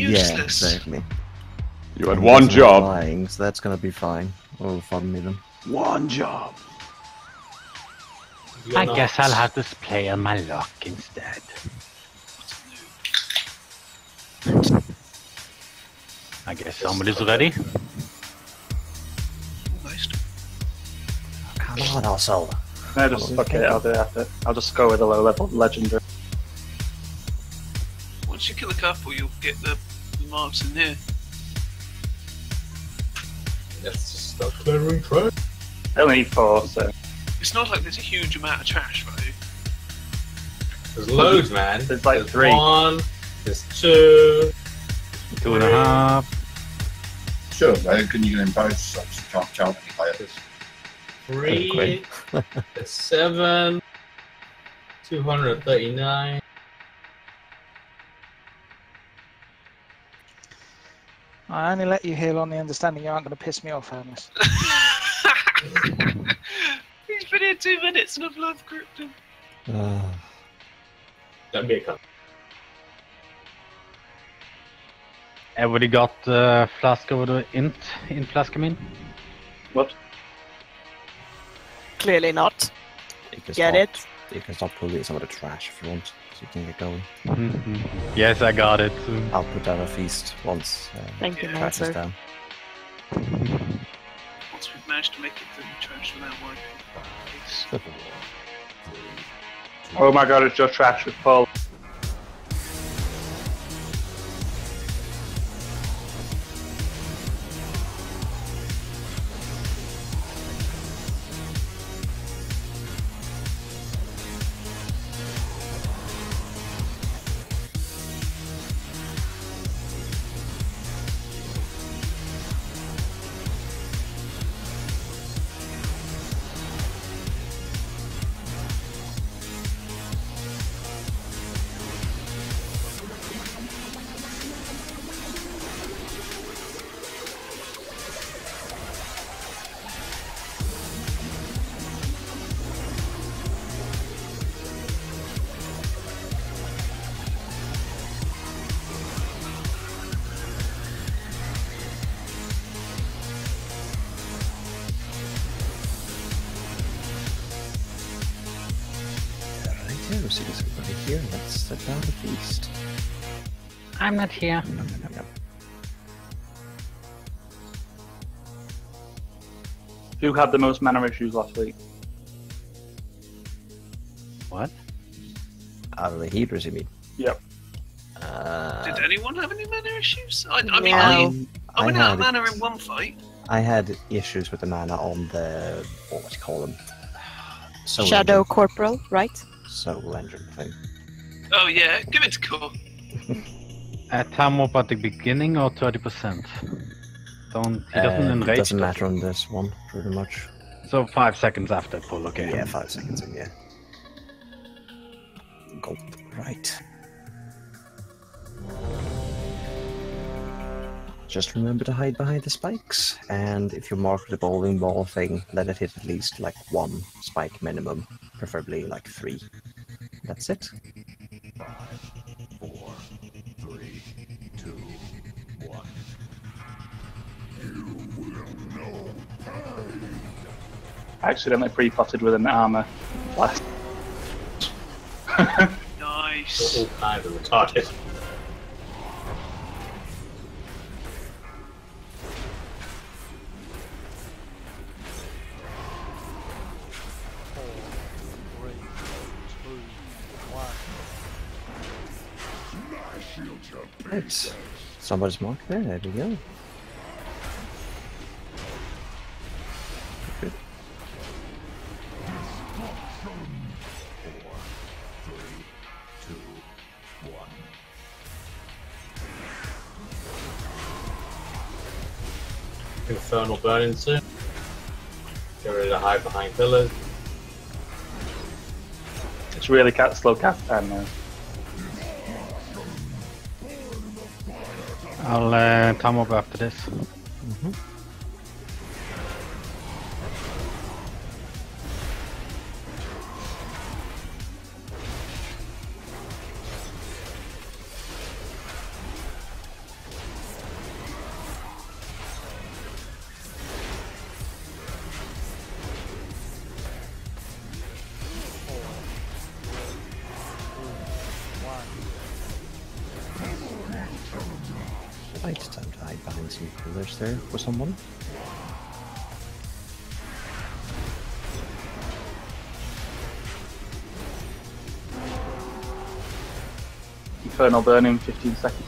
useless. Yeah, exactly. You had one job. Lying, so that's gonna be fine. Oh, pardon me then. One job. I guess I'll have to play on my luck instead. I guess somebody's ready. Almost. Come on, also. No, just fuck it. I'll do it. I'll just go with a low level legendary. Once you kill a couple, you'll get the marks in here. Let's just start clearing trash. I only need 4, so. It's not like there's a huge amount of trash, right? There's loads, man. There's like 3. 1, there's 2, 2.5. Sure, though, can you get in both so you can't count any players? 3, there's 7, 239. I only let you heal on the understanding you aren't going to piss me off, Ernest. He's been here 2 minutes and I've live gripped him. That'd be a cut. Everybody got flask over the int in Flaskamin? What? Clearly not. Get it? You can stop pulling some of the trash if you want, so you can get going. Yes, I got it. I'll put down a feast once Thank you, trash is Nancy. down. Once we've managed to make it through the trash without wiping. Oh my god, it's just trash with full. Righto, so there's everybody here. Let's set down the feast. I'm not here. Who had the most mana issues last week? What? Out of the healers, you mean? Yep. Did anyone have any mana issues? I mean, No. I went out of had mana in one fight. I had issues with the mana on the what do you call them? Soul Shadow Engine. Corporal, right? Soul Engine thing. Oh yeah, give it to Core. Time up at the beginning or 30%? He doesn't enrage. It doesn't matter on this one, pretty much. So 5 seconds after pull, okay. Yeah, 5 seconds in, yeah. Gulp. Right. Just remember to hide behind the spikes, and if you mark the bowling ball thing, let it hit at least like 1 spike minimum, preferably like 3. That's it. 5, 4, 3, 2, 1. You will know pain. I accidentally pre-potted with an armor blast. Nice. All kinds of retarded. Right. Somebody's marked there, there we go. Good. 4, 3, 2, 1. Infernal burning soon. Get ready to hide behind pillars. It's really slow cast time now. I'll time up after this. Right, time to hide behind some pillars there for someone. Infernal burn in 15 seconds.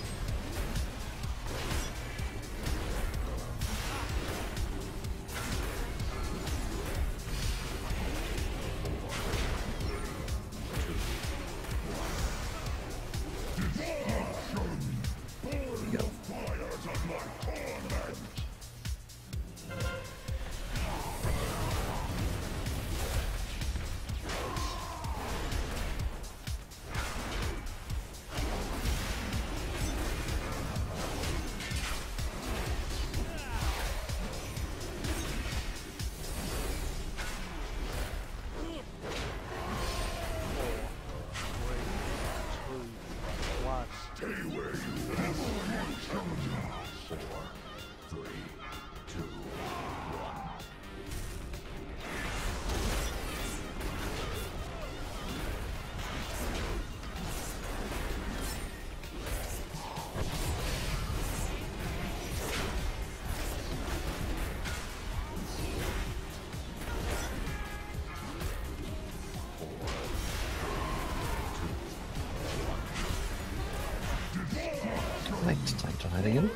Right, time to hide again.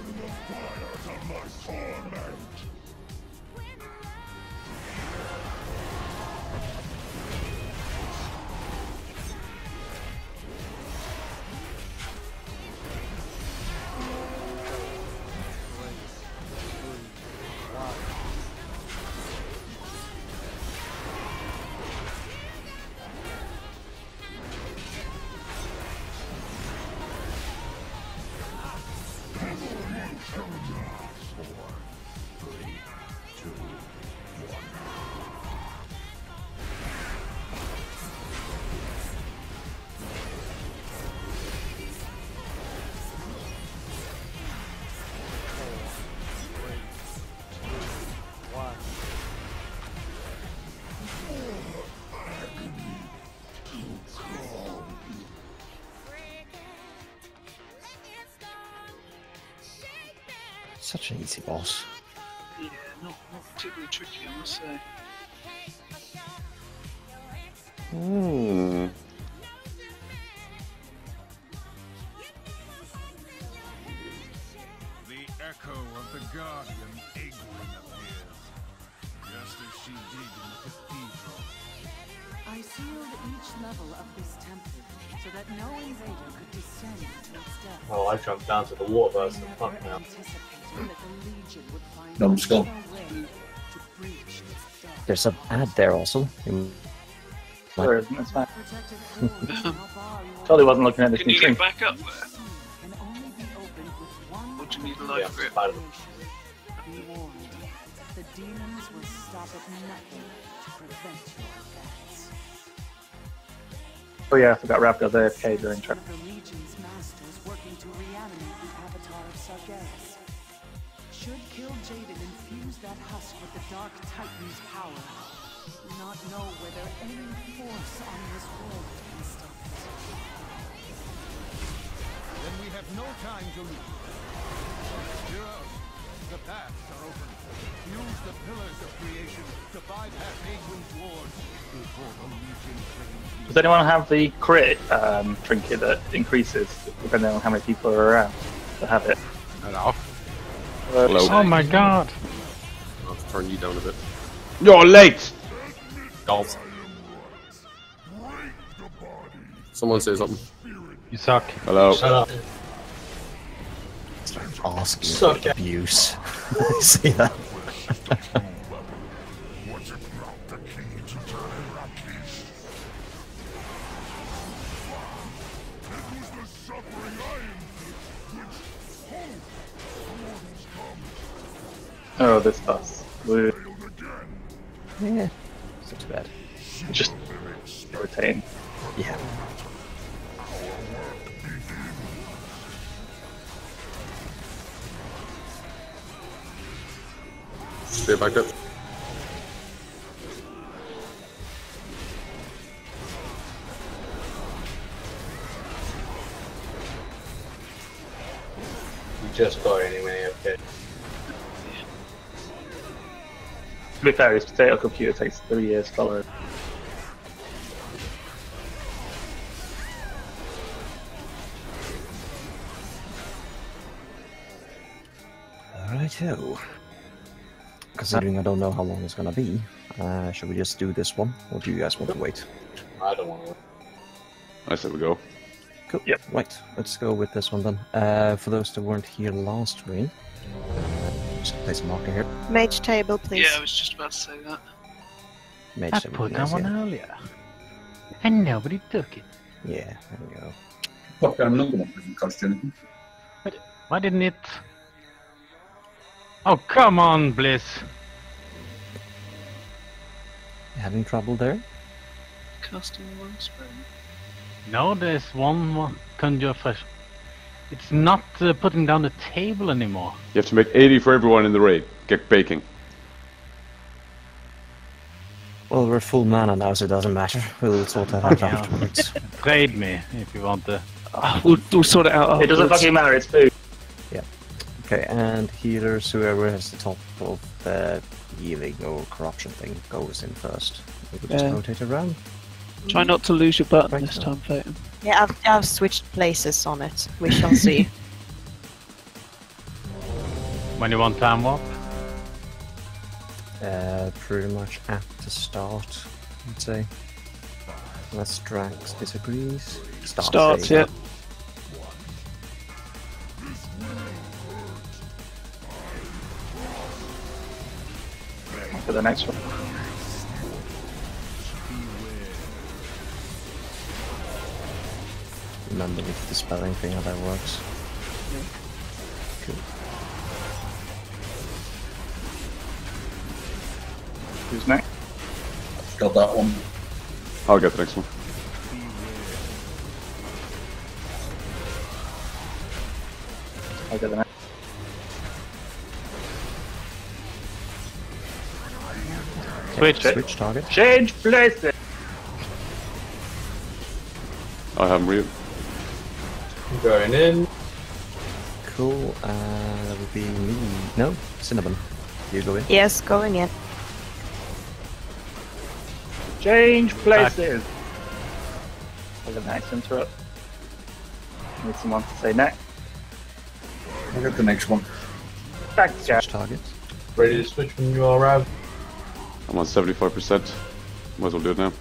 Such an easy boss. Yeah, not particularly tricky, I must say. The echo of the Guardian Egwin appears, just as she did in the cathedral. I sealed each level of this temple so that no invader could descend to its depths. Oh, I jumped down to the waterverse and fuck now. Numbskull. There's an ad there also. Sure, isn't it? Fine. Totally wasn't looking at this Can new you screen. get back up there? Or do you need a life grip? Be warned, the demons will stop at nothing to prevent your advance. Oh yeah, I forgot Raptor's AFK during track. The Legion's masters working to reanimate the avatar of Sargeras. Should kill Jaden infuse that husk with the Dark Titan's power. Do not know whether any force on this world can stop it. Then we have no time to lose. Heroes, the paths are open. Use the pillars of creation to bypass Egwin's wards before the Legion claims. Does anyone have the crit trinket that increases depending on how many people are around to have it? Hello. Hello. Oh my god. I'll have to turn you down a bit. You're late! Golf. Someone say something. You suck. Hello. Shut up. Start asking Suck for it. abuse. See that? Oh, this bus. We're Yeah, it's not too bad. just rotating. Yeah. Stay back up. just got it anyway, okay. To be fair, his potato computer takes 3 years to follow. Righto. Considering I don't know how long it's gonna be, should we just do this one, or do you guys want to wait? I don't want to. I said we go. Cool. Yep. Right, let's go with this one then. For those that weren't here last stream, just place a marker here. Mage table, please. Yeah, I was just about to say that. Mage I table, put please, that one yeah. earlier. And nobody took it. Yeah, there we go. Fuck, I'm not gonna fucking cost you anything. Why didn't it? Oh, come on, Bliss. You having trouble there? Casting one spell. No, there's one more conjure fresh. It's not putting down the table anymore. You have to make 80 for everyone in the raid. Get baking. Well, we're full mana now, so it doesn't matter. We'll sort that out afterwards. Trade me if you want to. We'll sort it out It doesn't afterwards. fucking matter, it's food. Okay, and healers, whoever has the top of the healing or corruption thing, goes in first. We could just Yeah. rotate around. Try not to lose your button Right this now. time, Phaeton. Yeah, I've switched places on it. We shall see. When you want time warp? Pretty much at the start, I'd say. Unless Drax disagrees. Starts, yeah. For the next one. Remember with the spelling thing how that works. Cool. Who's next? Got that one. I'll get the next one. I'll get the next. Switch it. Switch target. Change places! I have him real. Going in. Cool, that would be me. No, Cinnamon. You go in. Yes, going in. Change places! I'll get the next interrupt. Need someone to say next. I'll get the next one. Back to Switch Jack. target. Ready to switch when you are, Rav? I'm on 75%. Might as well do it now.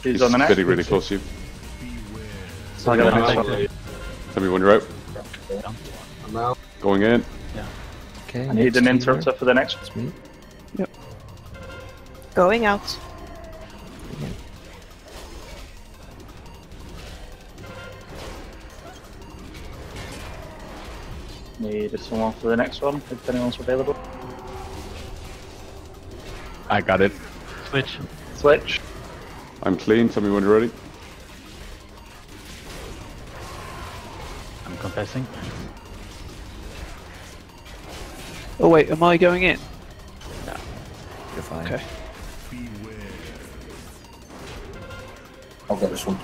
Who's on the next? Getting really close to you. So I'll get the next I'm one. out. Tell me when you're out. I'm out. Going in. Okay. I need next an healer. interrupter for the next one. It's me. Going out. Again. Need someone for the next one, if anyone's available. I got it. Switch. Switch. I'm clean. Tell me when you're ready. I'm confessing. Oh wait, am I going in? You're fine. Okay. I've got this one.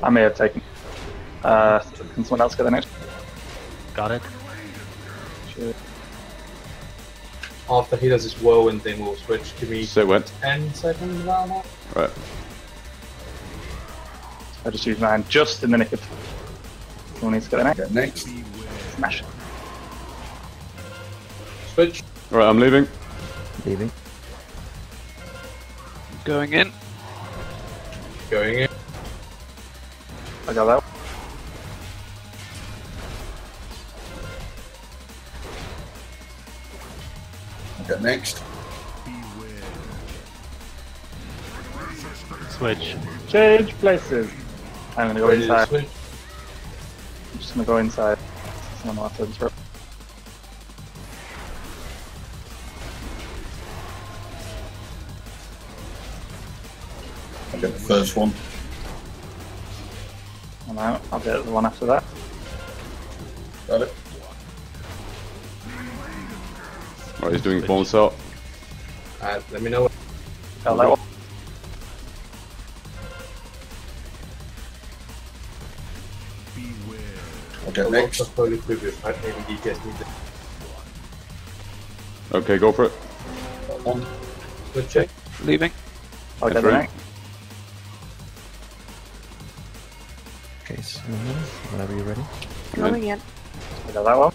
I may have taken. Can someone else get the next one? Got it. Sure. After he does his whirlwind thing, we'll switch. Give me Say when. 10 seconds around that. Right. I just used mine just in the nick of. Someone needs to get the next. Get next. Smash. Switch. Alright, I'm leaving. Leaving. Going in. Going in. I got that. I'll get next. Switch. Change places. I'm gonna go Ready to inside. switch. I'm just gonna go inside. Someone will have to interrupt. I'll get the first one. I'm out. I'll get the one after that. Got it. Alright, he's doing bonus out. Let me know. Got that one. Okay, next. Okay, go for it. One. Good check. Leaving. I'll get the next. Okay, so whenever you're ready. Going in. I got that one.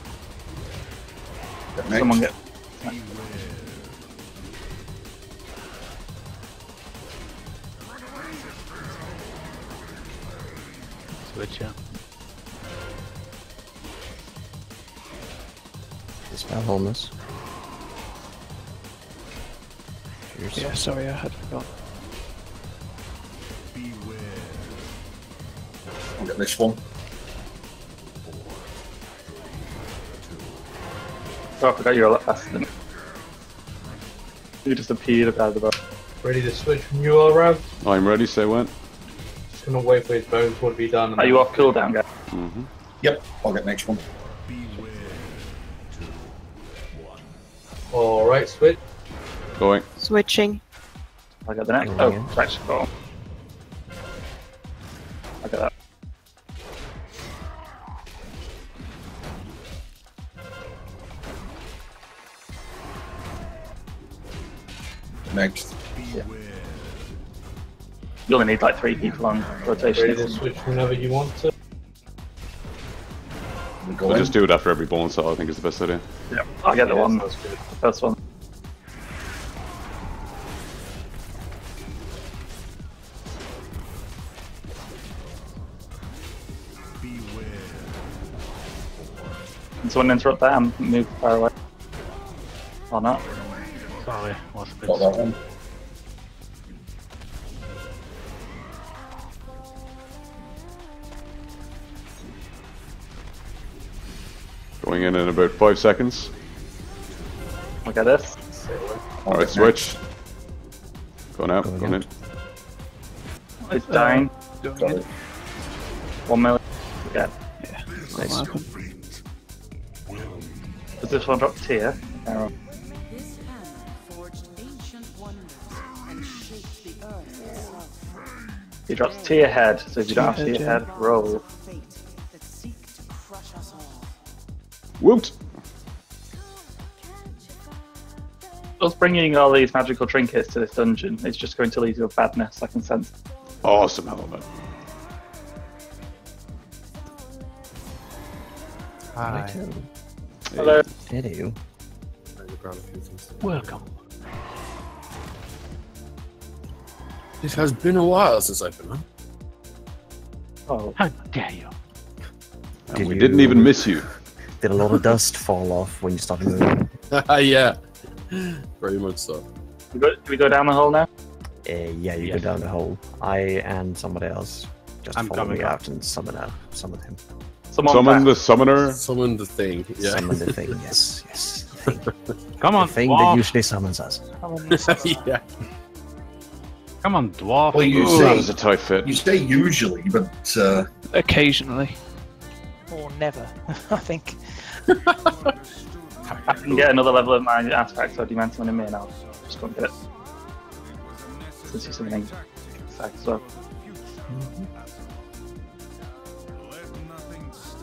Get next. Someone get. Switch, yeah. Dispel wholeness. Here's Yeah, sorry, I had forgotten. I'll get this one. Oh, I forgot you were a lot faster than me. You just appeared out of the boat. Ready to switch from you all around? I'm ready, say when. Just gonna wait for his bones to be done. Are you off cooldown, guys? Mm-hmm. Yep, I'll get next one. Alright, switch. Going. Switching. I got the next. Going Oh, in. right, cool. I got that. Next. You only need like 3 people on rotation. Ready to switch whenever you want to. We go We'll in. just do it after every bone cell, I think is the best idea. Yeah, I'll get the one. Sounds good. The first one. Can someone interrupt that and move far away? Or not? Sorry, was a bit Got that one. Going in about 5 seconds. Look at this. I'll Alright, get switch. Going out, Going going in. out. It's dying. Going Got in. it. 1 million. Yeah. Nice. What happened? Does this one drop tier? Arrow. This hammer forged ancient wonders and shaped the earth itself. He drops tier head, so if you don't have Tier tier head, head, roll. Fate that seek to crush us all. Woot! Us bringing all these magical trinkets to this dungeon is just going to lead to a badness, I can sense. Awesome helmet. Hi. Hello. Hello. welcome. It has been a while since I've been on. Oh, How dare you? And Did we you- didn't even miss you. Did a lot of dust fall off when you started moving? Yeah. Very much so. do we go down the hole now? Yeah, you Yes. go down the hole. I and somebody else just I'm follow coming me up. out and summon him. Someone Summon back. the summoner. Summon the thing. Yeah. Summon the thing, yes, yes. The thing, Come on, the thing that dwarf. usually summons us. Yeah. Come on, dwarf. Well, you Ooh, that say was a tight fit. you say usually, but Occasionally. Or never, I think. I can get another level of my aspect or dimension in me and I'll just go and get it. Since you're summoning Sag as well.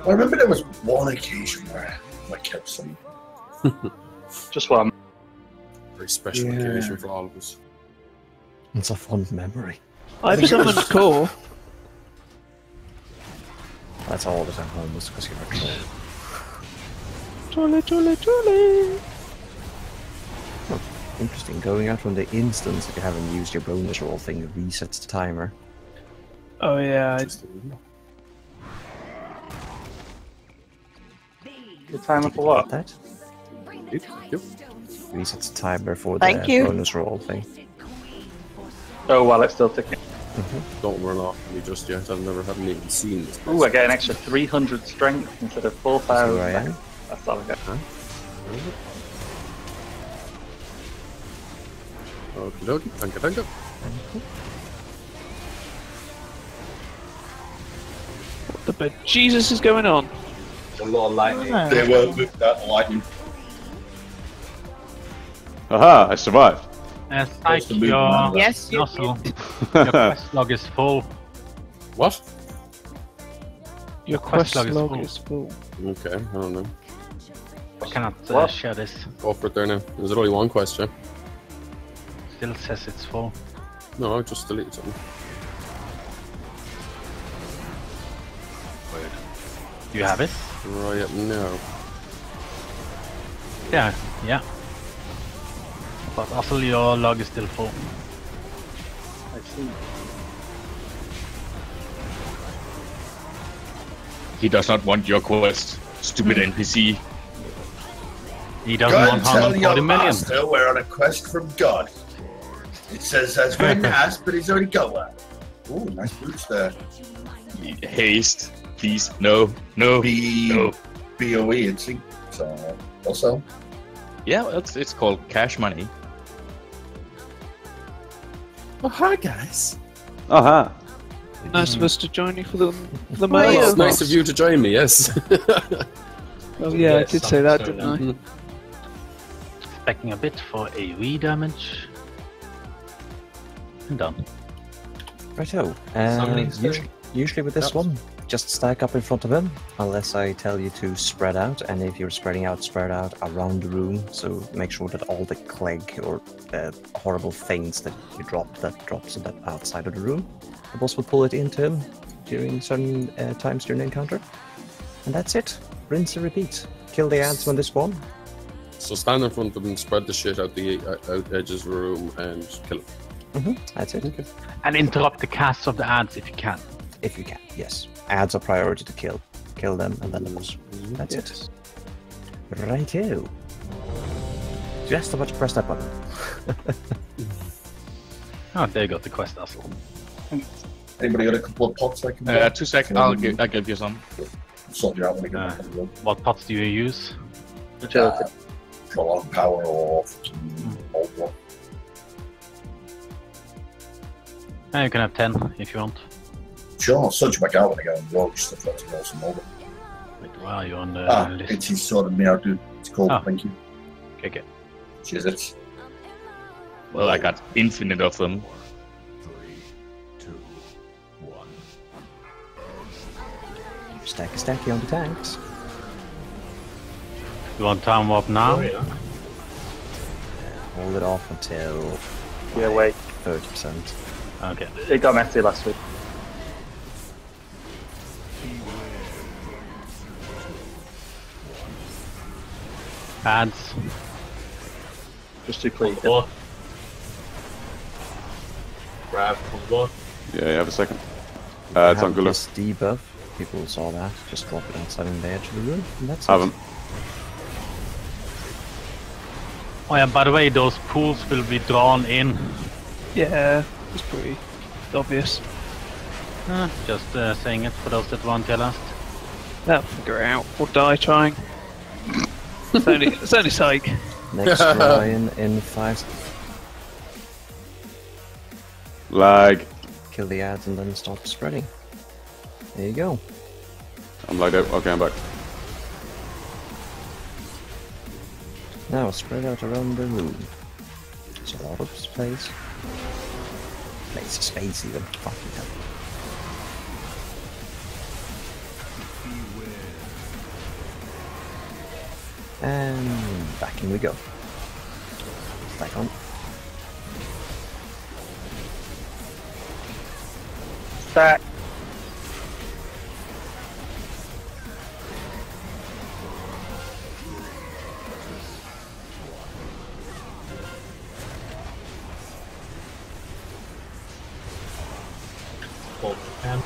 I remember there was one occasion where I kept some. Just one. Very special Yeah. occasion for all of us. It's a fond memory. I've summoned core. That's all the time home was because you were cold. Tole. Interesting. Going out from the instance that you haven't used your bonus roll thing resets the timer. Oh yeah, The timer for what? That Yep. resets the timer for Thank the you. bonus roll thing. Oh, while it's still ticking. Don't run off me just yet. I've never haven't even seen this. Ooh, I get an extra 300 strength instead of 4,000. See where I am? That's all I get. Okie dokie. Thank you. what the bejesus is going on? A lot of lightning. They were with that lightning. Aha, I survived. What's the Psych, move, your man? Yes, you nozzle. Your quest log is full. What? Your quest quest log log is is full. Okay, I don't know. I cannot What? share this. Go for it there now. Is it only one question? Still says it's full. No, I just deleted something. Weird. You have it? Right now. Yeah, yeah. But also your log is still full. I see. He does not want your quest, stupid NPC. He doesn't Go want and tell 140 your million. master we're on a quest from God. It says that's very nice, but he's already got one. Ooh, nice boots there. Haste, please, no, no, no. BOE, it's so also. Yeah, it's called cash money. Oh, hi guys. Aha. Nice of us to join you for the Oh, mail. it's nice of you to join me, yes. Oh yeah, I did say that, didn't I? Expecting a bit for AoE damage. And done. Righto. Somebody's Usually with this one, just stack up in front of him, unless I tell you to spread out. And if you're spreading out, spread out around the room. So make sure that all the clegg or horrible things that you drop, that drops in that outside of the room, the boss will pull it into him during certain times during the encounter. And that's it. Rinse and repeat. Kill the ads when they spawn. So stand in front of them, spread the shit out the out edges of the room, and kill them. That's it. Okay. And interrupt the cast of the ads if you can. If you can, yes. Ads are priority to kill. Kill them and then the boss. That's it. Righto. Just about to press that button. Oh, there you got the quest hustle. Anybody got a couple of pots I can 2 seconds, I'll give you some. Sort you out when I get back on the room. What pots do you use? Got a lot of power or old one. You can have 10 if you want. Sure, I'll search back out when I go on the road, just to try to roll some over. Wait, wow, you're on the list. It's his sort of me out, dude. It's cool, thank you. Okay. Cheers, it. Well, I got infinite of them. 3, 2, 1. Stacky on the tanks. You want time warp now? Oh, yeah. Hold it off until Yeah, wait. 30%. Okay. It got messy last week. Ads. Just too clean. Grab from blood. Yeah, you have a second. It's on Gula. This debuff. People saw that. Just drop it outside on the edge of the room. And that's Have it. him. Oh yeah, by the way, those pools will be drawn in. Yeah, it's pretty obvious. Just saying it for those that weren't here last. They'll figure it out or die trying. It's only psych. Next Ryan in 5. Lag. Kill the ads and then start spreading. There you go. I'm lagged out. Okay, I'm back. Now spread out around the room. There's a lot of space. Space even. Fucking hell. And back in we go. Back on. Stack. Hold the pen.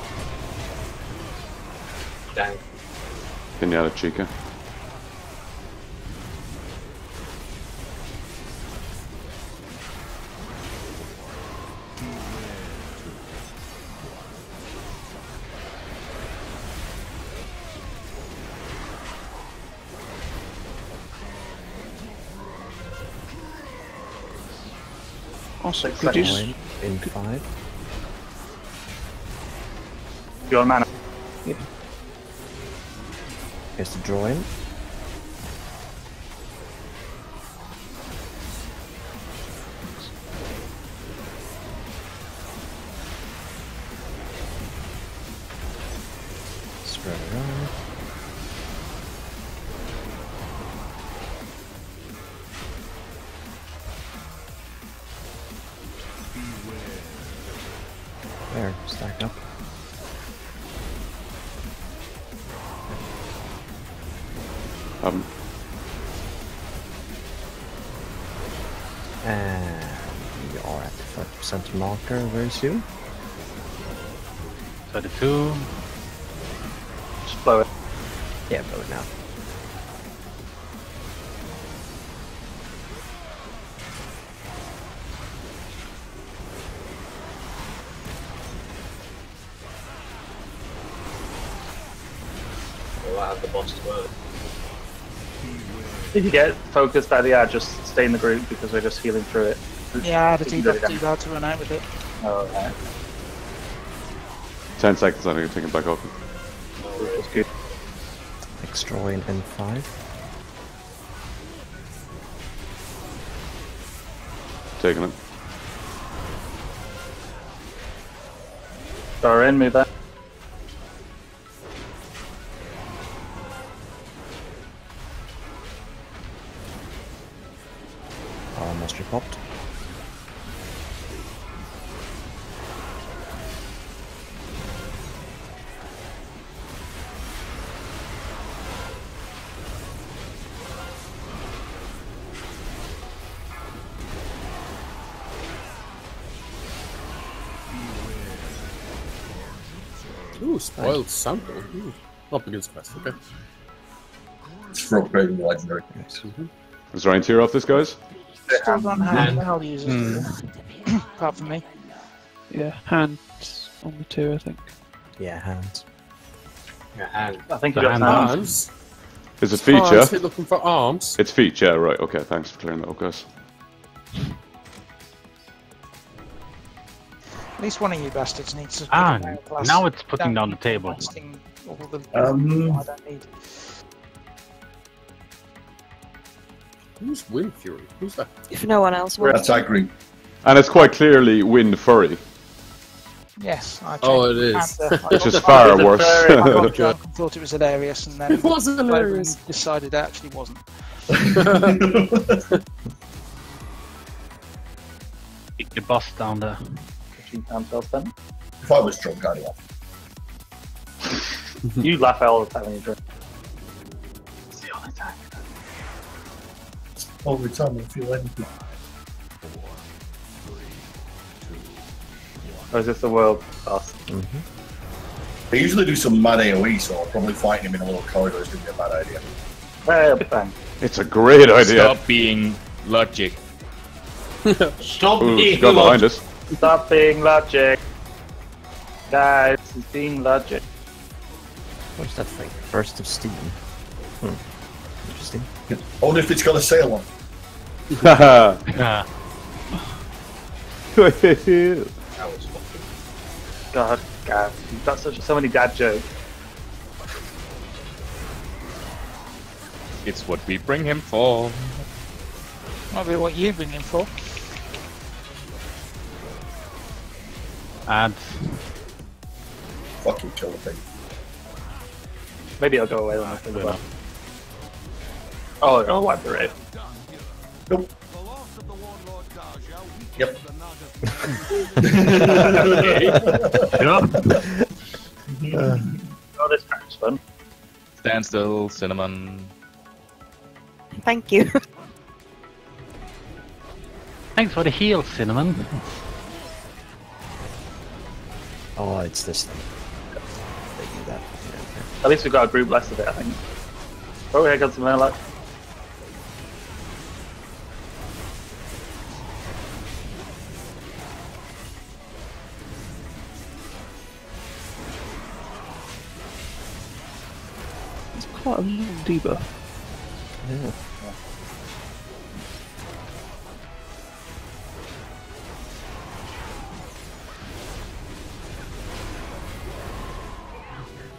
Dang. Pinata Chica. Also, could you just... In 5. You're on mana. Yep. Here's the drawing. Spread it Stack up. And we are at the 30% marker very soon. 32. Just blow it. Yeah, blow it now. Well, I have the boss as well. If you get focused by the ad, just stay in the group because we're just healing through it. Yeah, the debuff too bad to run out with it. Oh, okay. 10 seconds, I think I'm taking back off. That's good. Destroy in 5. Taking it. Throw her in, move that. Almost repopped. Ooh, spoiled sample. Ooh. Not begins quest, okay. It's for upgrading the legendary. Is there any tier off this, guys? Still don't have I'll use it. Apart from me. Yeah, hands on the 2, I think. Yeah, hands. Yeah, hand. I think The you got hands. Is it feature? Is it looking for arms? It's feature, right. Okay, thanks for clearing that up, guys. At least one of you bastards needs to. Ah, put it down, now it's putting down the table. Blasting all the I don't need. Who's Wind Fury? Who's that? If no one else wants. That's Agri. And it's quite clearly Wind Furry, Yes, I Oh, it is. which is far worse. I got drunk and thought it was hilarious, and then It was hilarious. decided it actually wasn't. Kick the boss down there. If I was drunk, I'd laugh. You laugh all the time when you drink. It's the only time. All the time I feel anything. Or is this the world boss? They usually do some mad AoE, so probably fighting him in a little corridor is going to be a bad idea. Well, bang. It's a great idea. Stop being logic. Stop Ooh, being she's got behind us. Stop being logic. Guys, it's being logic. What's that thing? Burst of steam. Interesting. Only if it's got a sail on. Yeah. God, you've got so many dad jokes. It's what we bring him for. Might be what you bring him for. Add. Fucking kill the thing. Maybe I'll go away when I think about it. Oh, I'll wipe the raid. Nope. Yep. Oh, this part's fun. Stand still, Cinnamon. Thank you. Thanks for the heal, Cinnamon. Oh, it's this thing. They do that. At least we got a group less of it, I think. Oh, here comes some airlock. It's quite a long debuff. Yeah.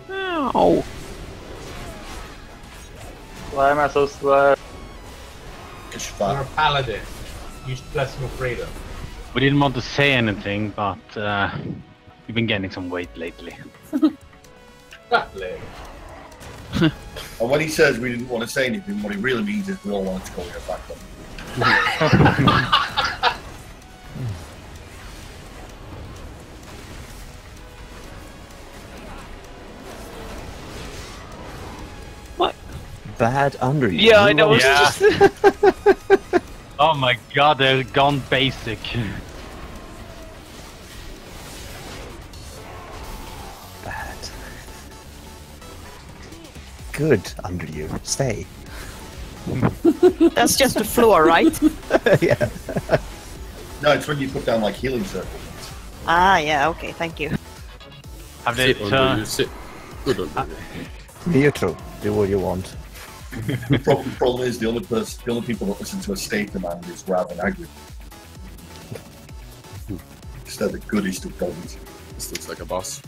Ow! Why am I so slow? You're a paladin. Use Blessing of Freedom. We didn't want to say anything, but we've been getting some weight lately. Exactly. And when he says we didn't want to say anything, what he really means is we all wanted to go get back on. bad under you. Yeah, I know. Yeah. Oh my god, they're gone basic. Bad. Good under you. Stay. That's just the floor, right? Yeah. No, it's when you put down like healing circles. Ah, yeah, okay, thank you. Have they Sit under you, sit. Good under you. Neutral. Do what you want. The problem is the only people that listen to a state command is Rav and Agri. Instead of goodies to goodies. This looks like a boss.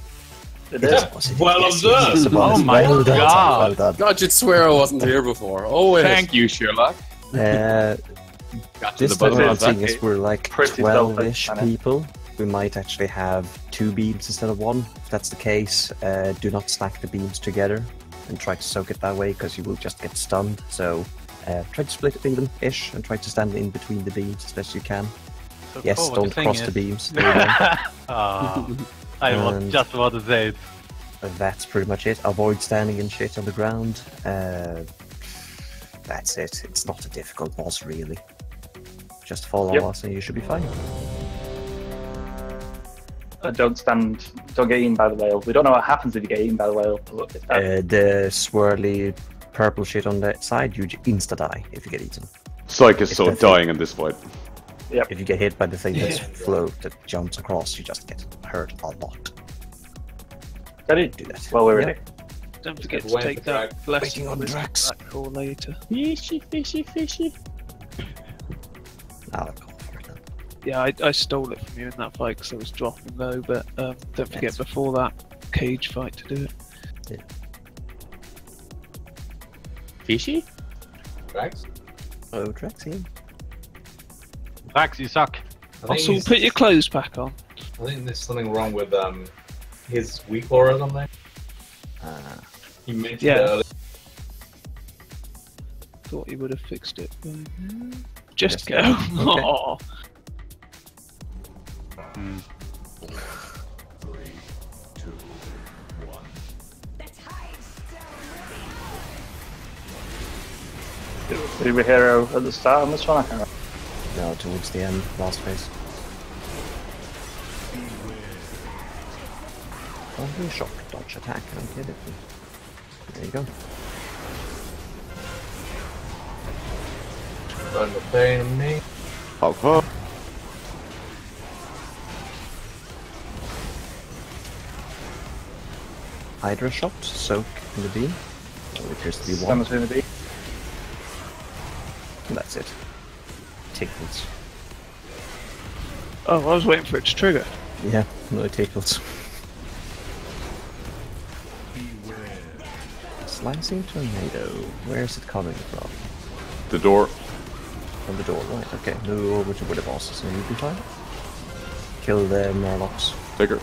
It is. Well observed. Oh my Well done, god. well done. God, you'd swear I wasn't here before. Oh, wait. Thank you, Sherlock. Got to This the bottom time of seeing that. as we're like Pretty 12-ish selfish, people, we might actually have 2 beams instead of 1. If that's the case, do not stack the beams together and try to soak it that way, because you will just get stunned. So try to split it even-ish and try to stand in between the beams as best you can. So Yes, cool, what don't the thing cross is- the beams. There you go. I was And- just about to say it. That's pretty much it. Avoid standing and shit on the ground. That's it. It's not a difficult boss, really. Just follow us and you should be fine. Don't get eaten by the whale. We don't know what happens if you get eaten by the whale. But it's bad. The swirly purple shit on the side, you insta-die if you get eaten. Psych is If so the thing- dying in this fight. If you get hit by the thing that's that jumps across, you just get hurt a lot. Ready? Do that. Well, we're ready. Don't forget to Wait take for that blessing Waiting on with Drax. back for later. Fishy, fishy, fishy. I'll call for it then. Yeah, I stole it from you in that fight because I was dropping low, but don't forget Yes. before that cage fight to do it. Fishy? Drax? Oh, Drax here. Drax, you suck. I think, Also, he's- put your clothes back on. I think there's something wrong with his weak aura or something. He mentioned Yeah. it earlier. Thought you would have fixed it. But, just Yes, go. okay. Aw. Did we hero at the start on this one? I can't remember. No, towards the end, last phase. Don't be a shock dodge attack, I don't get it. There you go. Burn the pain of me. Hop, hop. Hydra shot, soak in the beam. Only appears to be one. Someone's going to be. And that's it. Tickles. Oh, I was waiting for it to trigger. Yeah, no tickles. Slicing tornado. Where is it coming from? The door. From the door, right, okay. Move over to where the boss is and you'll be fine. Kill the Murlocs. Take her.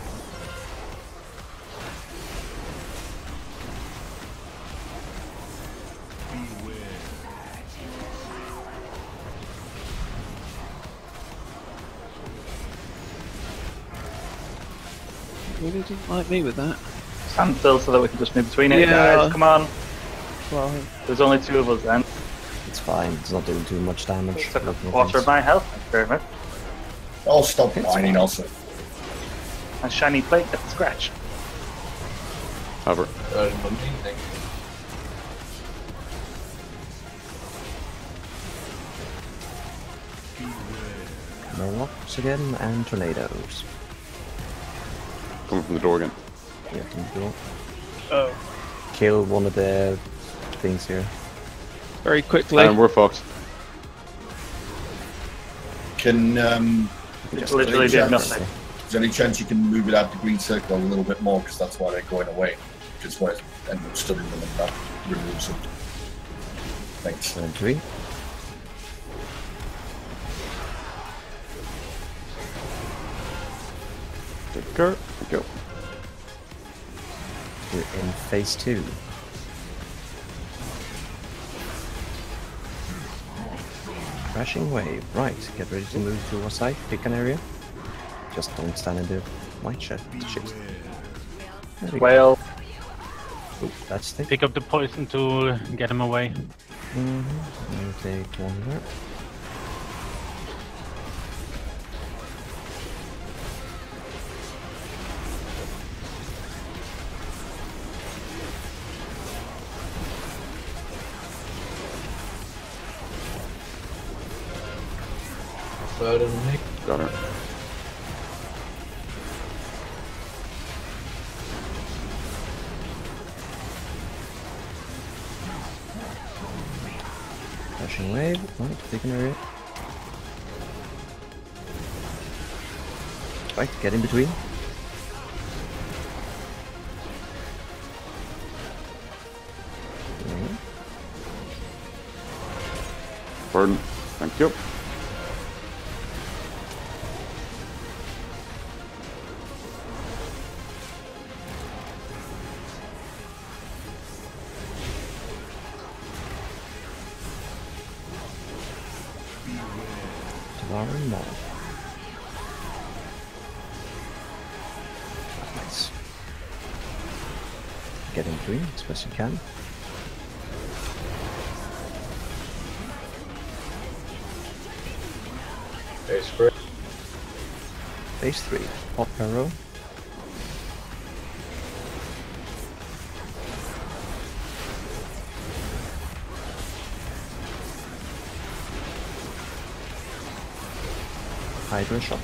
Really didn't like me with that. Stand still so that we can just move between it, Yeah. guys. Come on. Well, There's only 2 of us then. It's fine, it's not doing too much damage. Took a Nothing quarter of offense. my health. Thank you very much. I'll stop whining also. And shiny plate at the scratch. Have her. Burn the me, thank you. Murlocs again, and tornadoes. Coming from the door again. Yeah, from the door. oh, Kill one of the things here. very quickly. And we're fucked. Can Just literally did nothing. Is there any chance you can move it out the green circle a little bit more, because that's why they're going away. Just why I end up studying them and that removes it. Thanks. And 3. Take her. Go. We're in phase 2. Crashing wave. Right, get ready to move to our side. Pick an area. Just don't stand in the white shit. There we go. Whale. Oh, that's the. Pick up the poison to get him away. Mm-hmm. Take one there. Got it. Flashing wave. Right, taking a hit. Right, get in between. Burn. Thank you. Devouring Maw. Nice. Get in between as best you can. Phase 3. Phase 3. Pop arrow. Hydra shot.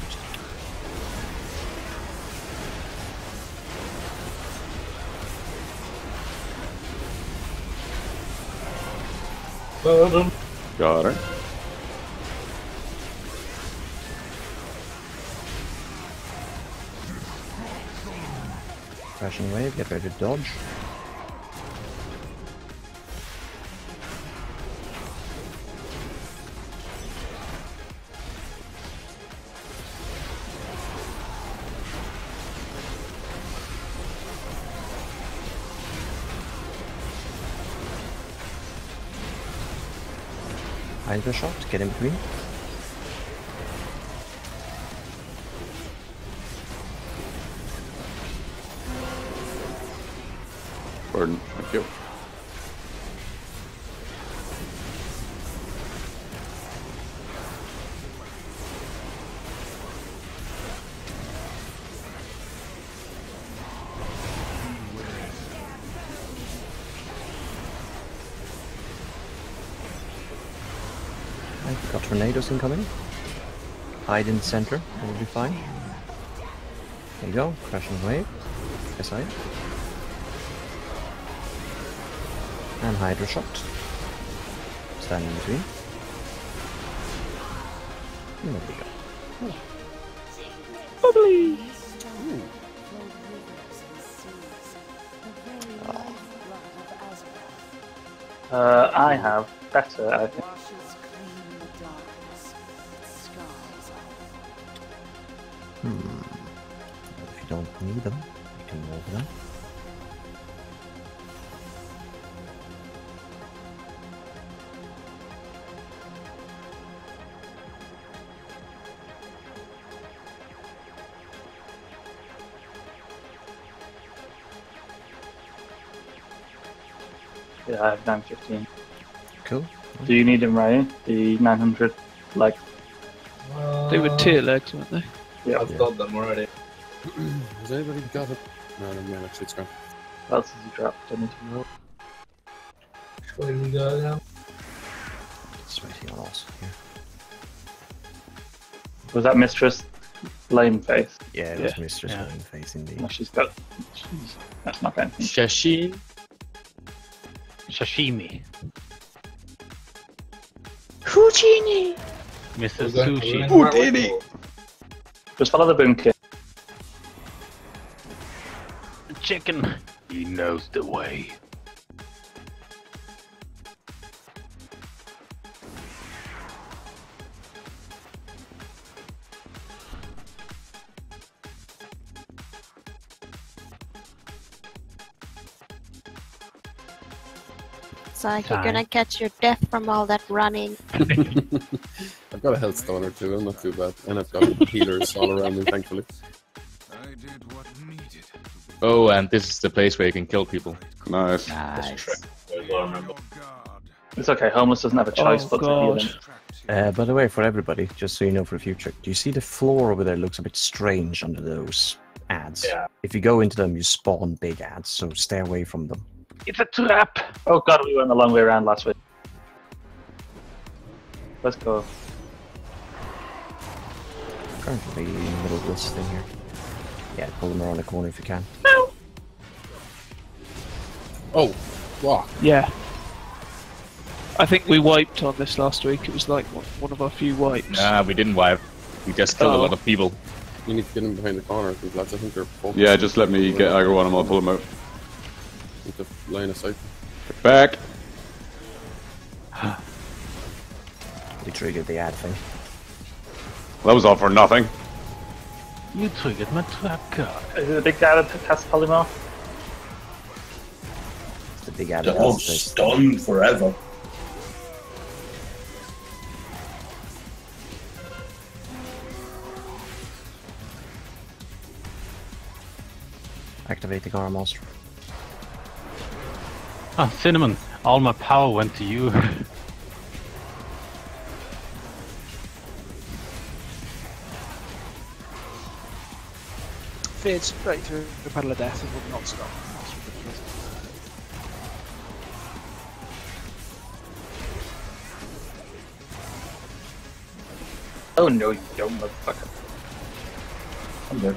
Got it. Crashing wave, get ready to dodge. Hydra shot, get in between. Burn. Thank you. I've got tornadoes incoming. Hide in the center, will be fine. There you go, crashing wave. Aside. And Hydra shot. Stand in between. And there we go. Bubbly! I have better, I think. If you don't need them, you can move them. Yeah, I have 915. Cool. Do you need them, Ryan? The 900, like... They were tier legs, weren't they? Yeah. I've got them already. Has anybody got it? No, no, man, actually, it's gone. What else has he dropped? I need to know. Which way do we go now? It's right here also. Here. Was that Mistress Lame Face? Yeah, it was Mistress Lame Face indeed. No, she's got... That's not anything. Sashimi. Sashimi. Houdini! Mr. Sushi. Houdini! Just follow the boom kit. Chicken. He knows the way. It's like you're gonna catch your death from all that running. I've got a health stone or two, I'm not too bad. And I've got healers all around me, thankfully. I did what needed to be Oh, and this is the place where you can kill people. Nice. Nice. It's okay, Homeless doesn't have a choice but to heal him. By the way, for everybody, just so you know for the future, do you see the floor over there looks a bit strange under those ads? Yeah. If you go into them, you spawn big ads, so stay away from them. It's a trap! Oh god, we went the long way around last week. Let's go. Currently in the middle of this thing here. Yeah, pull them around the corner if you can. Oh, wow. Yeah. I think we wiped on this last week. It was like one of our few wipes. Nah, we didn't wipe. We just killed a lot of people. You need to get him behind the corner, because lads, I think they're focused. Yeah, just let me get aggro on him, I'll pull him out. Need to line of sight. Get back! We triggered the ad thing. That was all for nothing. You triggered my trap card. Is it a big guy that casts polymorph? It's the big ad. They're all stunned forever. Activating our monster. Ah, Cinnamon, all my power went to you. Feared straight through the Pedal of Death and would not stop. That's ridiculous. Oh no, you don't, motherfucker. I'm dead.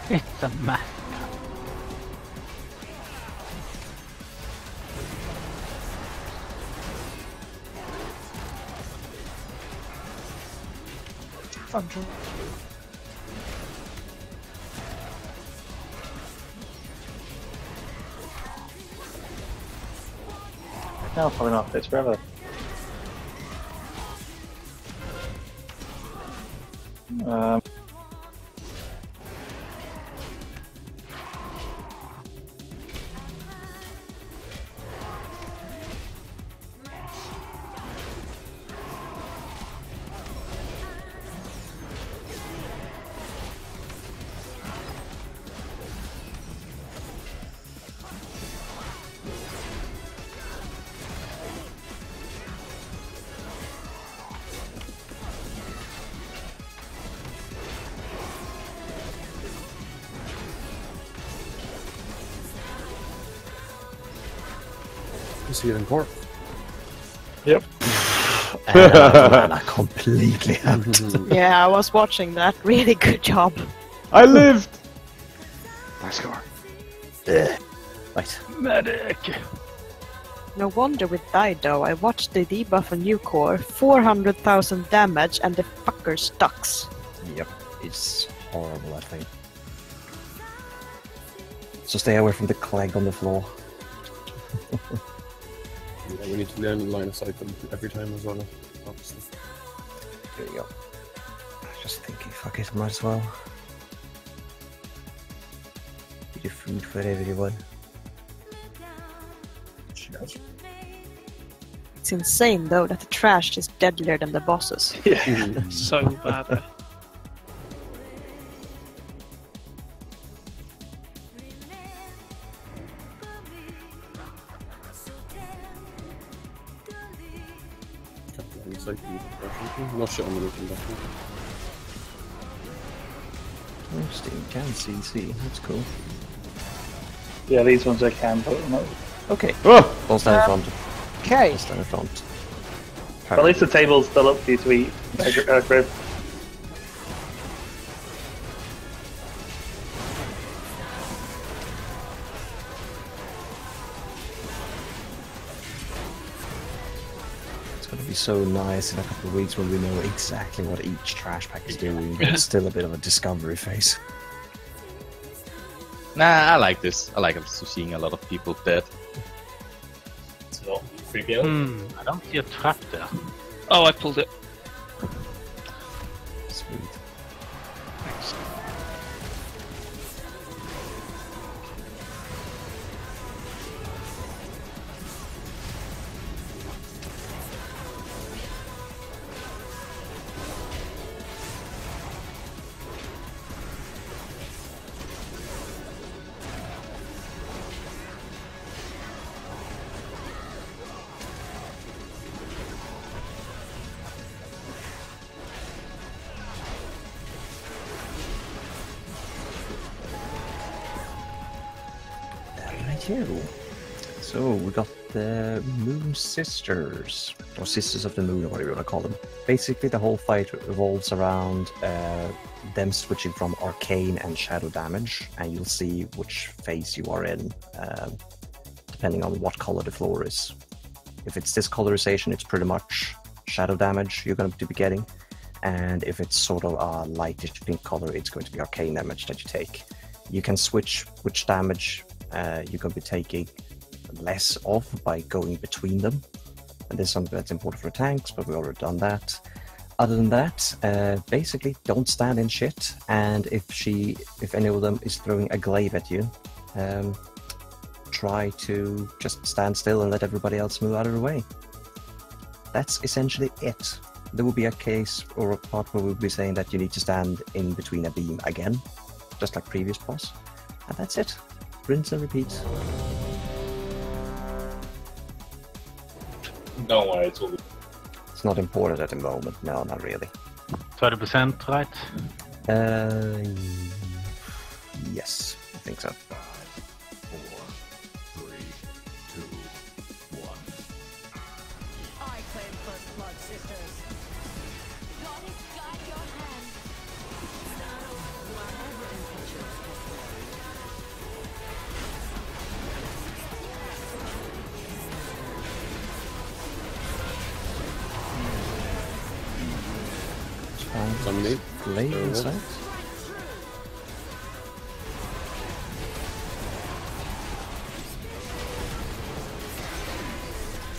It's a mess. Fun job. No, polymorph takes forever. Is he in court? Yep. I completely out. Yeah, I was watching that. Really good job. I lived! Nice score. Right. Medic! No wonder we died though. I watched the debuff on new core, 400,000 damage, and the fucker stucks. Yep, it's horrible, I think. So stay away from the clegg on the floor. Yeah, we need to learn line of sight them every time as well, obviously. There you go. Just thinking, fuck it, might as well. Get your food for everyone. Cheers. It's insane though that the trash is deadlier than the bosses. Yeah. So bad. Line of sight them, definitely. No shit on the roof, definitely. Oh, Steam can CC, that's cool. Yeah, these ones I can, but no. Okay. Oh! All stand in front. Okay. All stand in front. At least the table's still up for you to eat, Griff. It's going to be so nice in a couple of weeks when we know exactly what each trash pack is doing, but it's still a bit of a discovery phase. Nah, I like this. I like seeing a lot of people dead. It's not creepy out. I don't see a trap there. Oh, I pulled it. Sweet. Righto. So we got the Moon Sisters, or Sisters of the Moon, or whatever you want to call them. Basically, the whole fight revolves around them switching from arcane and shadow damage, and you'll see which phase you are in, depending on what color the floor is. If it's this colorization, it's pretty much shadow damage you're going to be getting, and if it's sort of a lightish pink color, it's going to be arcane damage that you take. You can switch which damage you're going to be taking less of by going between them, and this is something that's important for tanks, but we've already done that. Other than that, basically don't stand in shit, and if any of them is throwing a glaive at you, try to just stand still and let everybody else move out of the way. That's essentially it. There will be a case or a part where we'll be saying that you need to stand in between a beam again, just like previous boss, and that's it. Rinse and repeat. Don't worry, it's all good. It's not important at the moment. No, not really. 30%, right? Yes, I think so. 4, 3, 2, 1. I claim first blood, sisters. Goddess, guide your hand. You are ever impetuous, Some meat. Glaive inside.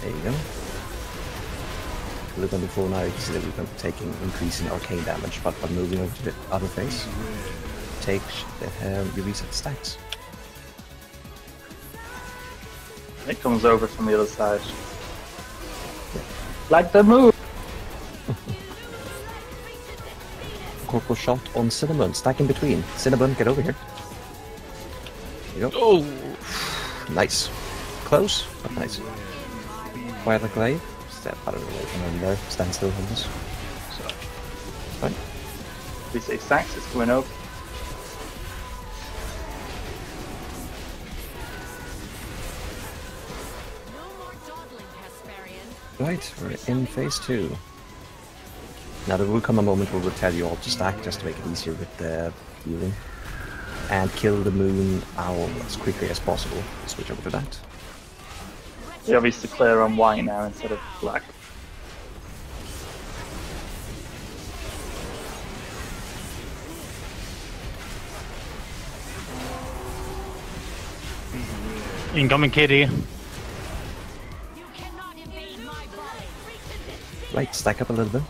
There you go. Look on before now, you can see that we've been taking increasing arcane damage, but by moving over to the other phase, you reset the stacks. It comes over from the other side. Like the move! Corporal shot on Cinnamon, stack in between. Cinnamon, get over here. There you go. Oh! Nice. Close, but nice. Fire the glaive. Step out of the way from him there. Stand still on this. So, fine. We say stacks, it's going over. Right, we're in phase 2. Now there will come a moment where we'll tell you all to stack just to make it easier with the healing. And kill the moon owl as quickly as possible. Switch over to that. We obviously clear on white now instead of black. Incoming kitty. Right, stack up a little bit.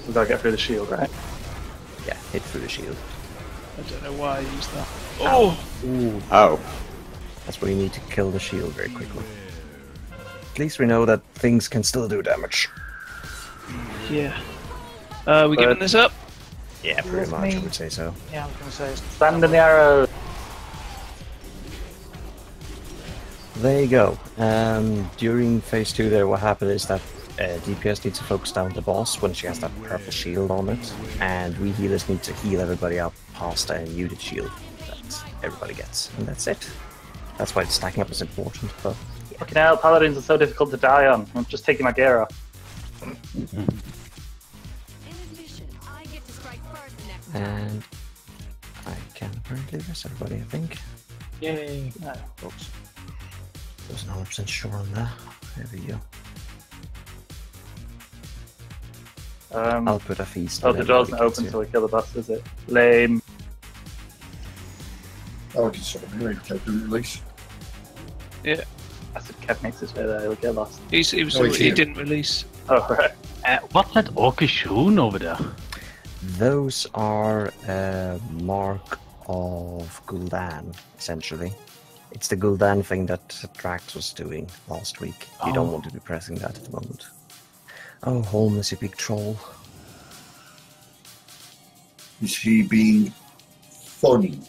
We gotta get through the shield, right? Yeah, hit through the shield. I don't know why I used that. Oh! Ooh. Oh. That's where you need to kill the shield very quickly. At least we know that things can still do damage. Yeah. We giving this up? Yeah, pretty much, I would say so. Yeah, I was gonna say. Stand in the arrow! There you go. During phase 2 there, what happened is that DPS needs to focus down the boss when she has that purple shield on it, and we healers need to heal everybody up past a muted shield that everybody gets, and that's it. That's why stacking up is important, but... Yeah. Fucking hell, paladins are so difficult to die on. I'm just taking my gear off. And I can apparently miss everybody, I think. Yay! No, oops. Wasn't 100% sure on that. There we go. I'll put a feast. Oh, the door's not open until we kill the boss, is it? Lame. Oh, it's sort of very careful release. Yeah. I said Kev makes his way there, he'll get lost. He didn't release. Oh, right. What's that orcish rune over there? Those are mark of Gul'dan, essentially. It's the Gul'dan thing that Drax was doing last week. You don't want to be pressing that at the moment. Oh, Holmes, you big troll. Is he being funny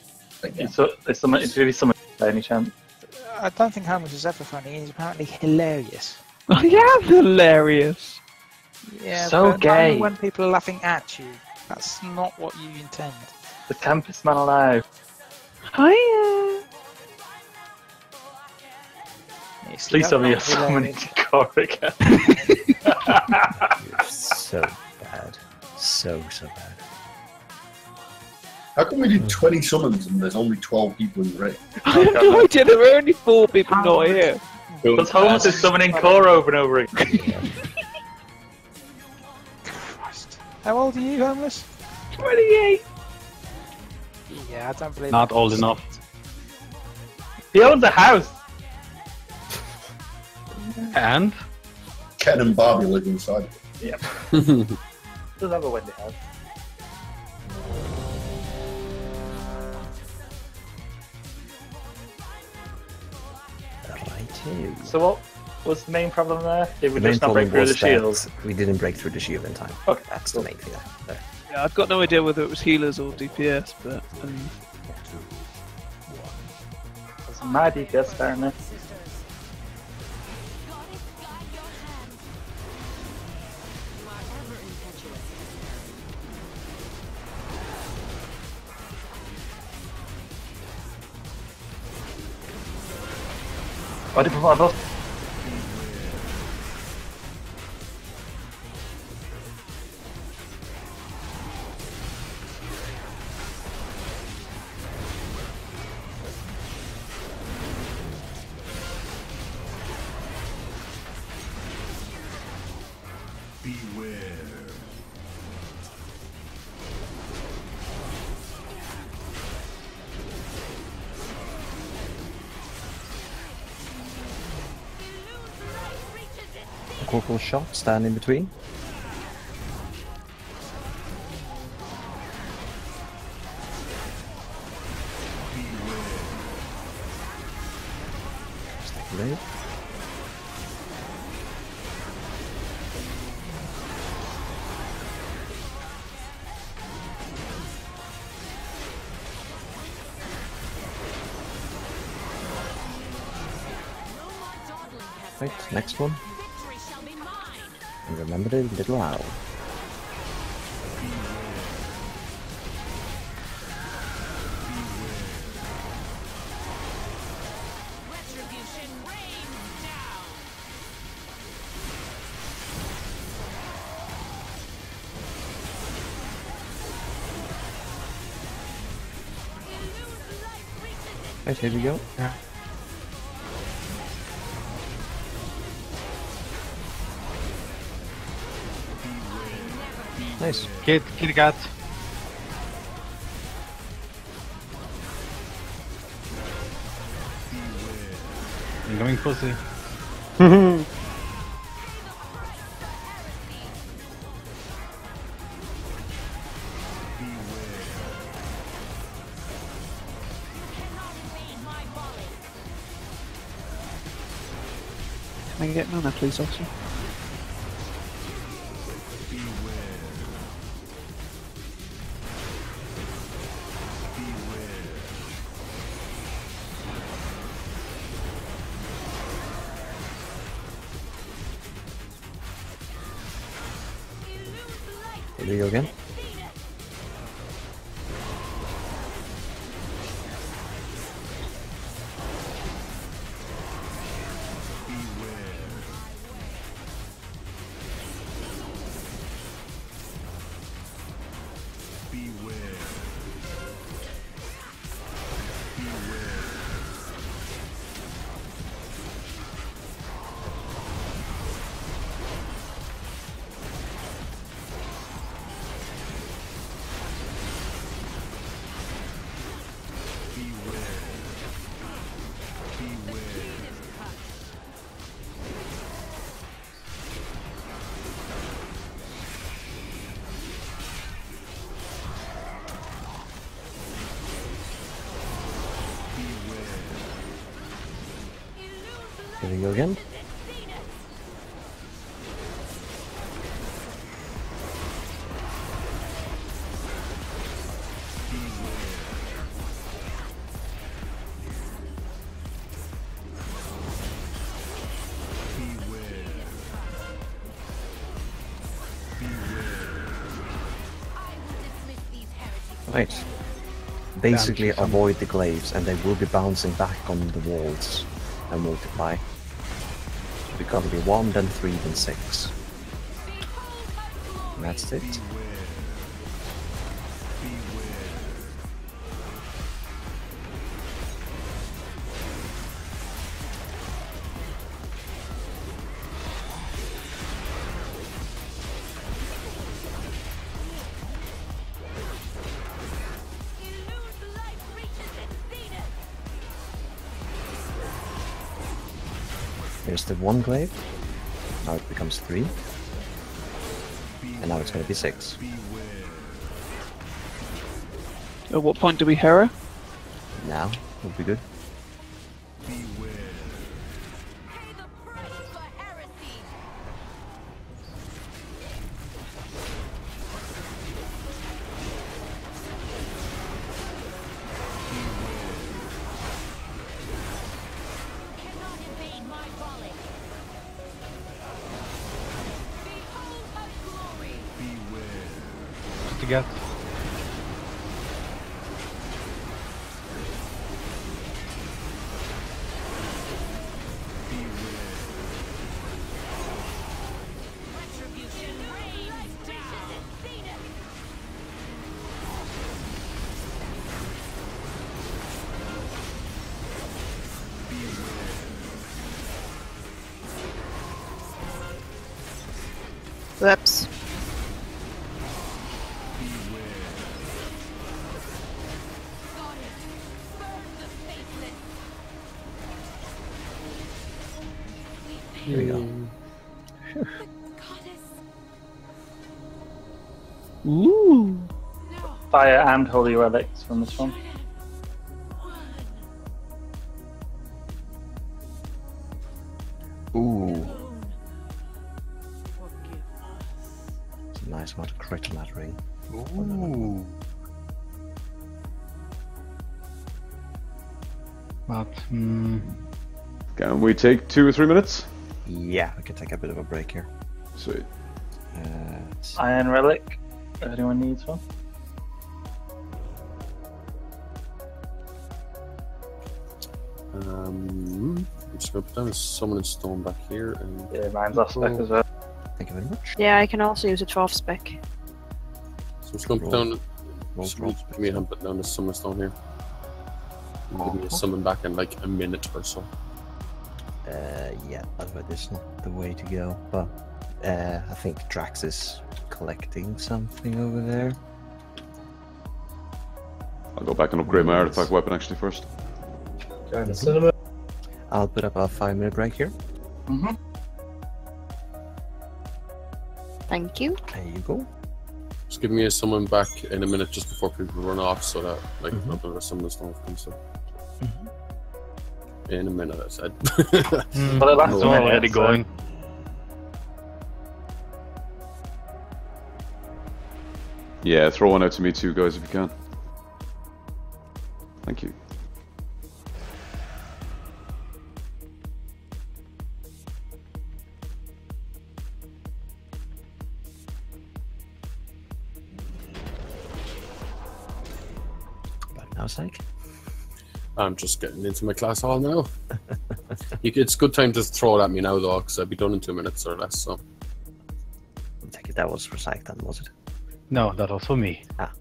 again? It's really someone by any chance. I don't think Holmes is ever funny. He's apparently hilarious. Yeah, hilarious. Yeah, So but gay. only when people are laughing at you. That's not what you intend. The Tempest Man alive. Hiya! Please tell me you're summoning Core again. You're so bad. So bad. How come we did 20 summons and there's only 12 people in the raid? I have no idea, there were only 4 people not here. Because Holmes is summoning Core over and over again. How old are you, Homeless? 28! Yeah, I don't believe Not that. old enough. He owns a house. And? Ken and Barbie live inside. Yep. Doesn't have a windy house. Righto. So what was the main problem there? Did we The main just not break problem through was the shield? that we didn't break through the shield in time. Okay, That's cool. the main thing there. Yeah, I've got no idea whether it was healers or DPS, but... It's my DPS apparently. Why did we put my buff? Beware. A corporal shot, stand in between. Just blade. Right, next one. And remember the little owl. Right, here we go. Yeah. Nice. Kitty cat. Incoming pussy. Can I get mana, please, officer? Here we go again. Here we go again. Right. basically Damage or avoid the glaives, and they will be bouncing back on the walls and multiply. So it's gonna be 1, then 3, then 6. And that's it. Here's the 1 glaive. Now it becomes 3. And now it's going to be 6. At what point do we hero? Now would be good. To get. Whoops. Here we go. Ooh. Fire and holy relics from this one. Ooh. It's a nice amount of crit on that ring. Ooh. But, Can we take 2 or 3 minutes? Yeah, we can take a bit of a break here. Sweet. Iron relic. If anyone needs one. I'm just going to put down a summon stone back here. And yeah, mine's off spec as well. Thank you very much. Yeah, I can also use it for off spec. So I'm just going to put down. Give me a hand, put down the summon stone here. And give me a summon back in like a minute or so. Yeah, otherwise this is not the way to go. But I think Drax is collecting something over there. I'll go back and upgrade my artifact weapon actually first. Join the cinema. I'll put up a 5-minute break here. Thank you. There you go. Just give me a summon back in a minute just before people run off so that like not the summon stone comes up. In a minute, I said. Well, that's it's already going. Yeah, throw one out to me too, guys, if you can. Thank you. But now, Psych. I'm just getting into my class hall now. It's a good time to throw it at me now, though, because I'll be done in 2 minutes or less. So, I take it that was for Psych then, was it? No, that was for me. Ah.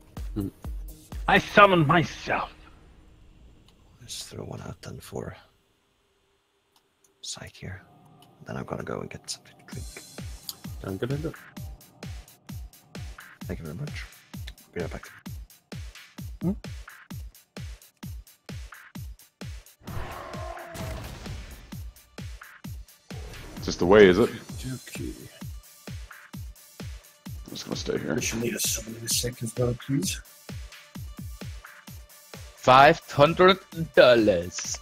I summoned myself. Let's throw one out then for Psych here. Then I'm gonna go and get something to drink. I'm gonna do it. Thank you very much. Be right back. Just the way, is it? Okay. I'm just gonna stay here. I should need a summon in a sec as well, please. $500.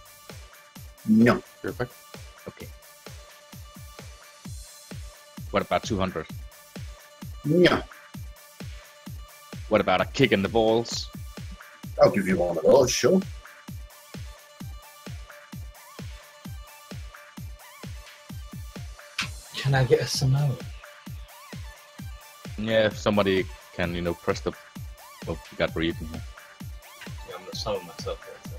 No. Perfect. Okay. What about 200? No. What about a kick in the balls? I'll give you one of those, sure. Can I get a Samoa? Yeah, if somebody can, press the... Oh, you got where you can. to summon myself there. So.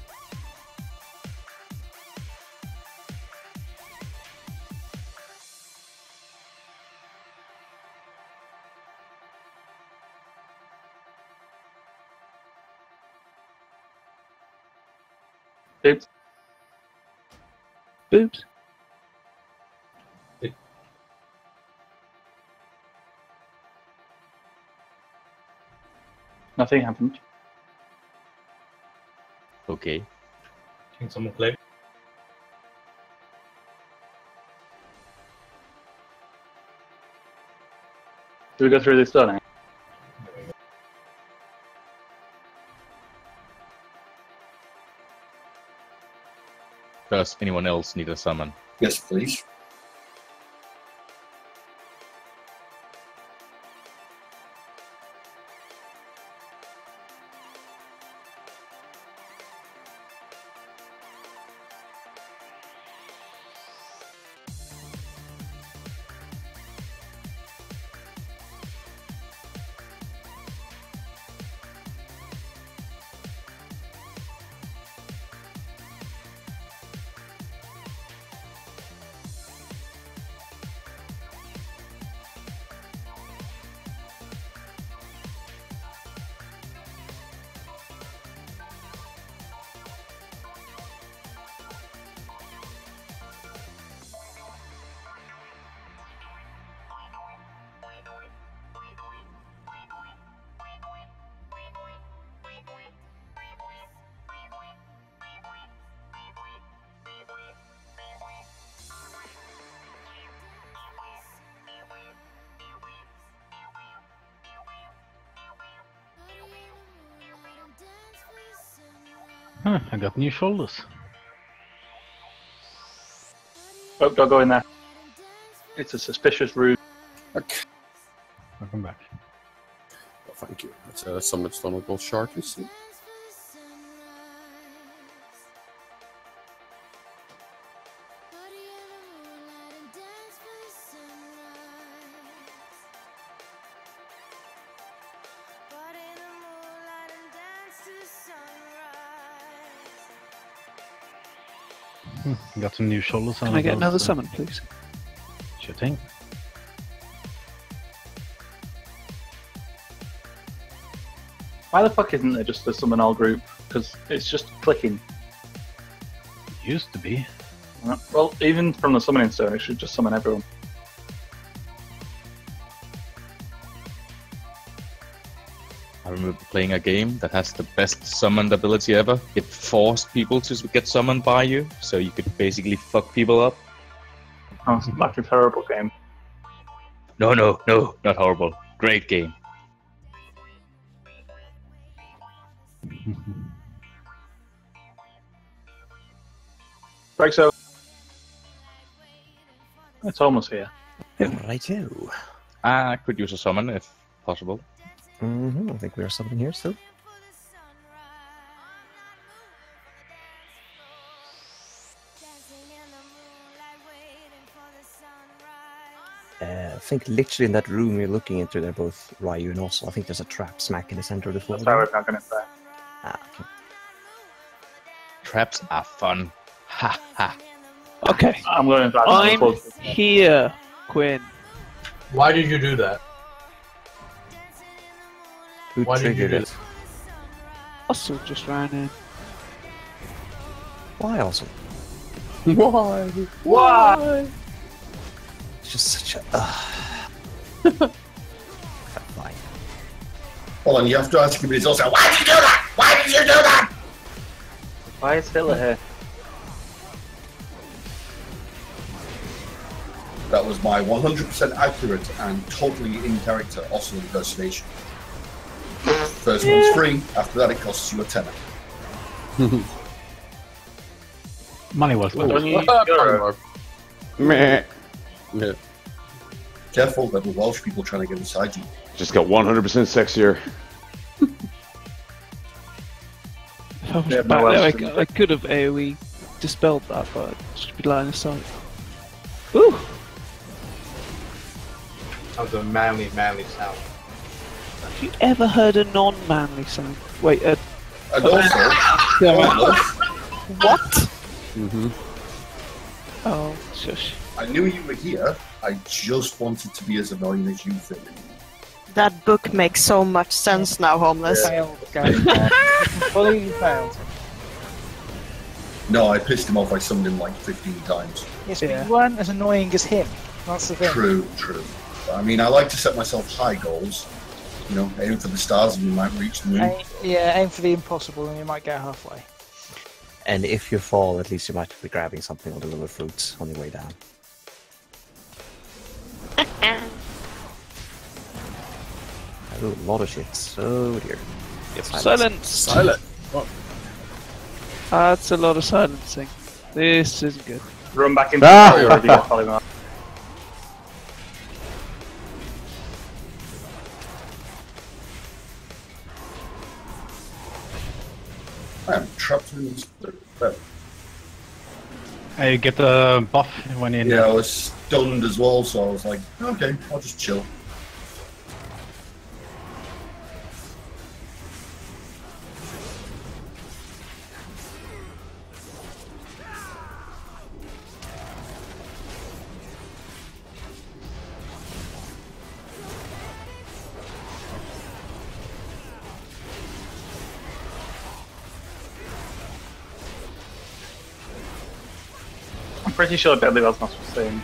Boobs. Boobs. Nothing happened. Okay. Can someone play? Do we go through this door now? Does anyone else need a summon? Yes, please. Huh, I got new shoulders. Oh, don't go in there. It's a suspicious room. Okay. I'll come back. Oh, thank you. That's a summon stone with both shark, you see. Got some new shoulders on. Can I get another summon, please? Sure thing. Why the fuck isn't there just a summon all group? Because it's just clicking. It used to be. Well, even from the summoning stone, it should just summon everyone. I remember playing a game that has the best summoned ability ever. It forced people to get summoned by you, so you could basically fuck people up. Oh, it's like a terrible game. No, not horrible. Great game. Right, so it's almost here. Righto. I could use a summon if possible. I think we are summoning here still. I think literally in that room you're looking into, they're both Ryu and also I think there's a trap smack in the center of the floor. That's why we're not going to say. Okay. Traps are fun. Ha ha. Okay. I'm going to. I'm here, Quinn. Why did you do that? Who Why did you triggered do it? Hustle just ran in. Why also? Why? Why? It's just such a. Fine. Hold on, you have to ask him, but he's also, why did you do that? Why did you do that? Why is Hitler here? That was my 100% accurate and totally in character Oslo impersonation. First one's free, after that it costs you a tenner. Money well spent. Meh. Yeah. Careful, there were Welsh people trying to get inside you. Just got 100% sexier. If I was Yeah, back no there, else I could have AoE dispelled that, but I should be line of sight. Ooh! That was a manly sound. Have you ever heard a non-manly sound? Wait, And also, What? Mm-hmm. Oh, shush. I knew you were here. I just wanted to be as annoying as you think. That book makes so much sense now, Homeless. Failed, Gary. Completely failed. No, I pissed him off. I summoned him like 15 times. Yes, but you weren't as annoying as him. That's the thing. True, true. I mean, I like to set myself high goals. You know, aim for the stars and you might reach the moon. Aim for the impossible and you might get halfway. And if you fall, at least you might be grabbing something or the little fruits on your way down. Oh, a lot of shit. Oh dear. Silence! Silent! What? That's a lot of silencing. This isn't good. Run back into the fire already got polymorph. I am trapped in this bed. You get a buff when you're in Yeah, I was stunned as well, so I was like, okay, I'll just chill. I'm pretty sure Deadly Well's not the same.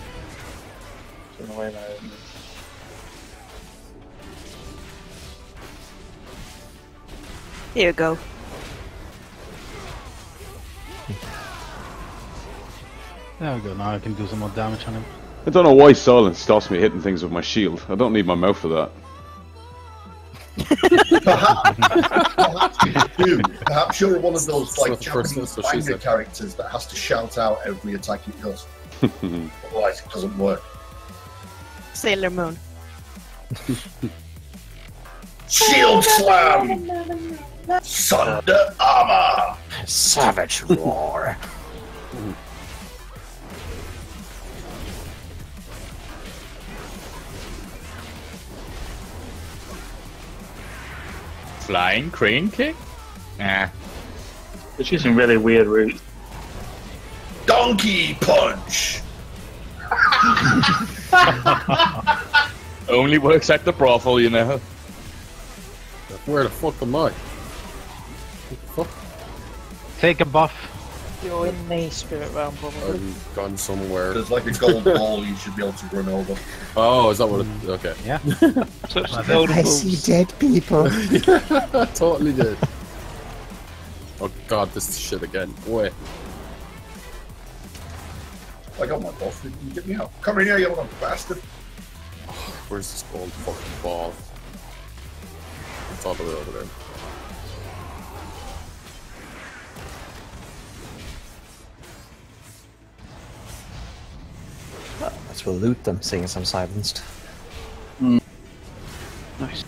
In a way that it is. Here you go. There we go, now I can do some more damage on him. I don't know why silence stops me hitting things with my shield. I don't need my mouth for that. Perhaps you're one of those like That's what Japanese she manga said. characters that has to shout out every attack it does. Otherwise, it doesn't work. Sailor Moon. Shield slam! Thunder armor! Savage roar! Flying crane kick? Nah. It's using really weird routes. Donkey punch! Only works at the brothel, you know. Where the fuck am I? What the fuck? Take a buff. You're in the spirit realm, probably. I've gone somewhere. There's like a gold ball you should be able to run over. Oh, is that what it... Okay. Yeah. I see dead people. I totally did. Oh god, this is shit again. Wait. I got my buff, you can get me out. Come here, you little bastard. Where's this old fucking ball? It's all the way over there. Let's we'll loot them, seeing as I'm silenced. Nice.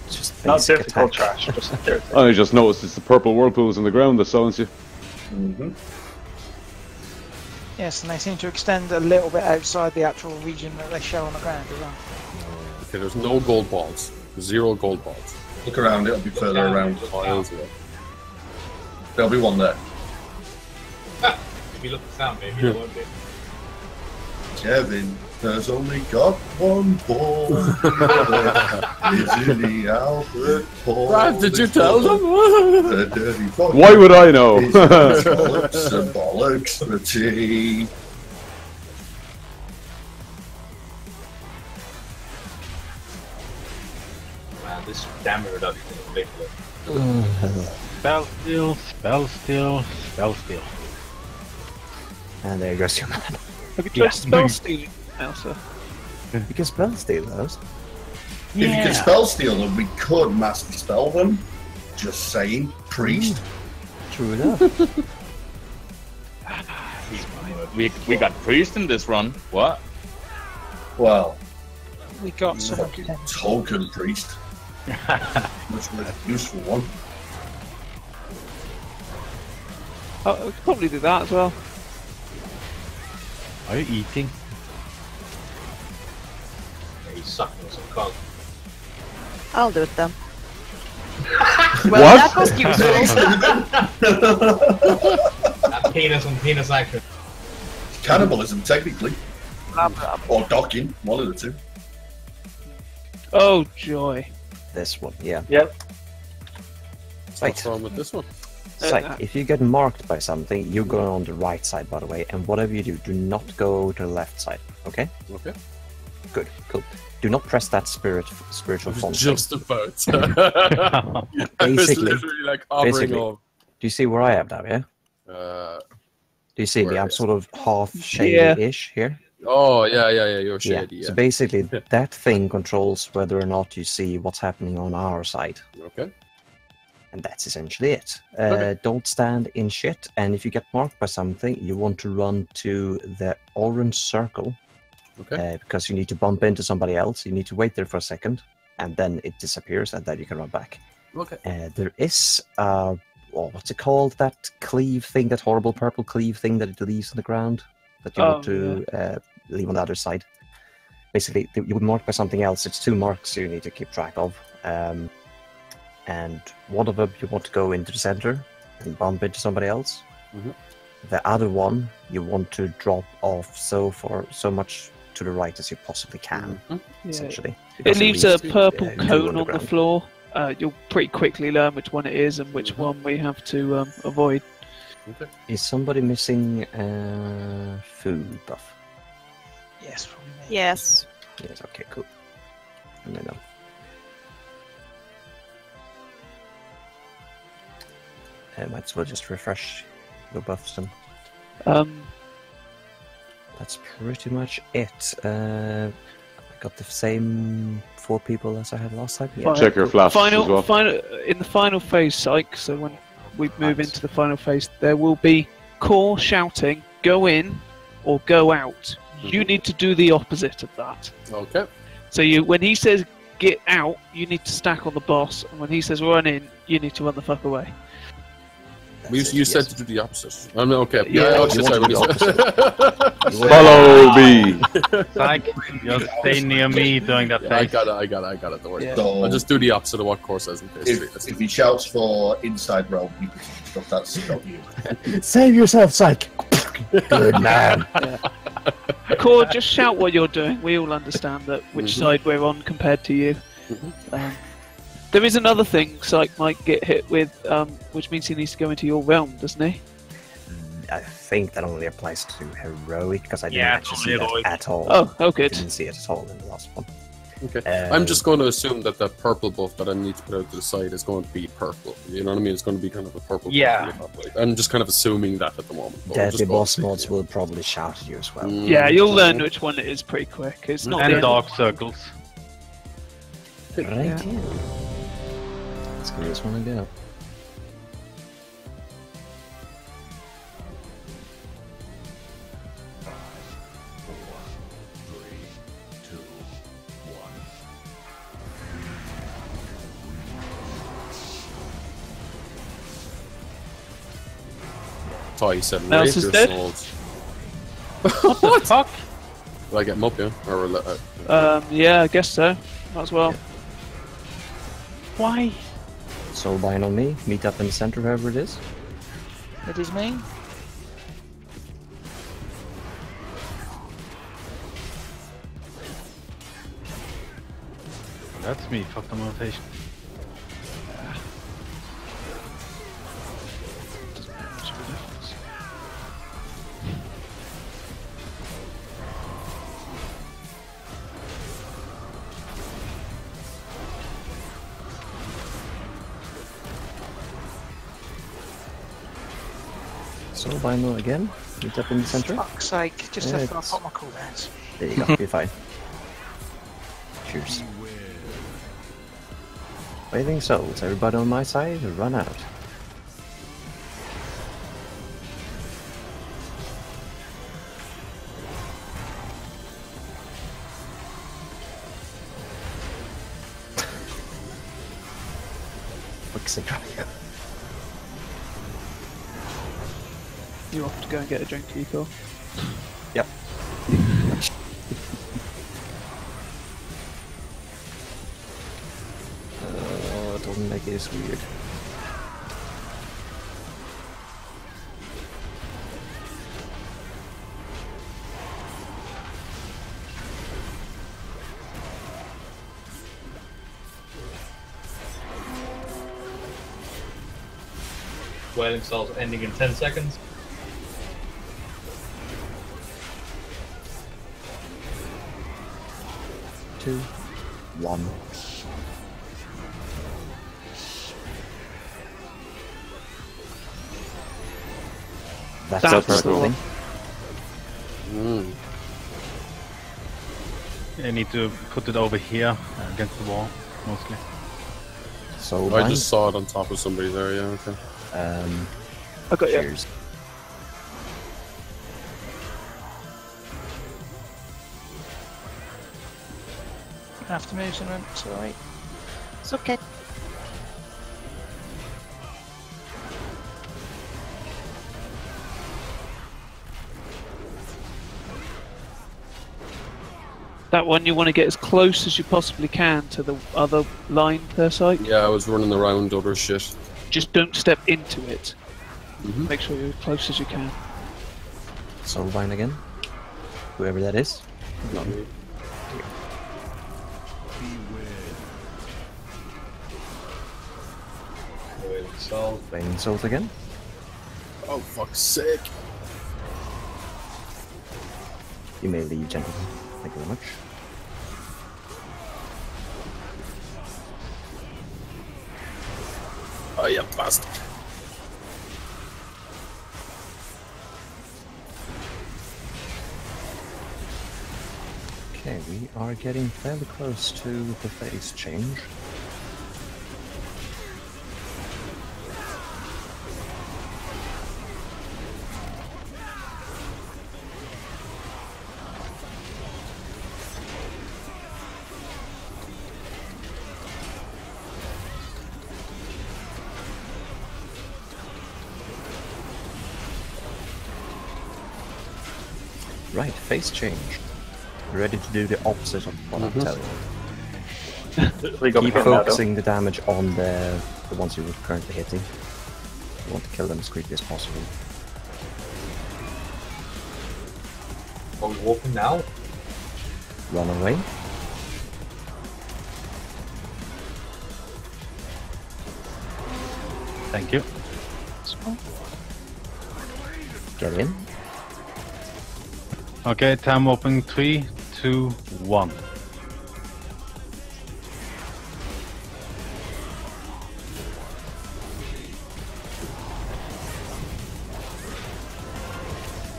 It's just Not basic difficult attack. trash, just dirty. I just noticed it's the purple whirlpools in the ground that silence you. Yes, and they seem to extend a little bit outside the actual region that they show on the ground as well. Okay, there's no gold balls. 0 gold balls. Look around, it'll be further around. Piles of it. There'll be one there. If you look down, maybe there won't be. Kevin has only got one ball. It's in the Albert Hall. Brad, did you tell them? The dirty fucker. Why would I know? It's bollocks and bollocks for tea. Man, this damage reduction is ridiculous. Spell steal, spell steal, spell steal. And there goes your man. Have you tried spell stealing, Elsa? You can spell steal those. If you could spell steal them, we could master spell them. Just saying, priest. True enough. We got priest in this run. What? Well, We got some. token priest. Much more useful one. Oh, we could probably do that as well. Are you eating? Yeah, he's sucking some cock. I'll do it then. Well, What? that was useful. That penis on penis action. Cannibalism, technically. Blah, blah. Or docking, one of the two. Oh joy! This one, yeah. Yep. What's wrong with this one? It's like, if you get marked by something, you go on the right side, by the way, and whatever you do, do not go to the left side, okay? Okay. Good, cool. Do not press that spiritual font. Just about. I was Basically, literally like hovering off. do you see where I am now, yeah? Do you see me? I'm sort of half shady-ish here. Oh, yeah, you're shady, yeah. So basically, that thing controls whether or not you see what's happening on our side. Okay. And that's essentially it. Okay. Don't stand in shit, and if you get marked by something, you want to run to the orange circle. Okay. Because you need to bump into somebody else. You need to wait there for a second, and then it disappears, and then you can run back. Okay. There is, what's it called? That cleave thing, that horrible purple cleave thing that it leaves on the ground that you want to leave on the other side. Basically, you would mark by something else. It's 2 marks you need to keep track of. And one of them you want to go into the center and bump into somebody else. Mm-hmm. The other one you want to drop off so much to the right as you possibly can, essentially. It leaves a purple goo cone on the ground. floor. You'll pretty quickly learn which one it is and which one we have to avoid. Okay. Is somebody missing food buff? Yes, probably me. Yes. Yes, okay, cool. And then I might as well just refresh your buffs then. That's pretty much it. I got the same 4 people as I had last time. Yeah. Check your flasks as well. In the final phase, Psych, so when we move into the final phase, there will be core shouting, go in or go out. You need to do the opposite of that. Okay. So when he says get out, you need to stack on the boss, and when he says run in, you need to run the fuck away. You said to do the opposite. I mean, okay. Yeah, Follow me. Psych, just stay near me doing that I face. got it. Don't worry. Yeah. I'll just do the opposite of what Core says in case. If he shouts for inside realm, you can stuff that's not you. Save yourself, Psych! Good man. Core, just shout what you're doing. We all understand that which side we're on compared to you. There is another thing Psych might get hit with, which means he needs to go into your realm, doesn't he? I think that only applies to heroic because I didn't actually see that at all. Oh, good. Didn't see it at all in the last one. Okay. I'm just going to assume that the purple buff that I need to put out to the side is going to be purple. You know what I mean? It's going to be kind of a purple buff. I'm just kind of assuming that at the moment. Deadly boss mods will probably shout at you as well. Yeah, you'll learn which one it is pretty quick. It's not And the dark circles. Right here. Let's give this one a go. thought you said Mouse rape is your dead? souls. What the fuck? Will I get him up, yeah? Or yeah, I guess so. Might as well. Why? Soulbind on me. Meet up in the center, wherever it is. It is me. That's me, fuck the motivation. Soulbind again. Meet up in the center. Fuck's sake, just Yeah, after I it's- pop my cooldowns. There you go. You're fine. Cheers. Waving souls. Everybody on my side, run out. Fuck's sake. You off to go and get a drink, Kiko? Yep. doesn't make it as weird. Wailing cells ending in 10 seconds. Two, one. That's the one. I need to put it over here against the wall, mostly. So I just saw it on top of somebody there. Yeah. Okay. I got you. Cheers. I have to move something, sorry. It's okay. That one you want to get as close as you possibly can to the other line per site. Yeah, I was running around other shit. Just don't step into it. Make sure you're as close as you can. Soulbind again. Whoever that is. Not me. Wailing cells. Wailing souls again. Oh, fuck's sake. You may leave, gentlemen. Thank you very much. Oh, you bastard. Okay, we are getting fairly close to the phase change. Right, phase change. Ready to do the opposite of what I'm telling you. Keep focusing the damage on the ones you're currently hitting. You want to kill them as quickly as possible. Are we walking now? Run away. Thank you. Get in. Okay, time opening 3, 2, 1.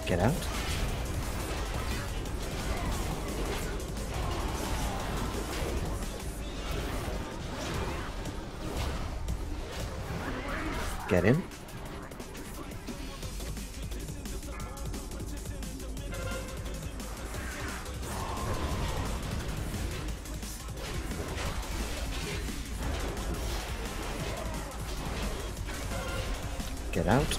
Get out. Get in. Get out.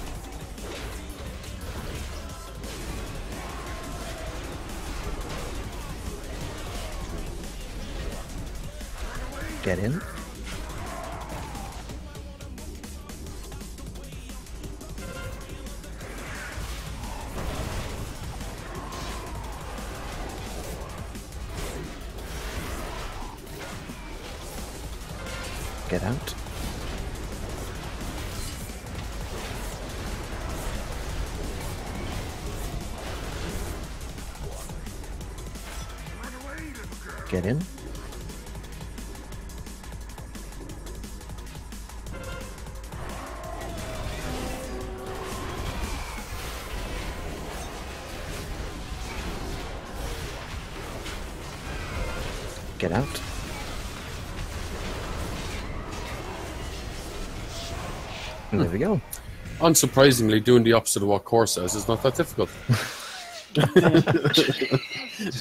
Get in. Get out. Get in. Get out. And there we go. Unsurprisingly, doing the opposite of what Core says is not that difficult.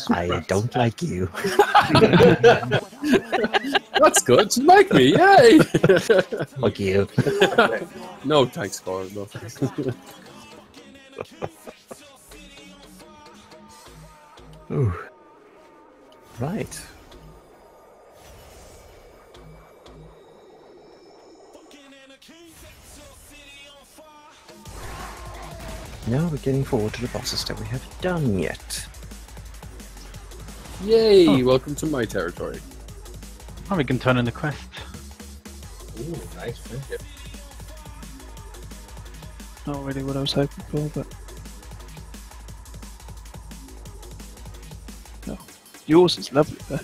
I don't like you. That's good. You like me, yay! Fuck you. No thanks, Core. No thanks. Ooh. Right. Now we're getting forward to the bosses that we haven't done yet. Yay! Welcome to my territory. Oh, we can turn in the quest. Ooh, nice, thank you. Not really what I was hoping for, but no. Yours is lovely though.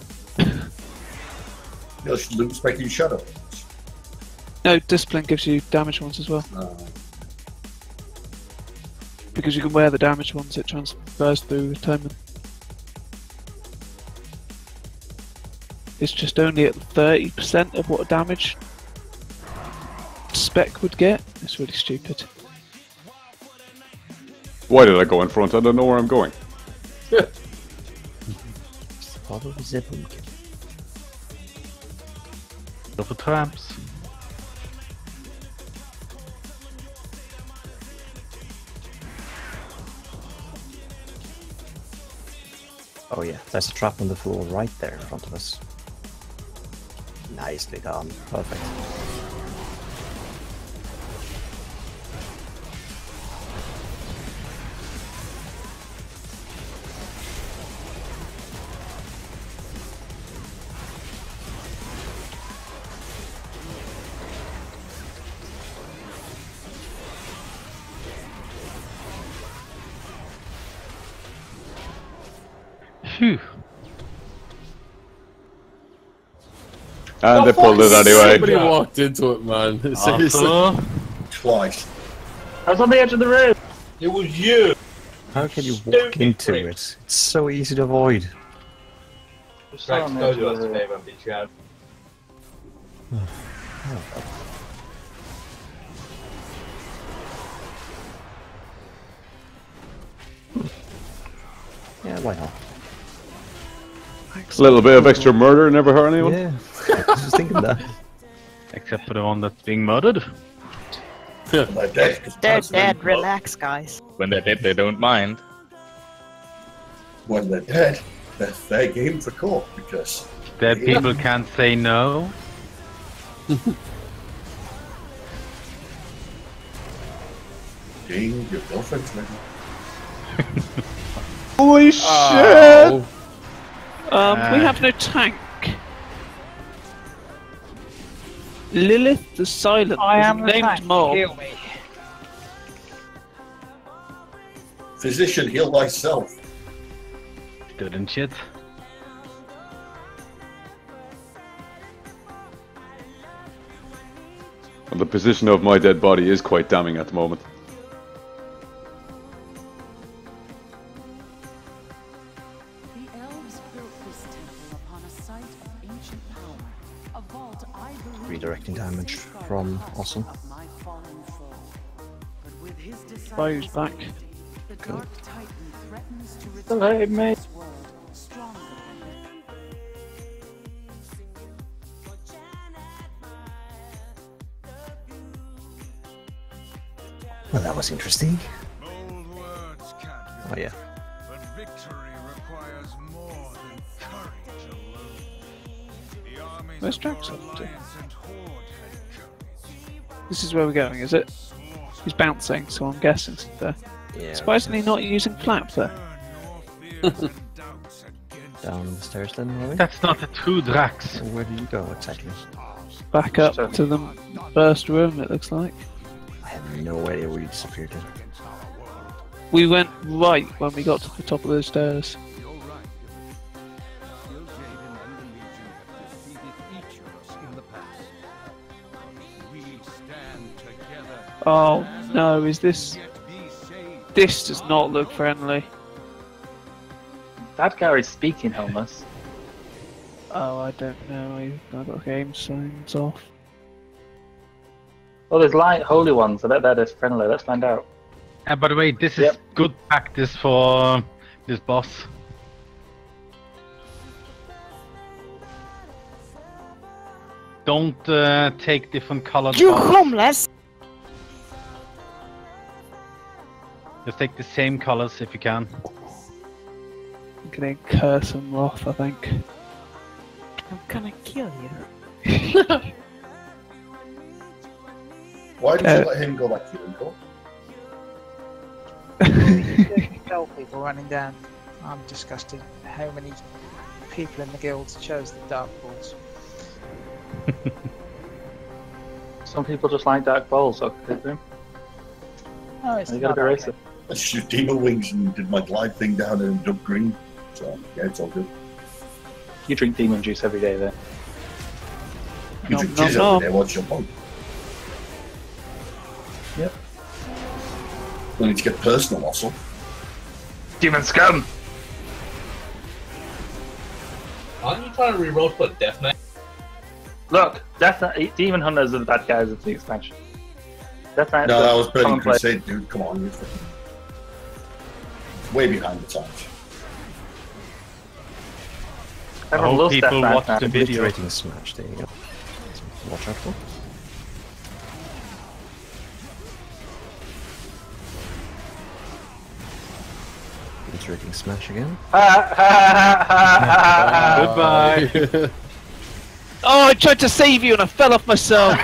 Yours looks like you shadow. No, discipline gives you damage ones as well. Because you can wear the damage ones, it transfers through atonement. It's just only at 30% of what a damage spec would get. It's really stupid. Why did I go in front? I don't know where I'm going. Follow the zip. Go for traps. Oh yeah, there's a trap on the floor right there in front of us. Nicely done. Perfect. Phew. And they pulled it anyway. Somebody walked into it, man. Seriously. Twice. I was on the edge of the room. It was you. How can you walk into it? It's so easy to avoid. Rex, go do us a favour and beat you out. Yeah, why not? A little bit of extra murder never hurt anyone. Yeah, I was just thinking that. Except for the one that's being murdered. Yeah. They're dead. Relax, guys. When they're dead, they don't mind. When they're dead, they're fair game for court because Dead people can't say no. Ding, your girlfriend's ready. Holy shit! Oh. We have no tank. Lilith the Silent. I am the named tank. mob. Heal me. Physician, heal thyself. Didn't shit. And the position of my dead body is quite damning at the moment. The elves built this temple upon a site of ancient power, a vault I believe Redirecting damage from Awesome. of my fallen foe. But with his Bio's disciples, back. the Dark Titan threatens to Still return hate to me. this world stronger than ever. Well, that was interesting. Bold words can't Oh yeah. but victory requires more than courage alone. The armies Where's of Drax our up to? alliance and horde had journeys. This is where we're going, is it? He's bouncing, so I'm guessing it's there. Yeah. Surprisingly not using flap there. Down the stairs then, are we? That's not a true Drax. Where do you go exactly? Back up to the first room, it looks like. I have no idea where you disappeared to. We went right when we got to the top of those stairs. You're right. Gil Jaden and the Legion have defeated each of us in the past. We stand together. Oh no, is this... This does not look friendly. That guy is speaking, Helmus. Oh, I don't know. I got game signs off. Oh, there's light holy ones. I bet that is friendly. Let's find out. By the way, this is good practice for this boss. Don't take different colored You bombs. homeless! Just take the same colors if you can. I'm gonna curse and wrath, I think. I'm gonna kill you. Why did you let him go back to your goal? Tell people running down. I'm disgusted how many people in the guilds chose the dark balls. Some people just like dark balls, so they do. No, it's You gotta be racist. I shoot demon wings and did my glide thing down and jumped green. So yeah, it's all good. You drink demon juice every day, then. You drink jizz every day. What's your point? Yep. We need to get personal, also. Demon scum! Aren't you trying to reroll for Death Knight? Look, Demon Hunters are the bad guys of the expansion. Death Knight. No, that was Burning Crusade, dude. Come on, you're way behind the times. I hope people watch the video. Obliterating Smash, there you go. Watch out for. Obliterating Smash again. Goodbye. Oh, I tried to save you and I fell off myself.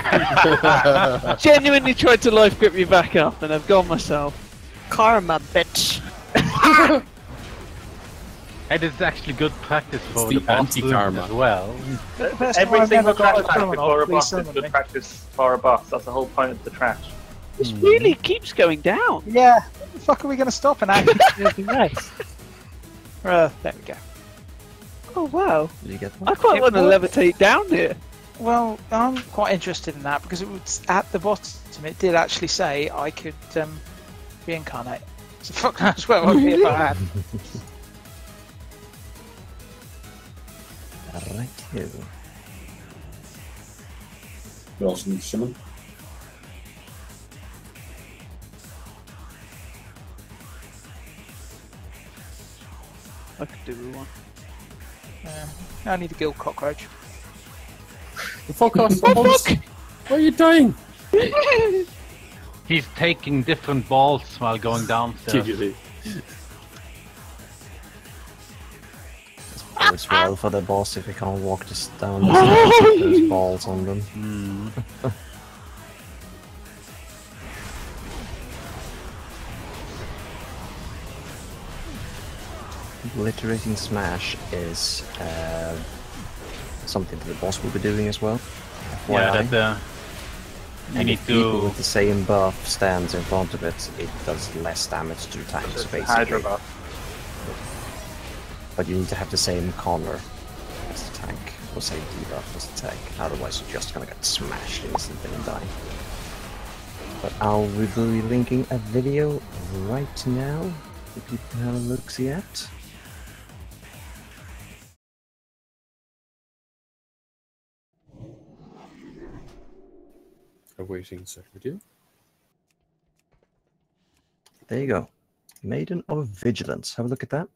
Genuinely tried to life grip you back up and I've gone myself. Karma, bitch. It is actually good practice for the the boss anti-karma as well. Every single trash attack before a boss is good practice for a boss. That's the whole point of the trash. This really keeps going down. Yeah, what the fuck are we going to stop and act? Nice. There we go. Oh wow. Did you get I quite want to levitate down here. Well, I'm quite interested in that because it was at the bottom. It did actually say I could reincarnate. So fuck knows where I'd be if I had. Right here. Who else needs summon? I could do with one. I need a guild cockroach. Fuck off! Why are you dying? He's taking different balls while going downstairs. It's well for the boss if he can't walk just down the stairs with those balls on them. Obliterating Smash is something that the boss will be doing as well. Yeah, that and if people with the same buff stands in front of it, it does less damage to tanks, basically. But you need to have the same Connor as the tank, or same debuff as the tank, otherwise you're just gonna get smashed instantly and die. But I'll be linking a video right now, if you can have a look-see at. Awaiting second video. There you go. Maiden of Vigilance. Have a look at that.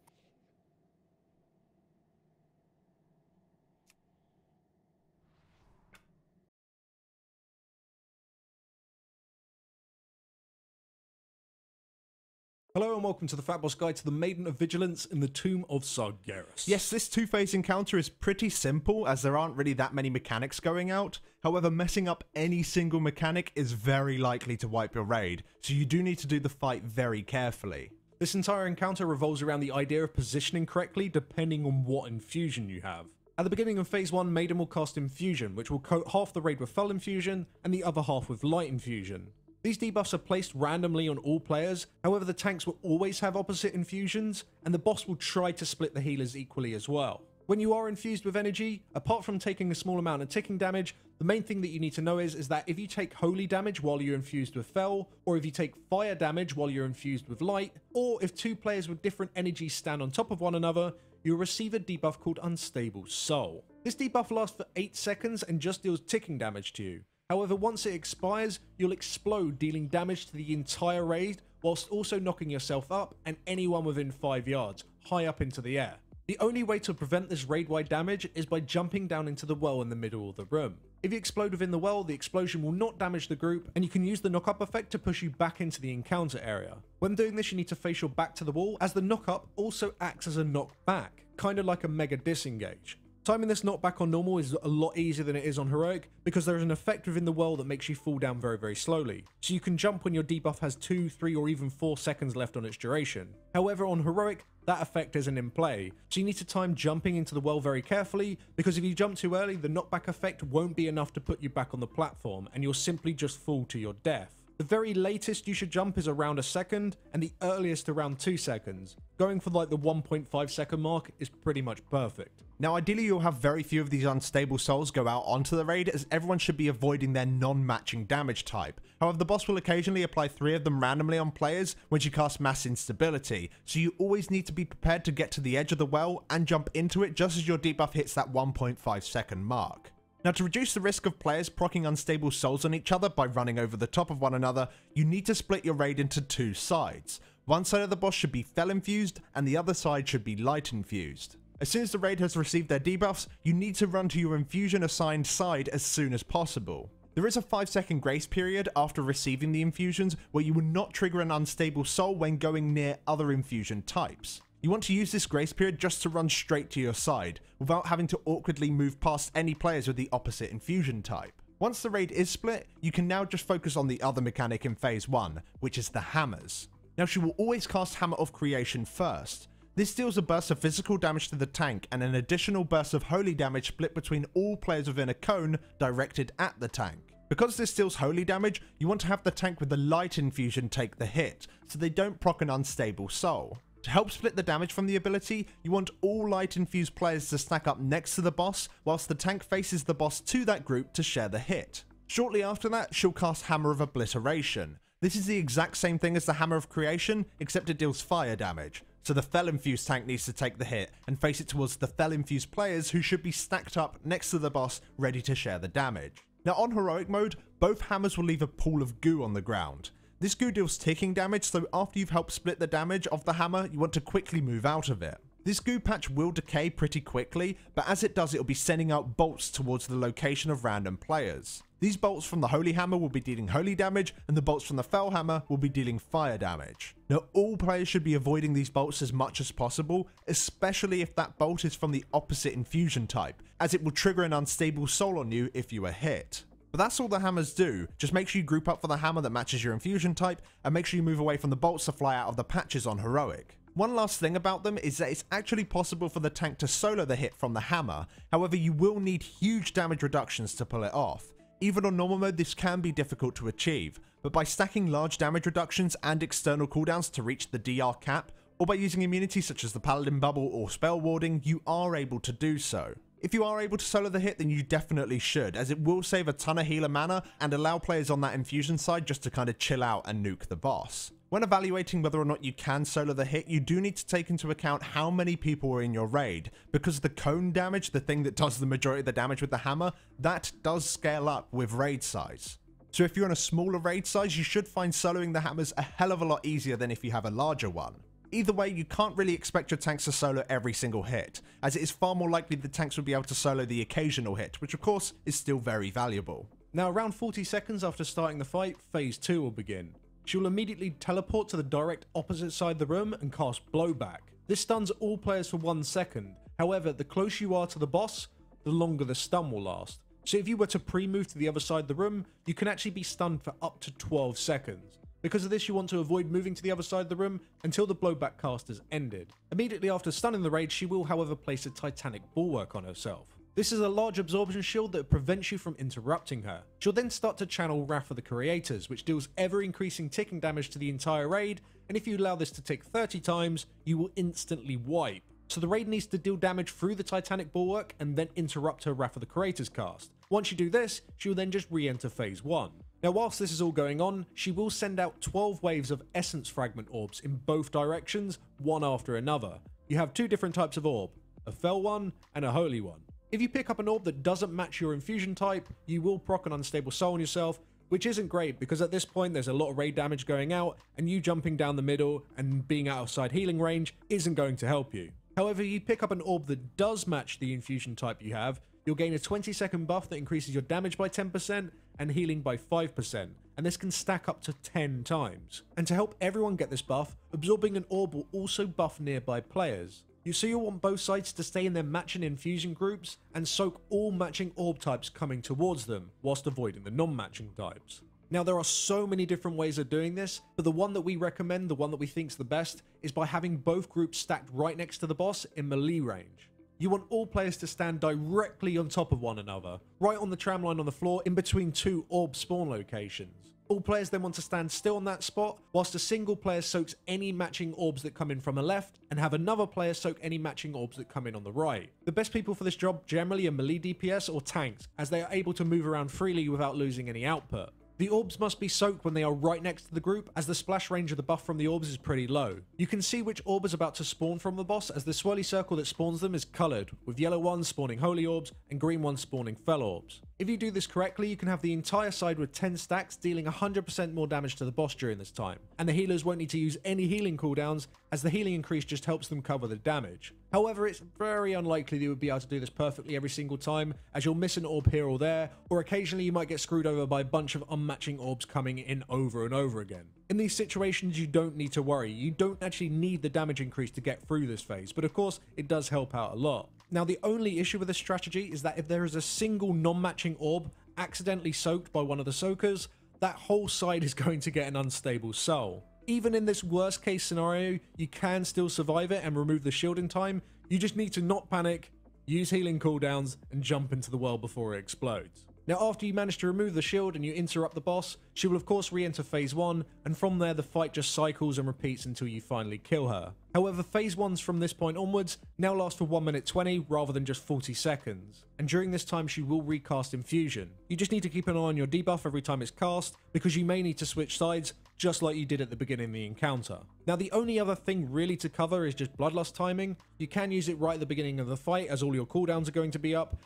Hello and welcome to the Fat Boss Guide to the Maiden of Vigilance in the Tomb of Sargeras. Yes, this two-phase encounter is pretty simple as there aren't really that many mechanics going out. However, messing up any single mechanic is very likely to wipe your raid, so you do need to do the fight very carefully. This entire encounter revolves around the idea of positioning correctly depending on what infusion you have. At the beginning of Phase 1, Maiden will cast Infusion, which will coat half the raid with Fel Infusion and the other half with Light Infusion. These debuffs are placed randomly on all players, however the tanks will always have opposite infusions, and the boss will try to split the healers equally as well. When you are infused with energy, apart from taking a small amount of ticking damage, the main thing that you need to know is that if you take holy damage while you're infused with Fel, or if you take fire damage while you're infused with light, or if two players with different energies stand on top of one another, you'll receive a debuff called Unstable Soul. This debuff lasts for 8 seconds and just deals ticking damage to you. However, once it expires, you'll explode, dealing damage to the entire raid, whilst also knocking yourself up and anyone within 5 yards, high up into the air. The only way to prevent this raid-wide damage is by jumping down into the well in the middle of the room. If you explode within the well, the explosion will not damage the group, and you can use the knock-up effect to push you back into the encounter area. When doing this, you need to face your back to the wall, as the knock-up also acts as a knock-back, kinda like a mega disengage. Timing this knockback on normal is a lot easier than it is on heroic because there is an effect within the well that makes you fall down very, very slowly. So you can jump when your debuff has 2, 3 or even 4 seconds left on its duration. However, on heroic, that effect isn't in play, so you need to time jumping into the well very carefully, because if you jump too early, the knockback effect won't be enough to put you back on the platform and you'll simply just fall to your death. The very latest you should jump is around a second, and the earliest around 2 seconds. Going for like the 1.5 second mark is pretty much perfect. Now ideally you'll have very few of these unstable souls go out onto the raid, as everyone should be avoiding their non-matching damage type. However, the boss will occasionally apply 3 of them randomly on players when she casts mass instability, so you always need to be prepared to get to the edge of the well and jump into it just as your debuff hits that 1.5 second mark. Now, to reduce the risk of players proccing unstable souls on each other by running over the top of one another, you need to split your raid into 2 sides. One side of the boss should be Fel infused, and the other side should be Light infused. As soon as the raid has received their debuffs, you need to run to your infusion assigned side as soon as possible. There is a 5-second grace period after receiving the infusions where you will not trigger an unstable soul when going near other infusion types. You want to use this grace period just to run straight to your side, without having to awkwardly move past any players with the opposite infusion type. Once the raid is split, you can now just focus on the other mechanic in phase 1, which is the hammers. Now she will always cast Hammer of Creation first. This deals a burst of physical damage to the tank and an additional burst of holy damage split between all players within a cone directed at the tank. Because this deals holy damage, you want to have the tank with the light infusion take the hit, so they don't proc an unstable soul. To help split the damage from the ability, you want all light infused players to stack up next to the boss, whilst the tank faces the boss to that group to share the hit. Shortly after that, she'll cast Hammer of Obliteration. This is the exact same thing as the Hammer of Creation, except it deals fire damage. So the Fel infused tank needs to take the hit and face it towards the Fel infused players who should be stacked up next to the boss ready to share the damage. Now on heroic mode, both hammers will leave a pool of goo on the ground. This goo deals ticking damage, so after you've helped split the damage of the hammer, you want to quickly move out of it. This goo patch will decay pretty quickly, but as it does, it'll be sending out bolts towards the location of random players. These bolts from the Holy Hammer will be dealing holy damage, and the bolts from the Fel Hammer will be dealing fire damage. Now, all players should be avoiding these bolts as much as possible, especially if that bolt is from the opposite infusion type, as it will trigger an unstable soul on you if you are hit. But that's all the hammers do. Just make sure you group up for the hammer that matches your infusion type, and make sure you move away from the bolts to fly out of the patches on heroic. One last thing about them is that it's actually possible for the tank to solo the hit from the hammer, however you will need huge damage reductions to pull it off. Even on normal mode this can be difficult to achieve, but by stacking large damage reductions and external cooldowns to reach the DR cap, or by using immunities such as the Paladin Bubble or Spell Warding, you are able to do so. If you are able to solo the hit, then you definitely should, as it will save a ton of healer mana and allow players on that infusion side just to kind of chill out and nuke the boss. When evaluating whether or not you can solo the hit, you do need to take into account how many people are in your raid, because the cone damage, the thing that does the majority of the damage with the hammer, that does scale up with raid size. So if you're in a smaller raid size, you should find soloing the hammers a hell of a lot easier than if you have a larger one. Either way, you can't really expect your tanks to solo every single hit, as it is far more likely the tanks will be able to solo the occasional hit, which of course is still very valuable. Now around 40 seconds after starting the fight, phase 2 will begin. She will immediately teleport to the direct opposite side of the room and cast Blowback. This stuns all players for 1 second, however the closer you are to the boss, the longer the stun will last. So if you were to pre-move to the other side of the room, you can actually be stunned for up to 12 seconds. Because of this, you want to avoid moving to the other side of the room until the blowback cast has ended. Immediately after stunning the raid, she will however place a Titanic Bulwark on herself. This is a large absorption shield that prevents you from interrupting her. She'll then start to channel Wrath of the Creators, which deals ever increasing ticking damage to the entire raid, and if you allow this to tick 30 times, you will instantly wipe. So the raid needs to deal damage through the Titanic Bulwark and then interrupt her Wrath of the Creators cast. Once you do this, she will then just re-enter phase 1. Now whilst this is all going on, she will send out 12 waves of Essence Fragment orbs in both directions, one after another. You have 2 different types of orb, a Fel one and a Holy one. If you pick up an orb that doesn't match your infusion type, you will proc an Unstable Soul on yourself, which isn't great because at this point there's a lot of raid damage going out, and you jumping down the middle and being outside healing range isn't going to help you. However, if you pick up an orb that does match the infusion type you have, you'll gain a 20-second buff that increases your damage by 10% and healing by 5%, and this can stack up to 10 times. And to help everyone get this buff, absorbing an orb will also buff nearby players. So you'll want both sides to stay in their matching infusion groups and soak all matching orb types coming towards them, whilst avoiding the non-matching types. Now there are so many different ways of doing this, but the one that we recommend, the one that we think's the best, is by having both groups stacked right next to the boss in melee range. You want all players to stand directly on top of one another, right on the tramline on the floor in between two orb spawn locations. All players then want to stand still on that spot, whilst a single player soaks any matching orbs that come in from the left, and have another player soak any matching orbs that come in on the right. The best people for this job generally are melee DPS or tanks, as they are able to move around freely without losing any output. The orbs must be soaked when they are right next to the group, as the splash range of the buff from the orbs is pretty low. You can see which orb is about to spawn from the boss, as the swirly circle that spawns them is coloured, with yellow ones spawning holy orbs and green ones spawning fel orbs. If you do this correctly, you can have the entire side with 10 stacks, dealing 100% more damage to the boss during this time, and the healers won't need to use any healing cooldowns, as the healing increase just helps them cover the damage. However, it's very unlikely that you would be able to do this perfectly every single time, as you'll miss an orb here or there, or occasionally you might get screwed over by a bunch of unmatching orbs coming in over and over again. In these situations, you don't need to worry. You don't actually need the damage increase to get through this phase, but of course, it does help out a lot. Now, the only issue with this strategy is that if there is a single non-matching orb accidentally soaked by one of the soakers, that whole side is going to get an unstable soul. Even in this worst case scenario, you can still survive it and remove the shield in time. You just need to not panic, use healing cooldowns, and jump into the well before it explodes. Now, after you manage to remove the shield and you interrupt the boss, she will of course re-enter phase 1, and from there the fight just cycles and repeats until you finally kill her. However, phase 1s from this point onwards now last for 1 minute 20 rather than just 40 seconds, and during this time she will recast infusion. You just need to keep an eye on your debuff every time it's cast, because you may need to switch sides, just like you did at the beginning of the encounter. Now, the only other thing really to cover is just bloodlust timing. You can use it right at the beginning of the fight, as all your cooldowns are going to be up.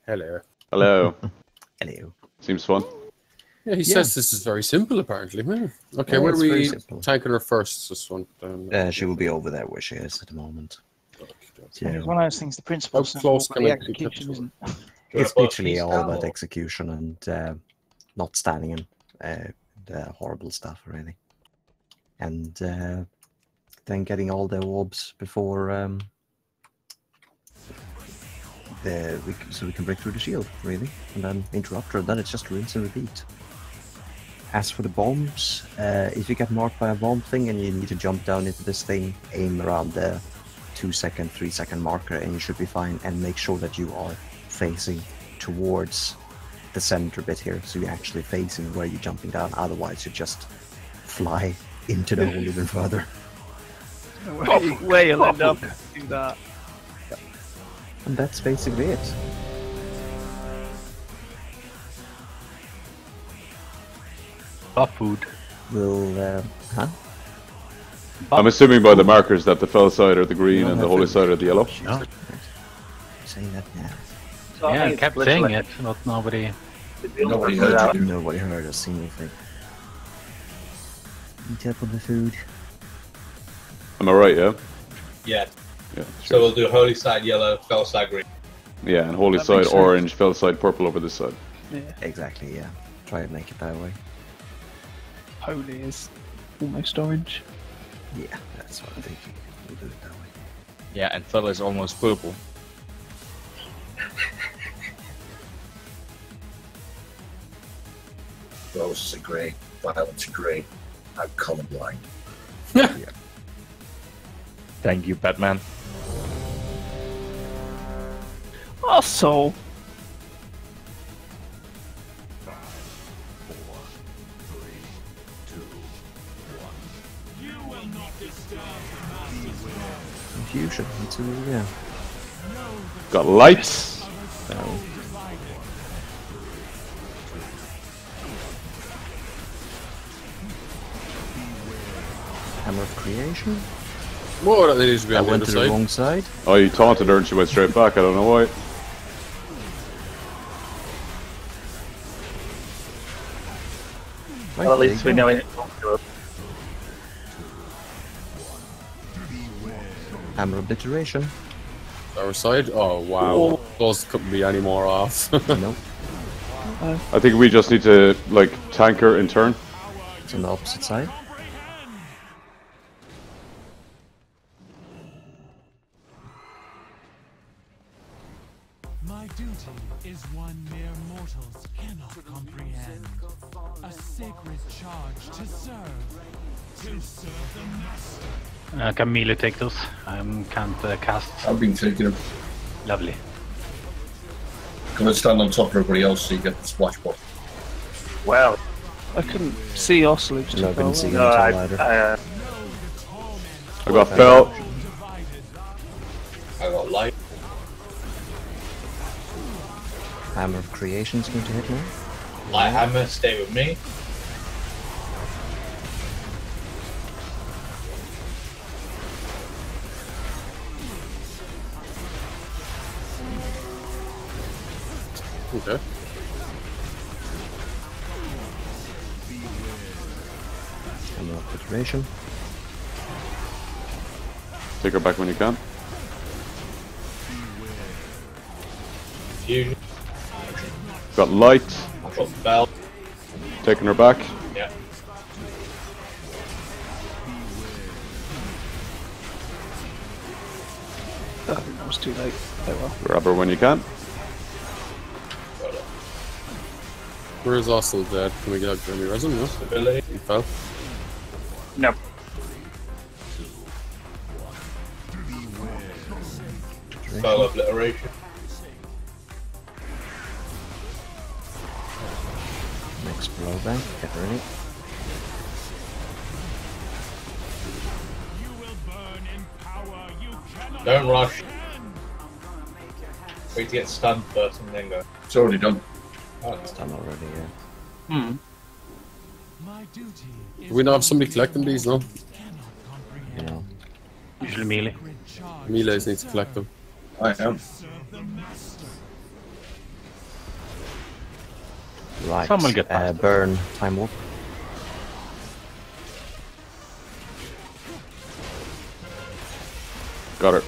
Hello. Hello. Hello. Seems fun. Yeah, he says this is very simple, apparently. Okay, Yeah, where it's do very we simple. tanking her first? This one. She will be over there where she is at the moment. It's one of those things, the principle How close but can the I get execution to isn't. It's literally all about execution and not standing in the horrible stuff, really. And then getting all the orbs before so we can break through the shield, really, and then interrupt her. Then it's just rinse and repeat. As for the bombs, if you get marked by a bomb thing and you need to jump down into this thing, aim around the 2-second, 3-second marker, and you should be fine. And make sure that you are facing towards the center bit here, so you're actually facing where you're jumping down. Otherwise, you just fly into the hole even further. Where you'll end up do that. And that's basically it. Buff food. We'll, huh? I'm assuming by the markers that the fell side are the green and the holy side are the yellow. No. Saying that now. So Yeah, I it's kept literally- saying it, but nobody. Nobody heard you. Nobody heard us, see anything. Eat up on the food. Am I right, yeah? Yeah. Yeah, So sure. we'll do holy side yellow, fell side green. Yeah, and holy That side makes sense. orange, fell side purple over this side. Yeah. Exactly, yeah. Try and make it that way. Holy is almost orange. Yeah, that's what I'm thinking. We'll do it that way. Yeah, and fella is almost purple. Roses are grey, violets are grey. I'm colorblind. Yeah. Thank you, Batman. Oh, soul. Confusion. It's a, yeah. Got lights. No. Hammer of Creation. Whoa, that needs to be I on the went other to the side. wrong side. Oh, you taunted her and she went straight back. I don't know why. Well, at least we know it. Hammer of Obliteration. Our side? Oh, wow. Those couldn't be any more off. Nope. I think we just need to, like, tank her in turn. It's on the opposite side. My duty is one mere mortals cannot comprehend. A sacred charge to serve the master. Can melee take those? I can't cast. I've been taking them. Lovely. Gonna stand on top of everybody else so you get the splash bot. Well, I couldn't see Oslo just No, I couldn't see you No, until later. I got felt. I got light. Hammer of Creation's going to hit me. Light hammer, stay with me. Okay. Hammer of Iteration. Take her back when you can. Fusion. Got light. I got spell. Taking her back. Yeah. I think that was too late. Oh well. Grab her when you can. Where is Oslo dead? Can we get any resin? No? Stability. He fell. No. Spell obliteration. Next blowback. Get ready. Don't rush. Wait to get stunned first and then go. It's already done. Oh, no. It's done already, yeah. Do we not have somebody collecting these, no? No. Usually melee. Melees need to collect them. I am. Right. Some will get past. Burn. Time warp. Got her.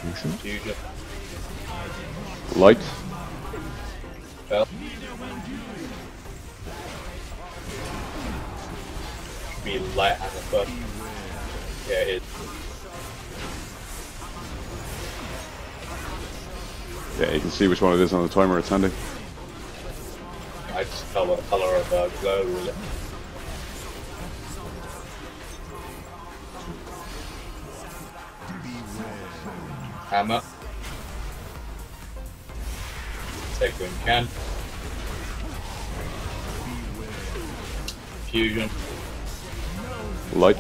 Fusion. Fusion. Light. Spell. Be light hammer first. Yeah, it is. Yeah, you can see which one it is on the timer it's handing. I just tell what colour of glow is it. Hammer. Take when you can. Fusion. Light.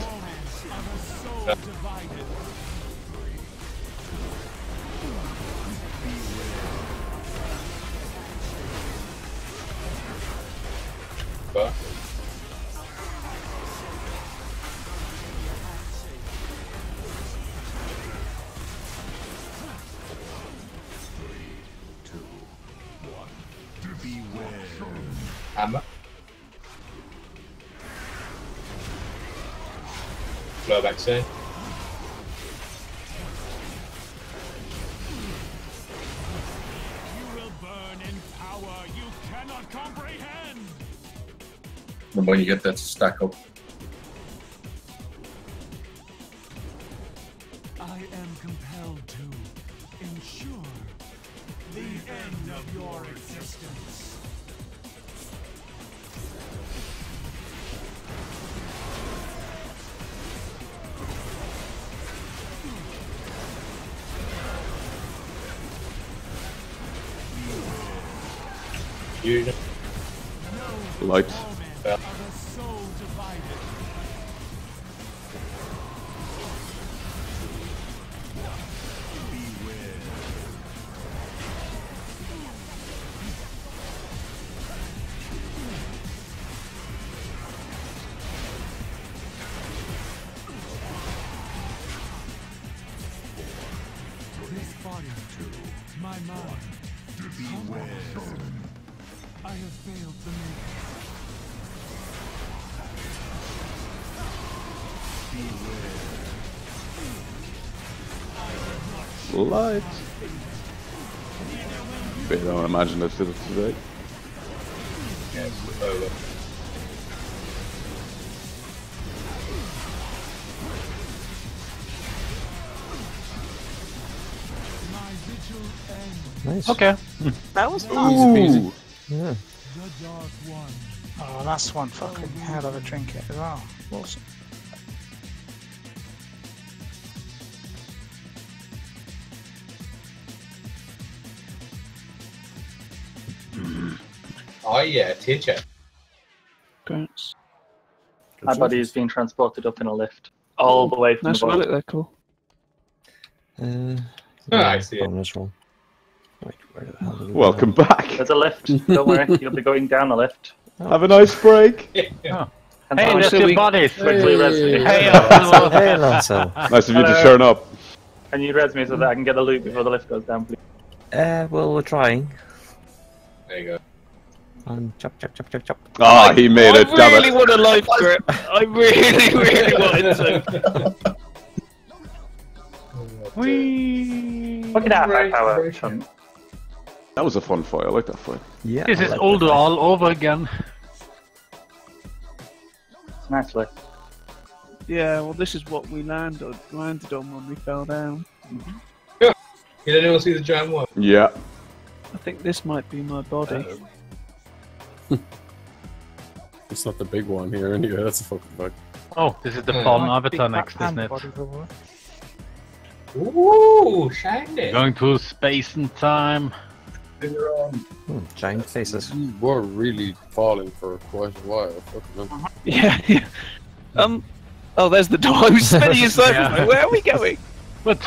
But hammer. Blow back soon. And when you get that to stack up. I am compelled to ensure the end of your existence. Fusion. Light. Spell. This body, my mind, beware. I have failed the Light. But I don't imagine that's it today. Yes, over. Nice. Okay. That was Easy fun. peasy. Yeah. Oh, that's one fucking hell of a trinket as well. Awesome. Oh yeah, teacher. Congrats. My body is being transported up in a lift. All the way from Nice the bottom. relic there, cool. I see it. Bonus roll. Wait, where the hell did we go Welcome now? back. There's a lift. Don't worry, you'll be going down the lift. Have a nice break. Oh. And Hey, so that's your bodies. quickly res me. Hey, Hey, Alonso. Nice of you to Hello. turn up. Can you res me so that I can get the loot before the lift goes down, please? Well, we're trying. There you go. And chop, chop, chop, chop, chop. Ah, he made it, I damn really it. want a life grip. I really, really wanted to. Look at that firepower. That was a fun fight. I like that fight. Yeah. This I is like older that. all over again. Nice lift. Yeah, well, this is what we landed on when we fell down. Did anyone see the giant one? Yeah. I think this might be my body. It's not the big one here anyway, that's a fucking bug. Oh, this is the fallen avatar next, isn't it? Ooh, shiny. Going through space and time. Giant faces. You were really falling for quite a while. Fucking hell. Yeah, yeah. Oh, there's the door. I was spinning inside. Yeah. Where are we going? What?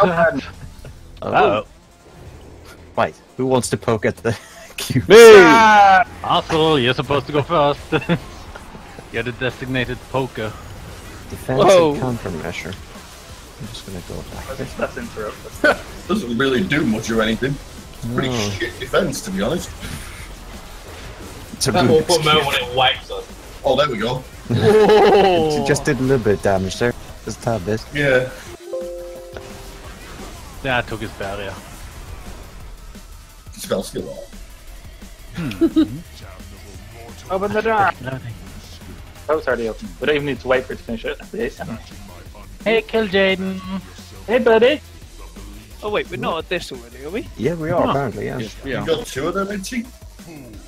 Oh. Right, who wants to poke at the cube? Me! Asshole, you're supposed to go first. You're the designated poker. Defensive Whoa. countermeasure. I'm just gonna go like this. That's interrupt. Doesn't really do much or anything. Pretty No. shit defense, to be honest. It's a That will Rubik's put out Cube. when it wipes us. Oh, there we go. It just did a little bit of damage there. Just a tad bit. Yeah. Yeah, I took his barrier. Spell skill off. Open the door. Oh, it's already open. We don't even need to wait for it to finish it. Hey, kill Jaden. Hey, buddy. Oh wait, we're not at this already, are we? Yeah, we are apparently, yeah. You got two of them, Itchy?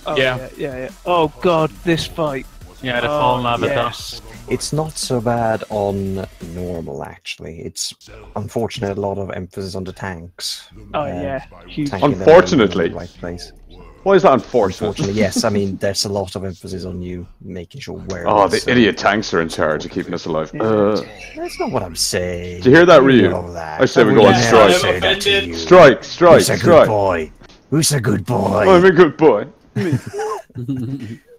Oh, Yeah. yeah. Oh god, this fight. Yeah, the fallen avatar. Yes. It's not so bad on normal, actually. It's unfortunate a lot of emphasis on the tanks. Oh yeah, huge. Tanking them Unfortunately. in the right place. Why is that unfortunate? Unfortunately, yes. I mean, there's a lot of emphasis on you making sure where. Oh, it is, the idiot tanks are in charge of keeping us alive. That's not what I'm saying. Did you hear that, Ryu? know that. I say we I go would on never strike. say that to you. Strike, strike, Who's a good strike. boy? Who's a good boy? I'm a good boy.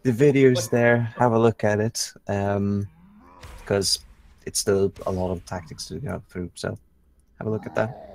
The video's there. Have a look at it. Because it's still a lot of tactics to go through. So have a look at that.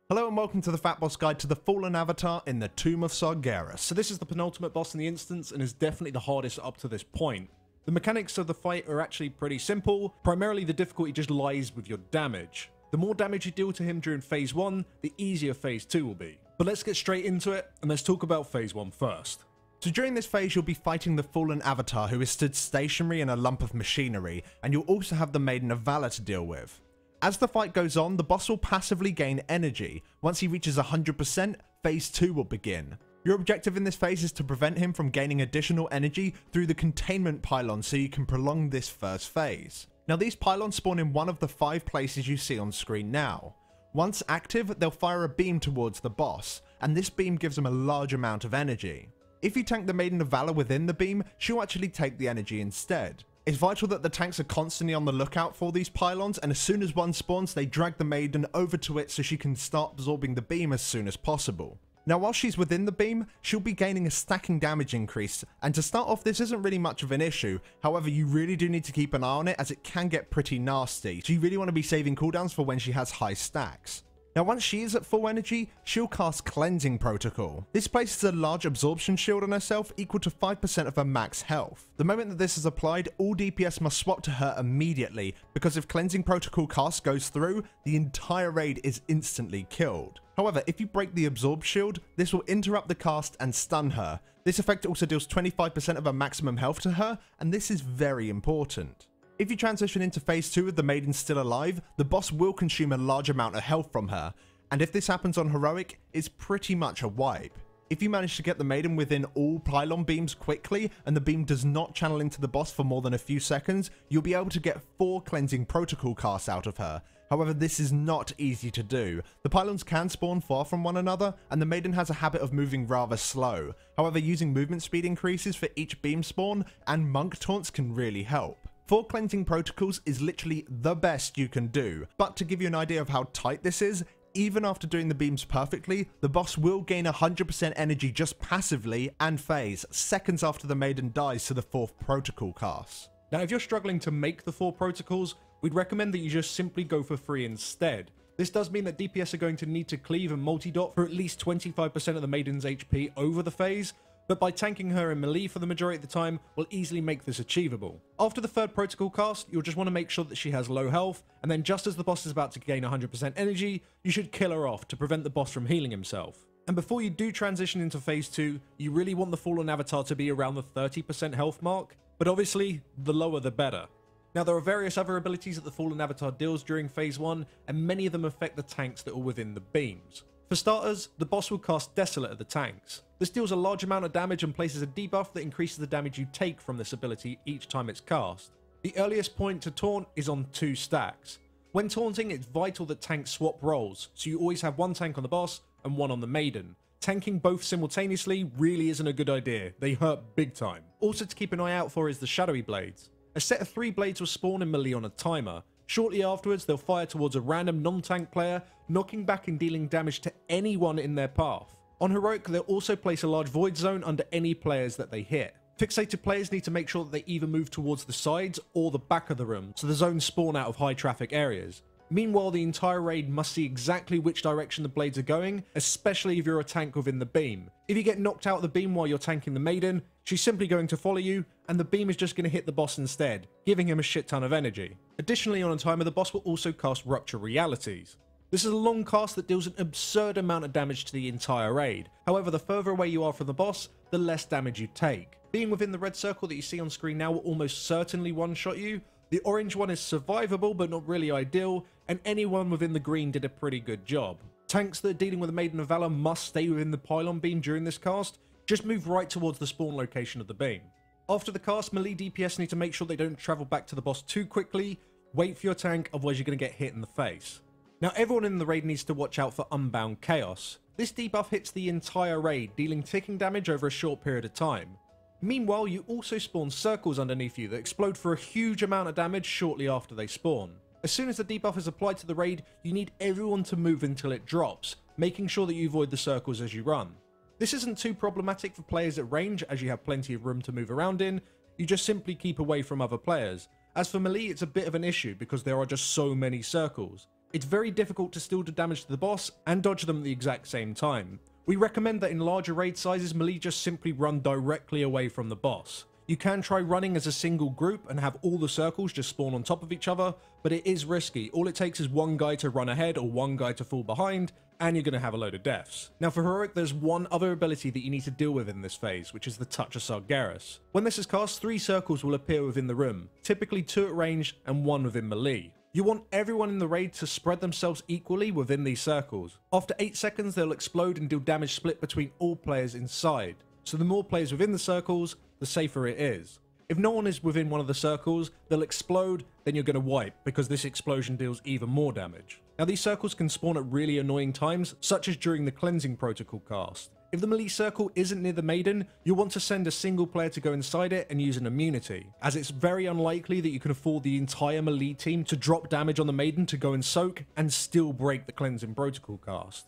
Hello and welcome to the Fat Boss Guide to the Fallen Avatar in the Tomb of Sargeras. So this is the penultimate boss in the instance and is definitely the hardest up to this point. The mechanics of the fight are actually pretty simple. Primarily the difficulty just lies with your damage. The more damage you deal to him during phase 1, the easier phase 2 will be. But let's get straight into it and let's talk about phase 1 first. So during this phase you'll be fighting the Fallen Avatar who is stood stationary in a lump of machinery, and you'll also have the Maiden of Valor to deal with. As the fight goes on, the boss will passively gain energy. Once he reaches 100%, phase 2 will begin. Your objective in this phase is to prevent him from gaining additional energy through the containment pylon so you can prolong this first phase. Now these pylons spawn in one of the 5 places you see on screen now. Once active, they'll fire a beam towards the boss, and this beam gives him a large amount of energy. If you tank the Maiden of Valor within the beam, she'll actually take the energy instead. It's vital that the tanks are constantly on the lookout for these pylons, and as soon as one spawns, they drag the Maiden over to it so she can start absorbing the beam as soon as possible. Now while she's within the beam, she'll be gaining a stacking damage increase, and to start off this isn't really much of an issue, however you really do need to keep an eye on it as it can get pretty nasty, so you really want to be saving cooldowns for when she has high stacks. Now once she is at full energy, she'll cast Cleansing Protocol. This places a large absorption shield on herself equal to 5% of her max health. The moment that this is applied, all DPS must swap to her immediately, because if Cleansing Protocol cast goes through, the entire raid is instantly killed. However, if you break the absorb shield, this will interrupt the cast and stun her. This effect also deals 25% of her maximum health to her, and this is very important. If you transition into phase 2 with the maiden still alive, the boss will consume a large amount of health from her, and if this happens on heroic, it's pretty much a wipe. If you manage to get the maiden within all pylon beams quickly, and the beam does not channel into the boss for more than a few seconds, you'll be able to get 4 cleansing protocol casts out of her. However, this is not easy to do. The pylons can spawn far from one another, and the maiden has a habit of moving rather slow. However, using movement speed increases for each beam spawn, and monk taunts can really help. 4 cleansing protocols is literally the best you can do, but to give you an idea of how tight this is, even after doing the beams perfectly, the boss will gain 100% energy just passively and phase seconds after the maiden dies to the 4th protocol cast. Now if you're struggling to make the 4 protocols, we'd recommend that you just simply go for 3 instead. This does mean that DPS are going to need to cleave and multi-dot for at least 25% of the maiden's HP over the phase, but by tanking her in melee for the majority of the time will easily make this achievable. After the 3rd protocol cast, you'll just want to make sure that she has low health, and then just as the boss is about to gain 100% energy, you should kill her off to prevent the boss from healing himself. And before you do transition into phase 2, you really want the Fallen Avatar to be around the 30% health mark, but obviously, the lower the better. Now there are various other abilities that the Fallen Avatar deals during phase 1, and many of them affect the tanks that are within the beams. For starters, the boss will cast Desolate at the tanks. This deals a large amount of damage and places a debuff that increases the damage you take from this ability each time it's cast. The earliest point to taunt is on 2 stacks. When taunting, it's vital that tanks swap roles, so you always have one tank on the boss and one on the maiden. Tanking both simultaneously really isn't a good idea, they hurt big time. Also to keep an eye out for is the Shadowy Blades. A set of 3 blades will spawn in melee on a timer. Shortly afterwards, they'll fire towards a random non-tank player, knocking back and dealing damage to anyone in their path. On heroic, they'll also place a large void zone under any players that they hit. Fixated players need to make sure that they either move towards the sides or the back of the room, so the zones spawn out of high traffic areas. Meanwhile, the entire raid must see exactly which direction the blades are going, especially if you're a tank within the beam. If you get knocked out of the beam while you're tanking the maiden, she's simply going to follow you, and the beam is just going to hit the boss instead, giving him a shit ton of energy. Additionally, on a timer, the boss will also cast Rupture Realities. This is a long cast that deals an absurd amount of damage to the entire raid. However, the further away you are from the boss, the less damage you take. Being within the red circle that you see on screen now will almost certainly one-shot you. The orange one is survivable but not really ideal, and anyone within the green did a pretty good job. Tanks that are dealing with the Maiden of Valor must stay within the pylon beam during this cast, just move right towards the spawn location of the beam. After the cast, melee DPS need to make sure they don't travel back to the boss too quickly, wait for your tank, otherwise you're going to get hit in the face. Now everyone in the raid needs to watch out for Unbound Chaos. This debuff hits the entire raid, dealing ticking damage over a short period of time. Meanwhile, you also spawn circles underneath you that explode for a huge amount of damage shortly after they spawn. As soon as the debuff is applied to the raid, you need everyone to move until it drops, making sure that you avoid the circles as you run. This isn't too problematic for players at range as you have plenty of room to move around in, you just simply keep away from other players. As for melee, it's a bit of an issue because there are just so many circles. It's very difficult to still do damage to the boss and dodge them at the exact same time. We recommend that in larger raid sizes, melee just simply run directly away from the boss. You can try running as a single group and have all the circles just spawn on top of each other, but it is risky. All it takes is one guy to run ahead or one guy to fall behind, and you're going to have a load of deaths. Now for heroic, there's one other ability that you need to deal with in this phase, which is the Touch of Sargeras. When this is cast, 3 circles will appear within the room, typically 2 at range and 1 within melee. You want everyone in the raid to spread themselves equally within these circles. After 8 seconds, they'll explode and deal damage split between all players inside. So the more players within the circles, the safer it is. If no one is within one of the circles, they'll explode, then you're going to wipe, because this explosion deals even more damage. Now these circles can spawn at really annoying times, such as during the cleansing protocol cast. If the melee circle isn't near the maiden, you'll want to send a single player to go inside it and use an immunity, as it's very unlikely that you can afford the entire melee team to drop damage on the maiden to go and soak and still break the cleansing protocol cast.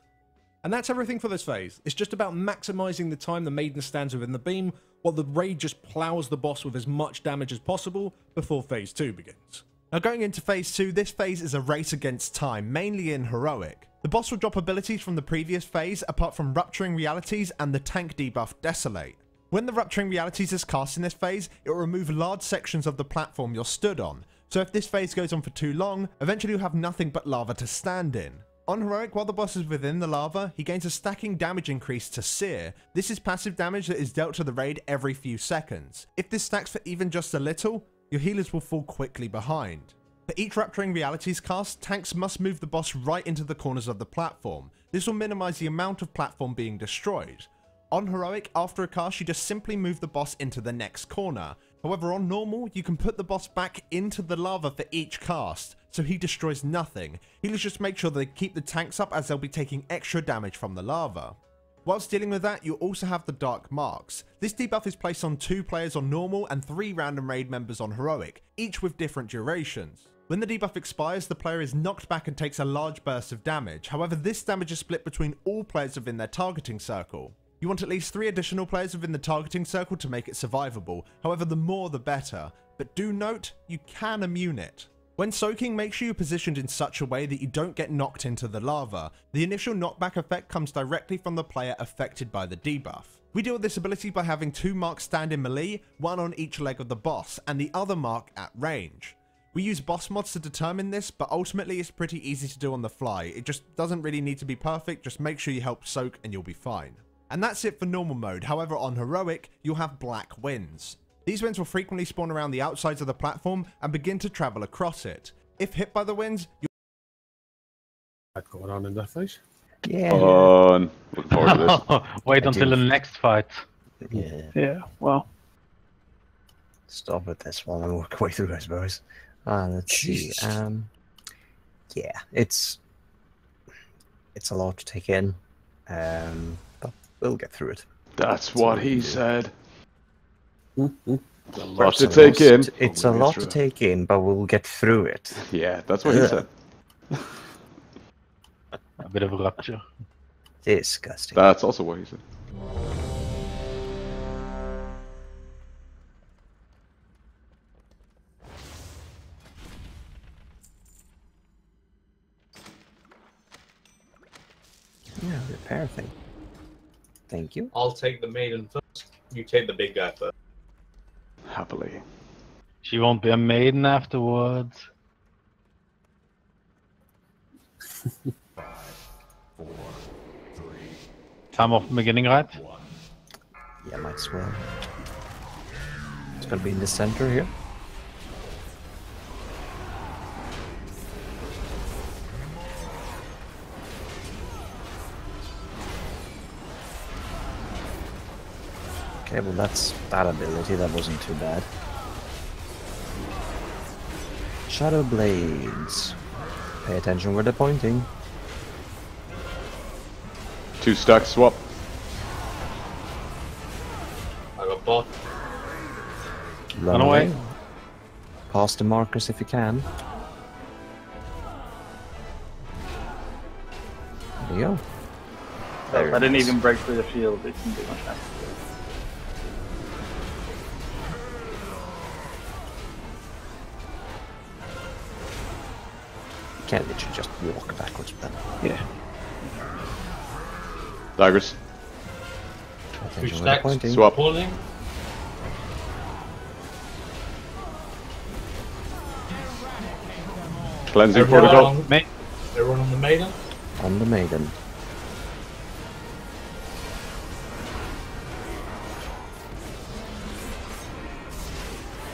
And that's everything for this phase. It's just about maximizing the time the maiden stands within the beam, while the raid just plows the boss with as much damage as possible before phase 2 begins. Now going into phase 2, this phase is a race against time, mainly in heroic. The boss will drop abilities from the previous phase, apart from Rupturing Realities and the tank debuff Desolate. When the Rupturing Realities is cast in this phase, it will remove large sections of the platform you're stood on, so if this phase goes on for too long, eventually you'll have nothing but lava to stand in. On heroic, while the boss is within the lava, he gains a stacking damage increase to Sear. This is passive damage that is dealt to the raid every few seconds. If this stacks for even just a little, your healers will fall quickly behind. For each Rapturing Realities cast, tanks must move the boss right into the corners of the platform. This will minimize the amount of platform being destroyed. On Heroic, after a cast, you just simply move the boss into the next corner. However, on Normal, you can put the boss back into the lava for each cast, so he destroys nothing. Healers just make sure they keep the tanks up as they'll be taking extra damage from the lava. Whilst dealing with that, you also have the Dark Marks. This debuff is placed on 2 players on Normal and 3 random raid members on Heroic, each with different durations. When the debuff expires, the player is knocked back and takes a large burst of damage. However, this damage is split between all players within their targeting circle. You want at least 3 additional players within the targeting circle to make it survivable. However, the more the better. But do note, you can immune it. When soaking, make sure you're positioned in such a way that you don't get knocked into the lava. The initial knockback effect comes directly from the player affected by the debuff. We deal with this ability by having 2 marks stand in melee, 1 on each leg of the boss, and the other mark at range. We use boss mods to determine this, but ultimately it's pretty easy to do on the fly. It just doesn't really need to be perfect, just make sure you help soak and you'll be fine. And that's it for normal mode. However, on Heroic, you'll have black winds. These winds will frequently spawn around the outsides of the platform and begin to travel across it. If hit by the winds, you'll... What's going on in that fight? Yeah. Looking forward to this. Wait until the next fight. Yeah. Yeah, well. Stop with this one and work our way through, I suppose. Let's see. Yeah, it's a lot to take in. But we'll get through it. That's what he said. A lot to take in. It's a lot to take in, but we'll get through it. Yeah, that's what he said. A bit of a rupture. Disgusting. That's also what he said. Yeah, repair thing. Thank you. I'll take the maiden first. You take the big guy first. Happily. She won't be a maiden afterwards. 5, 4, 3. Time off the beginning, right? Yeah, might as well. It's gonna be in the center here. Okay, well that's that ability, that wasn't too bad. Shadow Blades. Pay attention where they're pointing. 2 stacks swap. I got bot. Run away. Pass the markers if you can. There you go. I didn't even break through the shield, it didn't do much damage. Can't literally just walk backwards with them. Yeah. Daggers. Attention where they're pointing. Swap. Pulling. Cleansing Everyone protocol. Everyone on the maiden? On the maiden.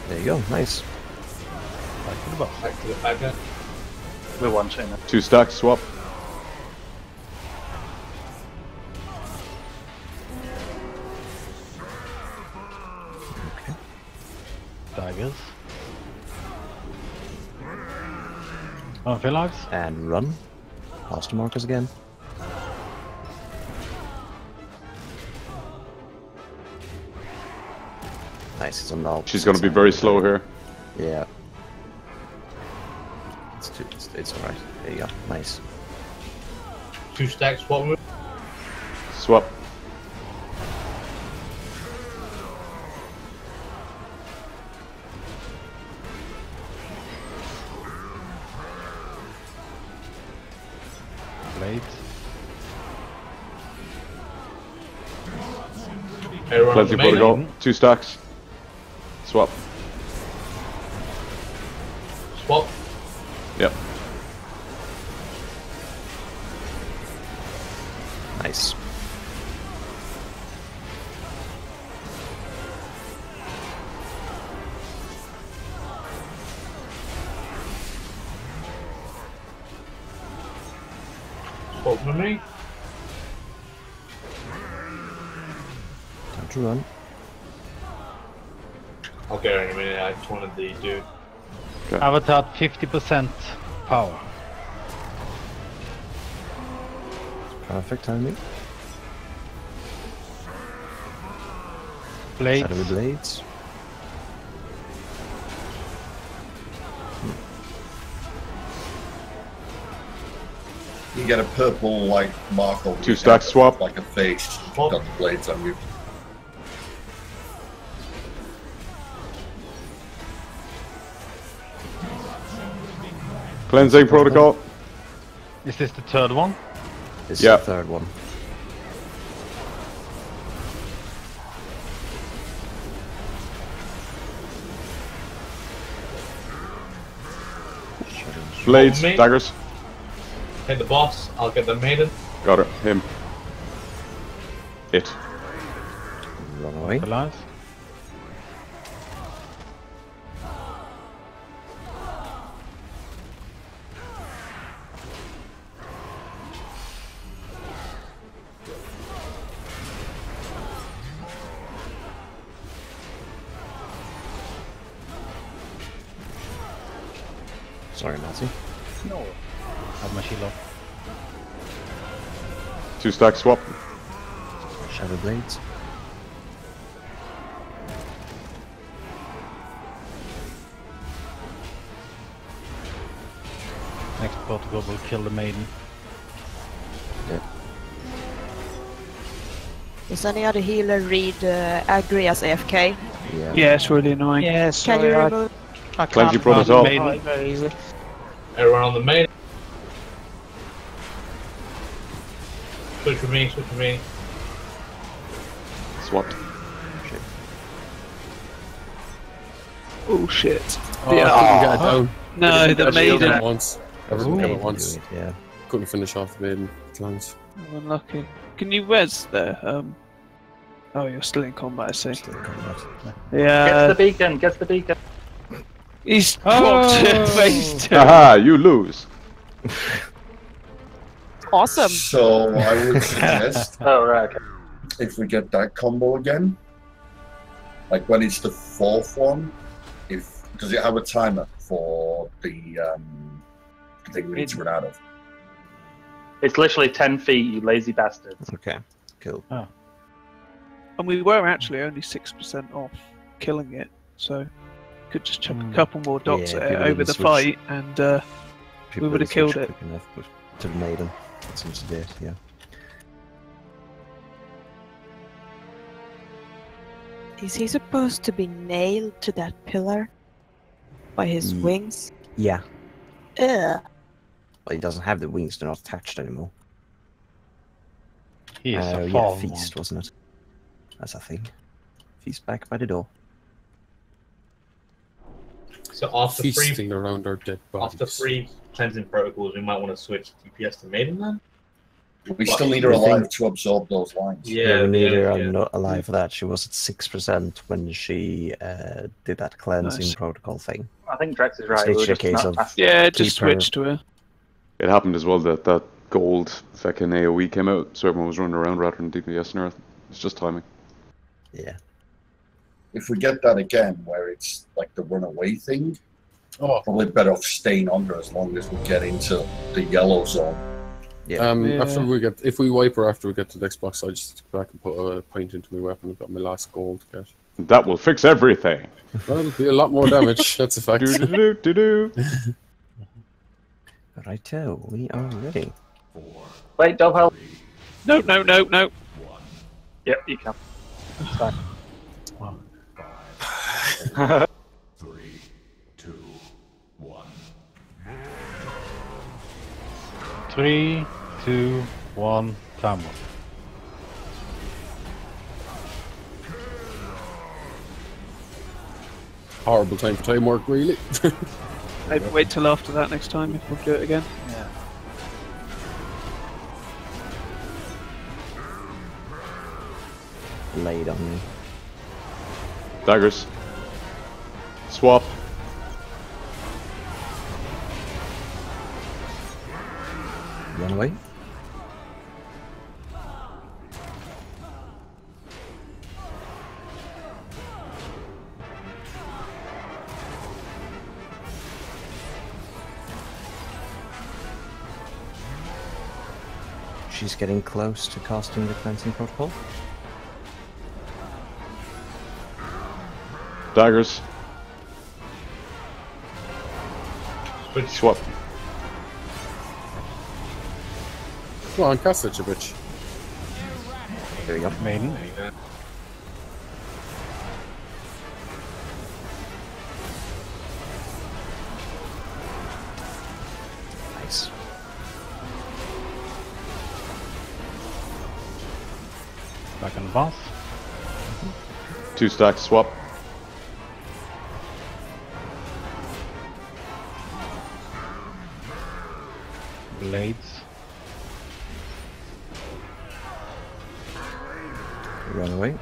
There you go, nice. Back to the boss. Back to the packer. We're one chain. 2 stacks swap. Daggers. Oh, feel lives. And run. Pass the markers again. Nice, it's on the She's going to be very slow here. Yeah. It's alright. There you go. Nice. 2 stacks, what move? Swap. Blades. Cleansing protocol. 2 stacks. Swap. Swap. Yep. Nice. What with me? Time to run. I'll get her in a minute. I just wanted the dude. Avatar 50% power. Perfect timing. Blades. Shadowy blades. You get a purple like mark over 2 your stack head, swap. like a face. Got the blades on you. Cleansing protocol. Is this the third one? This Yeah. is the third one. Blades, Me. daggers. Hit the boss. I'll get the maiden. Got it. Him. It. Run away. Alive. Sorry, Nazi. No. Have my shield off. 2 stack swap. Shadow blades. Next protocol will kill the maiden. Yeah. Does any other healer read Agri as AFK? Yeah. Yeah, it's really annoying. Yeah, Can you sorry, remove? I Cleansing can't protocol. maiden very easily. Everyone on the maiden. Switch with me. Switch with me. Swapped. Oh shit. Oh, Yeah. I couldn't get it down. No, I the didn't get it down maiden. once. Everything got it once. Do it, yeah. Couldn't finish off the maiden. Clowns. Oh, unlucky. Can you res there? Oh, you're still in combat, I see. Still combat. Yeah. Gets the beacon. Gets the beacon. He's blocked phase 2. Haha, you lose. Awesome. So I would suggest Oh right. Okay. if we get that combo again, like when it's the 4th one, does it have a timer for the thing we need to run out of? It's literally 10 feet, you lazy bastards. Okay, cool. Oh. And we were actually only 6% off killing it, so could just chuck a couple more dots Yeah, at it people over didn't the switch. fight, and People would have didn't switch killed it. quick enough, but to the maiden. That seems to be it, yeah. Is he supposed to be nailed to that pillar by his wings? Yeah. Ugh. Well, he doesn't have the wings, they're not attached anymore. He is a Yeah, fallen feast, wasn't it? That's a thing. Feast back by the door. So after Feasting around our dead bodies. after 3 cleansing protocols, we might want to switch DPS to maiden then. We still need her alive to absorb those lines. Yeah, we need her not alive for that. She was at 6% when she did that cleansing Nice. protocol thing. I think Drex is right. It's We were literally a just case not of fast. yeah, just keep her- switch to her. It happened as well that that gold fucking AoE came out, so everyone was running around rather than DPS and everything. It's just timing. Yeah. If we get that again, where it's like the runaway thing, Oh. probably better off staying on her as long as we get into the yellow zone. Yeah. After we get, if we wipe her after we get to the Xbox, I just go back and put a pint into my weapon. I've got my last gold to get. That will fix everything. Well, it'll be a lot more damage. That's a fact. Do-do-do-do-do. Righto, we are ready. Wait, don't help. No, no, no, no. Yep, you can. It's fine. 3, 2, 1. 3, 2, 1, time one. Horrible time for time work, really. Maybe wait till after that next time if we'll do it again. Yeah. Laid on me. Daggers. Swap. Run away. She's getting close to casting the cleansing protocol. Daggers. Switch. Swap. Come on, cast it, you bitch. There you go. Maiden. There you go. Nice. Back on the boss. 2 stacks, swap. Blades. Run away.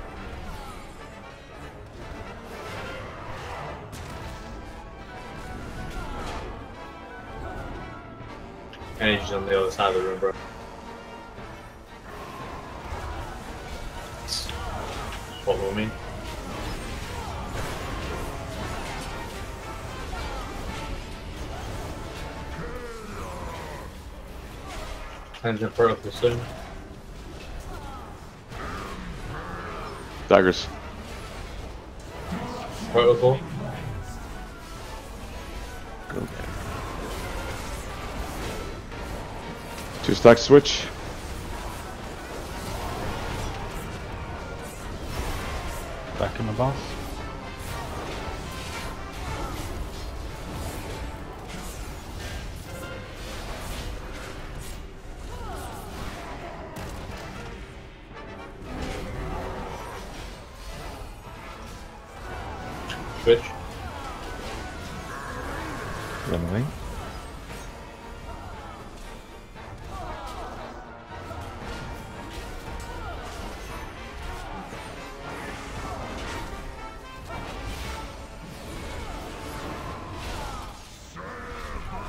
Energy's on the other side of the room, bro. What will mean? Cleansing protocol soon. Daggers. Protocol. Go there. 2 stacks, switch. Back on the boss. Switch. Run away.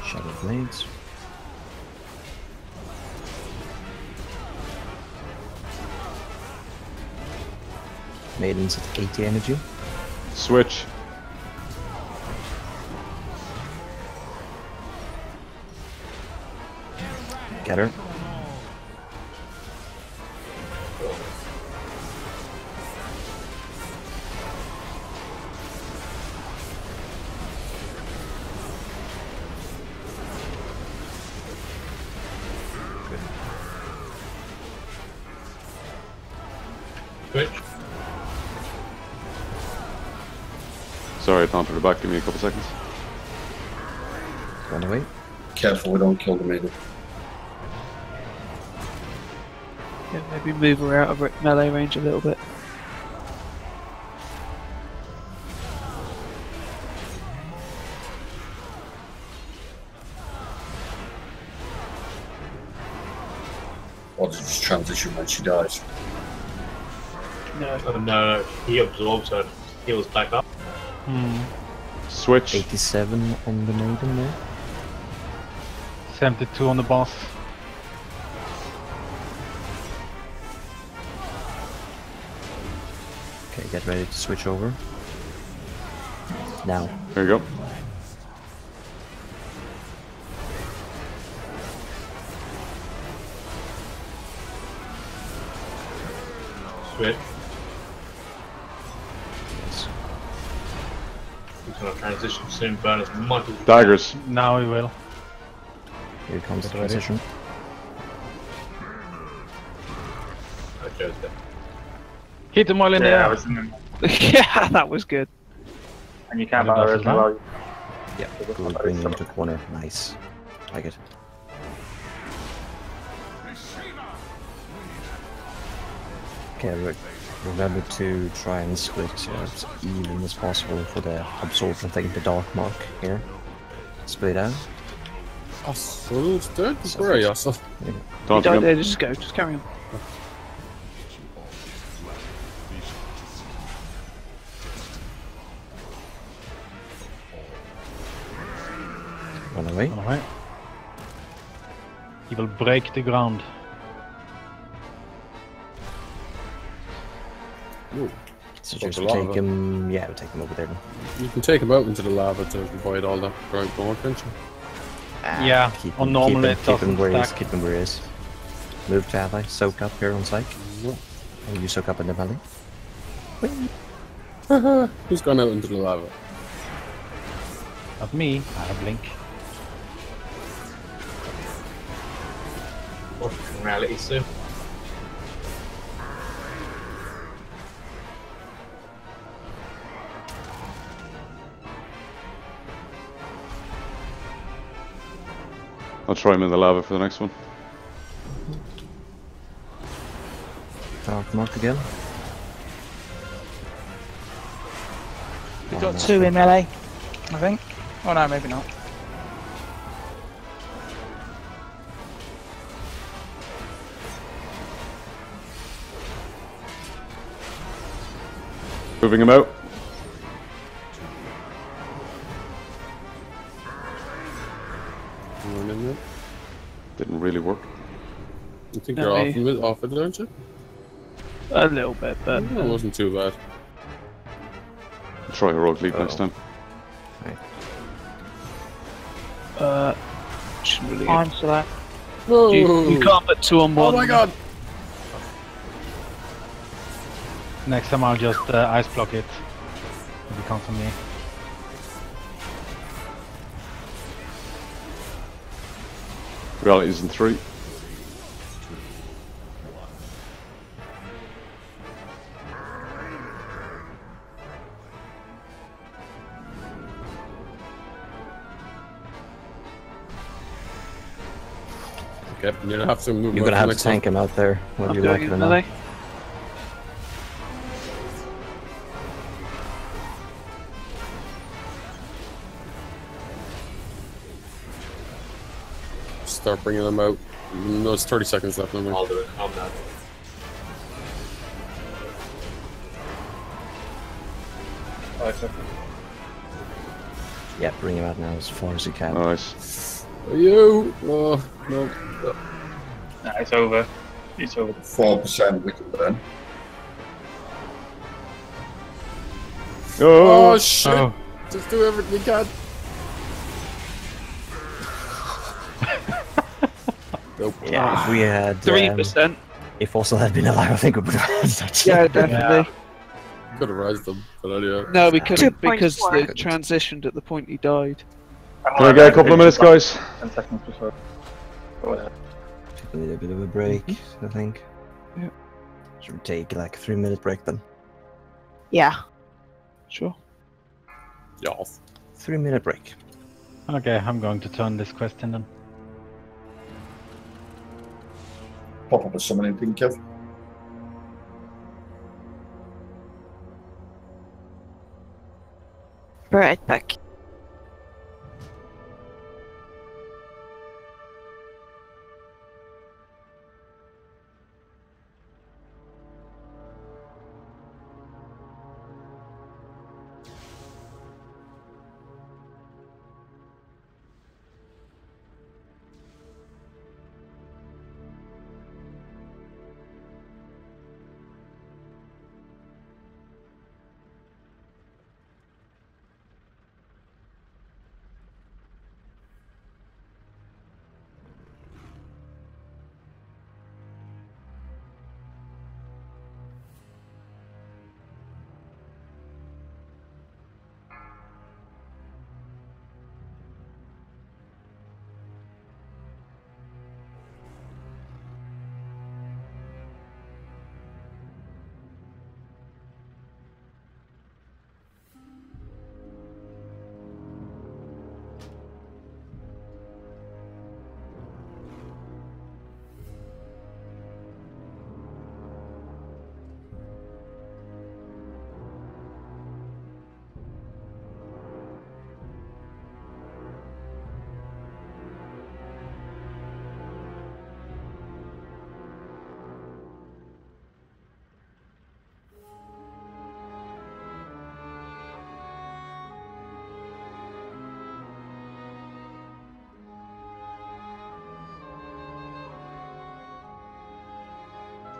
Shadow Blades. Maiden's at 80 energy. Switch. Get her. Switch. Sorry, I taunted her back. Give me a couple seconds. Run away. Careful, we don't kill the maiden. Yeah, maybe move her out of melee range a little bit. Or does it just transition when she dies? No. No, he absorbs her, heals back up. Switch. 87 on the maiden there. 72 on the boss. Okay, get ready to switch over. Now. There you go. Switch. Yes. He's gonna transition soon, burn as much as Daggers. Now we will. Here comes the Get ready. transition. Okay, Hit him while in Yeah, I there. was in Yeah, that was good. And you can't And it buy her does as as well. Yeah, good. Bring him to corner. Nice. Like it. Okay, remember to try and split as even as possible for the absorption thing, the dark mark here. Split out. Absolut, det är bra alltså. You Taunt died again. there, just go, just carry on. Run away. Run away. He will break the ground. Ooh. So Above just the take lava. him, yeah, we'll take him over there then. You can take him out into the lava to avoid all that ground going, can't you? Yeah, Keep on him, normally keep it him, keep him doesn't where he is, stack. keep him where he is. Move to ally. Soak up here on Psych. And you soak up in the valley. Who's gone out into the lava? Not me. I have Blink. In reality soon. I'll try him in the lava for the next one. Dark Mark again. We got 2 in melee, I think. Oh no, maybe not. Moving him out. Didn't really work. I think you're off it, aren't you? A little bit, but it wasn't too bad. Try heroic leap next time. shouldn't really. I'm so that. You can't put 2 on 1. Oh my god! Next time I'll just ice block it. If it comes from me. Reality's in 3. Okay, you're gonna have to move. You're gonna have to tank him out there, whether you like it or not. Start bringing them out. No, it's 30 seconds left. I'll do it. I'm not. Yeah, bring him out now as far as you can. Nice. You? Oh, no. Nah, it's over. It's over. 4% wicked burn. Oh, shit! Oh. Just do everything we can. Nope. Yeah, if we had 3%. If Fossil had been alive, I think we would have had that. Yeah, definitely. Could have raised them, but anyway. No, we couldn't because they transitioned at the point he died. Can I get a couple of minutes, guys? 10 seconds before. Go ahead. Take a little bit of a break, I think. Yeah. Should we take like a 3-minute break then? Yeah. Sure. Yeah. 3-minute break. Okay, I'm going to turn this quest in then. Pop up a summoning thing, Kev. Right back.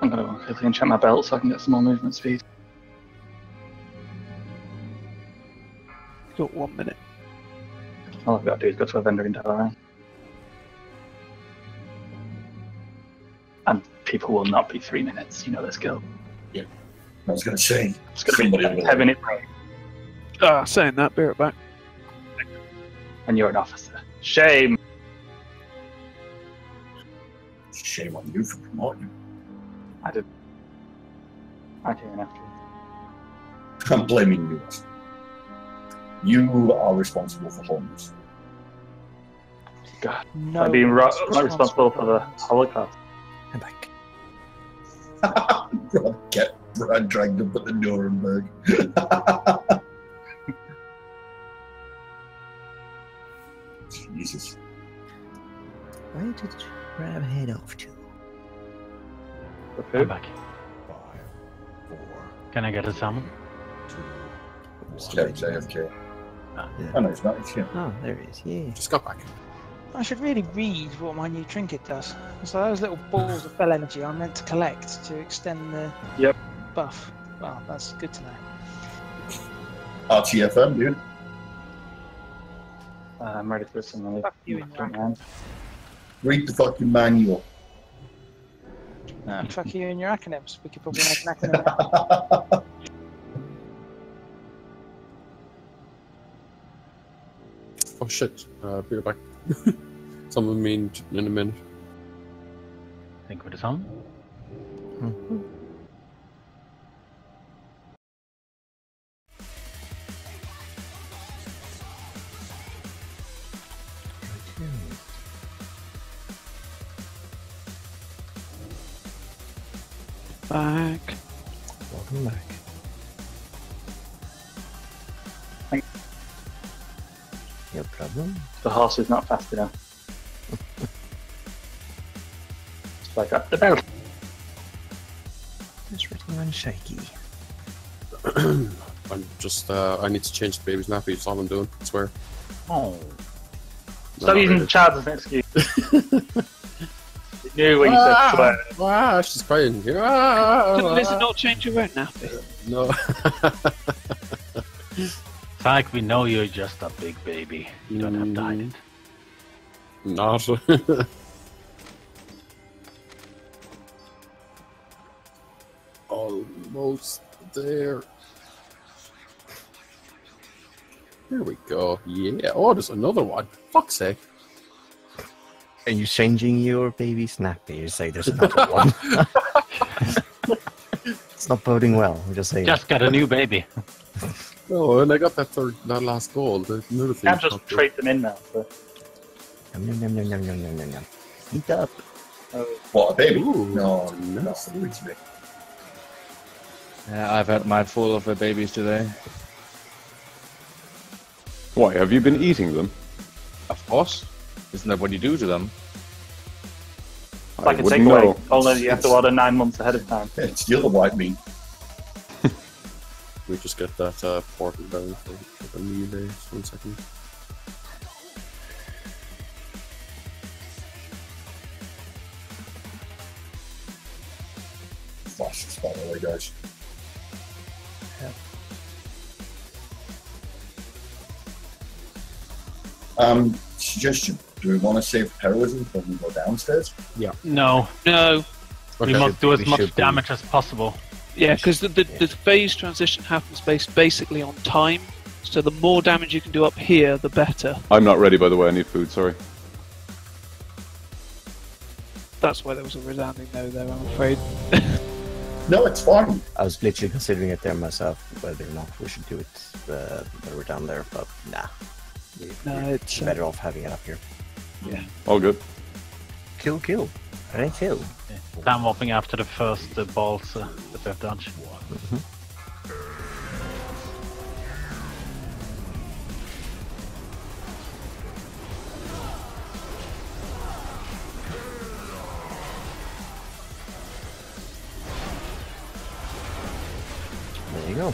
I'm gonna quickly enchant my belt so I can get some more movement speed. Got 1 minute. All I've got to do is go to a vendor in Delaware. And people will not be 3 minutes. You know this, girl. Yeah. I was going to say. It's going to be a 10-minute break. Saying that, bear it back. And you're an officer. Shame. Shame on you for promoting. I did. I came after you. I'm blaming you. You are responsible for homeless. God. No, I'm being not responsible for the Holocaust. I'm back. Get Brad dragged up at the Nuremberg. Jesus. Where did Brad head off to? I'm back. 5, 4, Can I get a summon? Kevin's AFK. Yeah. Oh no, it's not. It's him. Oh, there he is. Yeah. Just got back. I should really read what my new trinket does. So those little balls of bell energy I'm meant to collect to extend the buff. Well, that's good to know. RTFM, dude. I'm ready for some. Read the fucking manual. Fuck you and your acronyms. We could probably make an acronym. Oh shit, be right back. Someone mean in a minute. Think with the summon? Back. Welcome back. No problem. The horse is not fast enough. It's like up the belt. It's written on shaky. I'm just, I need to change the baby's nappy, that's all I'm doing, I swear. Oh. Stop using Chad as an excuse. You knew when you said swear. Ah, she's crying. Couldn't Lizzie not change your own nappy? No. Tyke, we know you're just a big baby. You don't have to hide it. Not. Almost there. There we go. Yeah. Oh, there's another one. Fuck's sake. Are you changing your baby's nappy? You say there's another one. It's not boding well. I'm just saying. Just got a new baby. Oh, and I got that last goal. The another thing. Can't just trade them in now. So. Yum, yum, yum, yum, yum, yum, yum, yum. Eat up. What, a baby? Ooh, no, nice. that's the way to be. Yeah, I've had my full of babies today. Why, have you been eating them? Of course. Isn't that what you do to them? It's like a wouldn't takeaway. know. Only you have to order 9 months ahead of time. Yeah, it's the other white meat. We just get that portal down for the new day. 1 second. Fastest, by the way, guys. Suggestion. Do we want to save heroism when we go downstairs? Yeah. No. No. We must do as we much should be. damage as possible. Yeah, because the phase transition happens basically on time. So the more damage you can do up here, the better. I'm not ready, by the way. I need food, sorry. That's why there was a resounding no there, I'm afraid. No, it's fine. I was literally considering it there myself, whether or not we should do it when we're down there, but nah. No, it's better off having it up here. Yeah. All good. Kill, kill. Right, kill. Time warping after the first balls that we have dodged. There you go.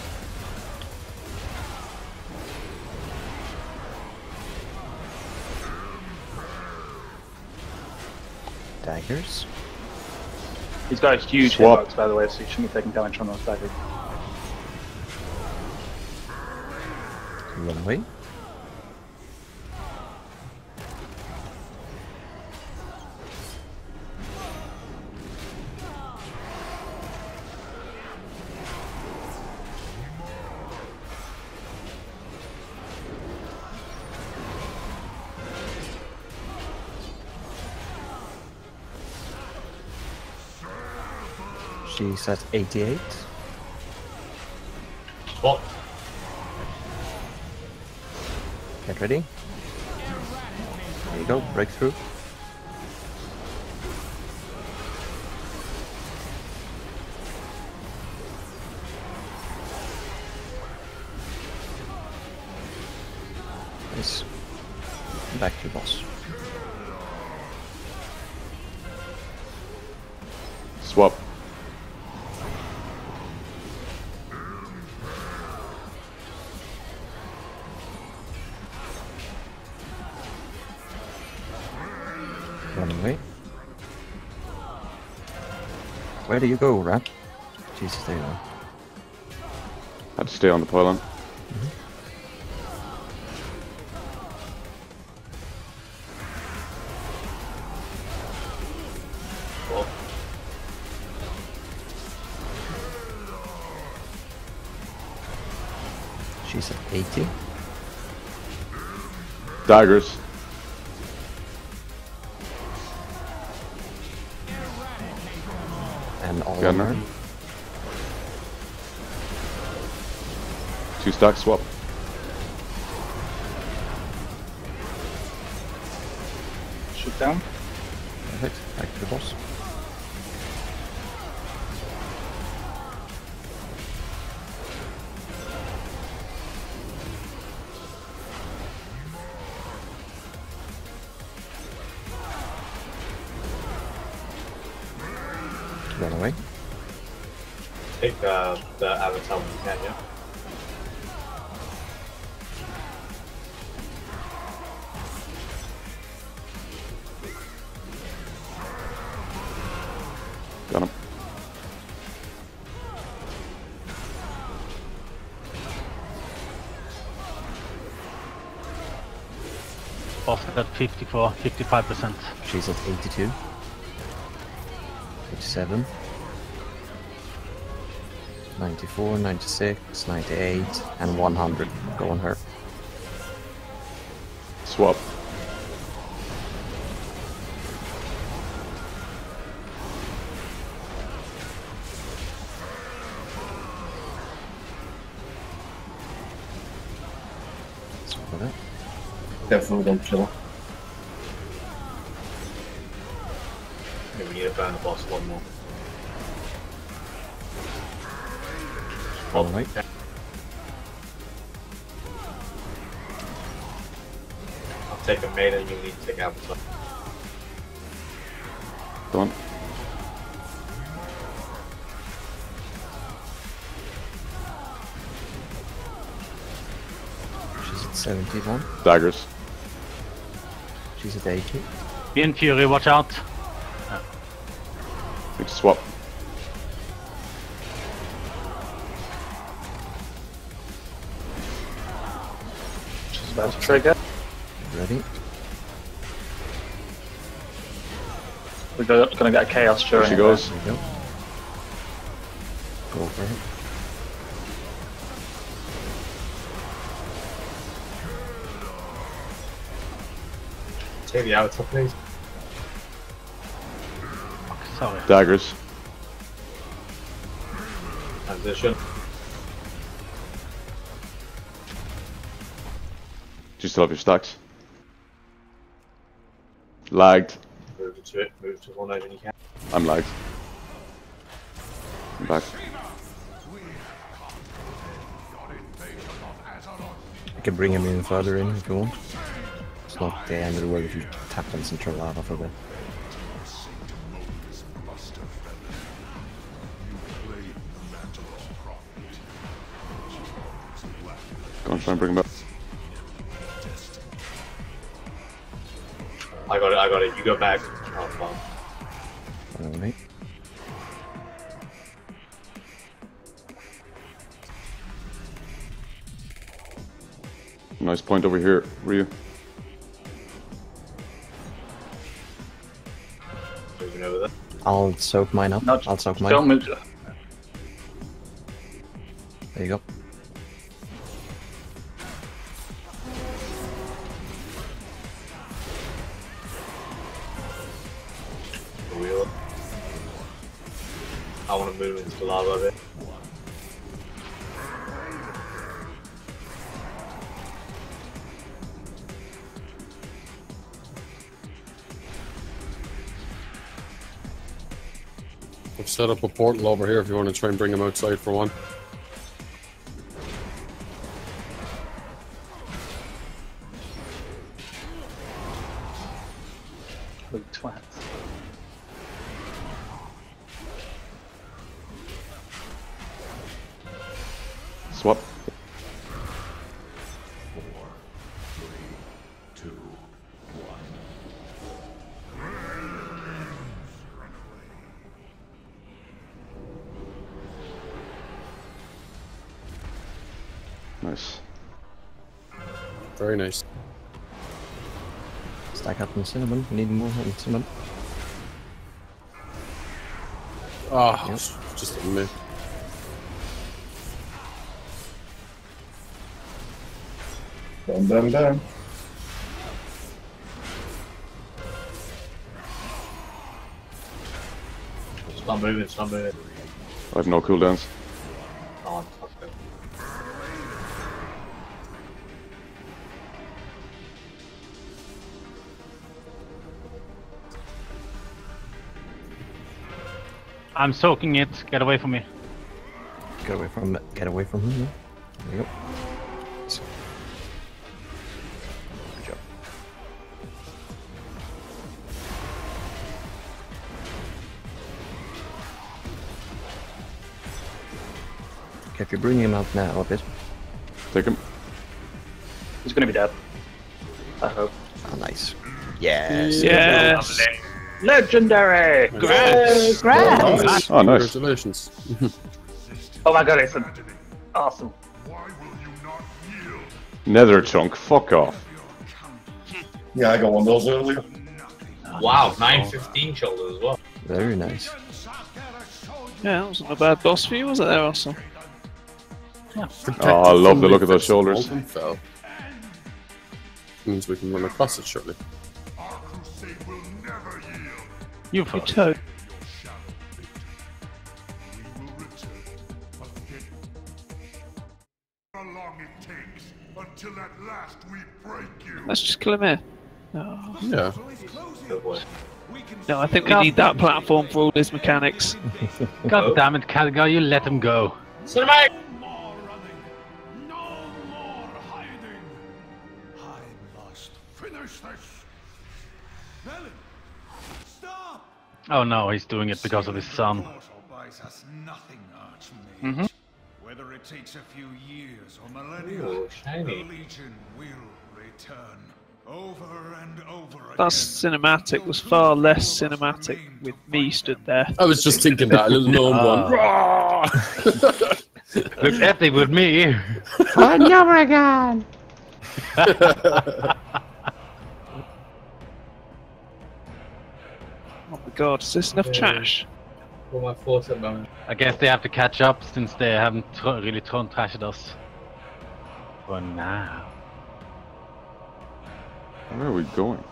Daggers. He's got a huge Swap. hitbox, by the way, so you shouldn't be taking damage from those daggers. Run away. She's at 88. What? Get ready. There you go, breakthrough. Nice. Back to the boss. Swap. Run away. Where do you go, Rat? Jesus, there you are. Had to stay on the pylon. She's at 80. Daggers. And all Got of her. her. 2 stacks swap. Shoot down. Perfect. Back to the boss. Run away. Take the avatar when you can, yeah? Got him. Boss at 54, 55%. She's at 82. 87. 94, 96, 98, and 100. Go on her. Swap. Swap with it. Definitely don't kill her. Okay, we need to burn the boss one more. All right. I'll take a maid and you need to take avatar. Done. She's at 71. Daggers. She's at 80. Bien Fury, watch out. Need to swap. She's about to trigger. Ready? We're gonna get a chaos There during she it, goes. There you go. Go for it. Take the avatar, please. Sorry. Daggers. Transition. Do you still have your stacks? Lagged. Move to it. Move to one over when you can. I'm lagged. I'm back. You can bring him in further in if you want. It's not the end of the world if you tap on central lava for a bit. Go and try and bring him back. I got it. You go back. Oh, fuck. Alright. Nice point over here, Ryu. Moving over there. I'll soak mine up. No, I'll soak mine. don't move. There you go. I want to move into the lava a bit. I've set up a portal over here if you want to try and bring him outside for one. Big twats. Swap. 4, 3, 2, 1. Nice. Very nice. Stack up some cinnamon. We need more cinnamon. Ah, just a minute. Done. Stop moving, stop moving. I have no cooldowns. Oh, fuck it. I'm soaking it. Get away from me. Get away from it. Get away from him. There you go. Good job. Okay, if you're bringing him out now a bit. Take him. He's gonna be dead. I hope. Oh, nice. Yes. Yes. Legendary! Grass! Nice. Oh, nice. Congratulations. Oh my god, it's awesome. Nether chunk, fuck off. Yeah, I got one of those earlier. Wow, 915 shoulder as well. Very nice. Yeah, that wasn't a bad boss for you, was it there also? Yeah. Oh, I love the look of those shoulders. Fell. Means we can run across it shortly. You first. Toad. Until at last we break you. Let's just kill him here. No. Yeah. No, I think we need that platform for all his mechanics. God damn it, Calgar, you let him go. Cinematic! More running. No more hiding. I must finish this. Melon, stop! Oh no, he's doing it because of his son. Buys us nothing, Archmage. Whether it takes a few years or millennia, Ooh, shiny. the Legion will return over and over again. That cinematic was far less cinematic with me stood there. I was just thinking that, a little gnome one. Looks epic with me. Oh, never again! Oh my god, is this enough trash? For my force at the moment. I guess they have to catch up since they haven't really thrown trash at us. For now. Where are we going?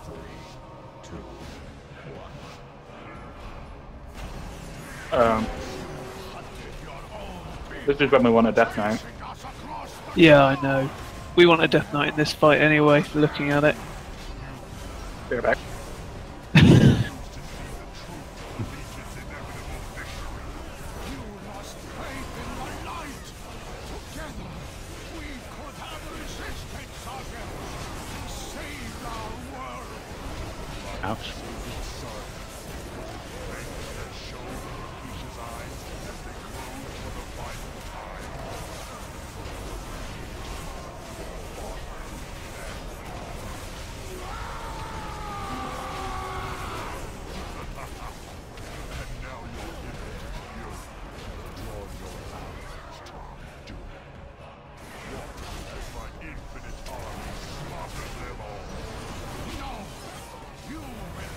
3, 2, 1. This is when we want a Death Knight. Yeah, I know. We want a Death Knight in this fight anyway, looking at it. Be right back. Ouch.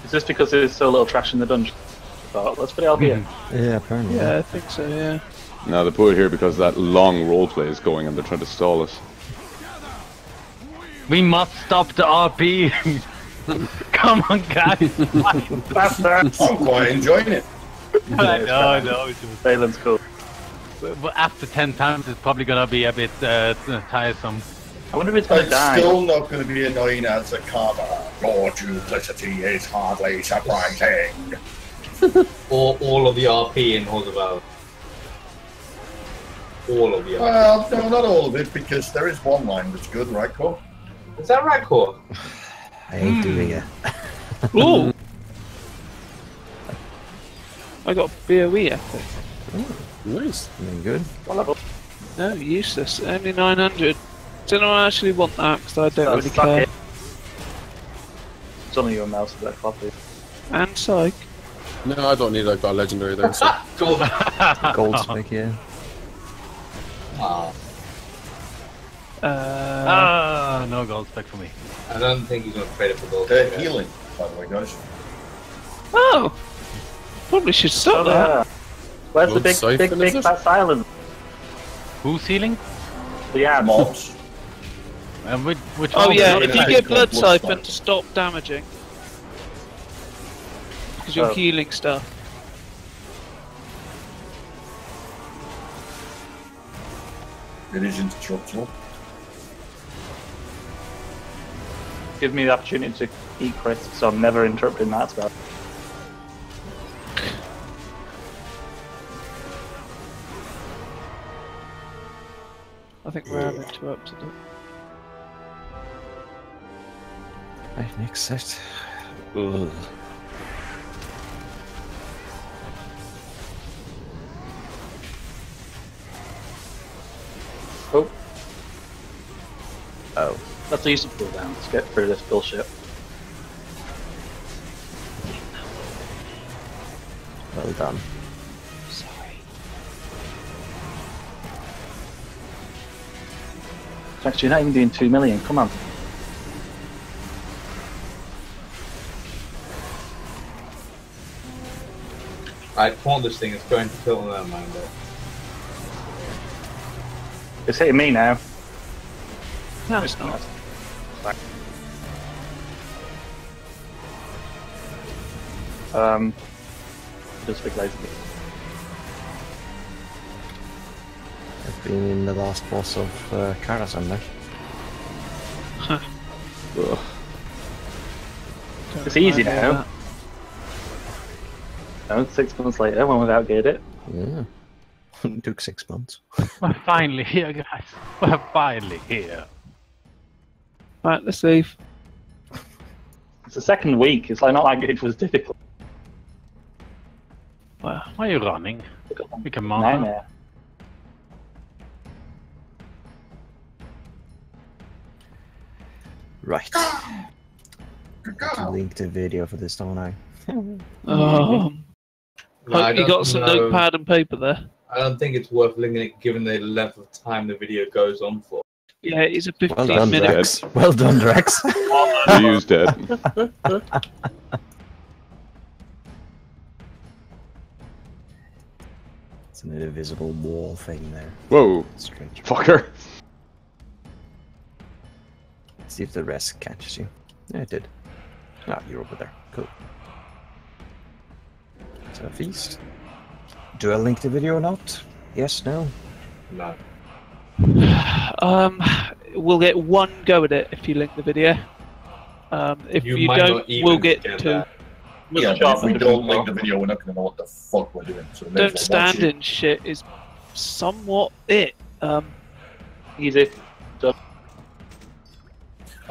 Is this because there's so little trash in the dungeon? Oh, let's put it out here. Yeah, apparently. Yeah, I think so, yeah. No, they put it here because that long roleplay is going and they're trying to stall us. We must stop the RP. Come on, guys. I'm quite enjoying it. I know. Balin's cool. But after 10 times, it's probably gonna be a bit tiresome. I wonder if it's gonna It's die. still not going to be annoying as a karma. Your duplicity is hardly surprising. All of the RP in Horseval. All of the RP. Well, no, not all of it, because there is one line that's good, right, Cor? Is that right, Cor? I ain't doing it. Ooh! I got BOE epic. Nice. Very good. What level? No, useless. Only 900. Don't know I actually want that because I don't really suck care. it. It's only your mouse with that copy. And psych. No, I don't need it. I've got a legendary there. So. Gold spec, yeah. No gold spec for me. I don't think he's going to trade it for gold. Healing, by the way, guys. Oh! Probably should stop that. Where's the Blood big siphon, is it? fat island? Who's healing? Yeah, Mobs. And which Oh one? yeah, Blood if you siphon, get blood blood siphon, stop damaging. Because you're Oh. healing stuff. It is indestructible. Gives me the opportunity to eat crits, so I'm never interrupting that spell. I think we have interrupted it. Right, next set. Ugh. Oh. Oh. That's a useful cooldown. Let's get through this bullshit. Well done. Actually, you're not even doing 2 million. Come on. I pawned this thing, it's going to kill them, man. It's hitting me now. No, it's not. Just big lazy. I've been in the last boss of Karazhan there. Ugh. It's easy now. No, 6 months later, when we've outgeared it. Yeah. It took 6 months. We're finally here, guys. We're finally here. Right, let's leave. It's the second week. It's like not like it was difficult. Well, why are you running? We can mount up. Nightmare. Right. I have to link the video for this, don't I? Oh. No, I You don't got some know. notepad and paper there. I don't think it's worth linking it given the length of time the video goes on for. Yeah, it's a 15 Well done, minutes. Drex. Well done, Drex. You used dead. It's an invisible wall thing there. Whoa. Strange. Fucker. See if the rest catches you. Yeah, it did. Ah, you're over there. Cool. So a feast. Do I link the video or not? Yes, no? No. We'll get one go at it if you link the video. If You you might don't, not even we'll get get two. that. Yeah, but if we don't link the video, we're not going to know what the fuck we're doing. So we may as Don't well stand watch it. in shit is somewhat it. Easy.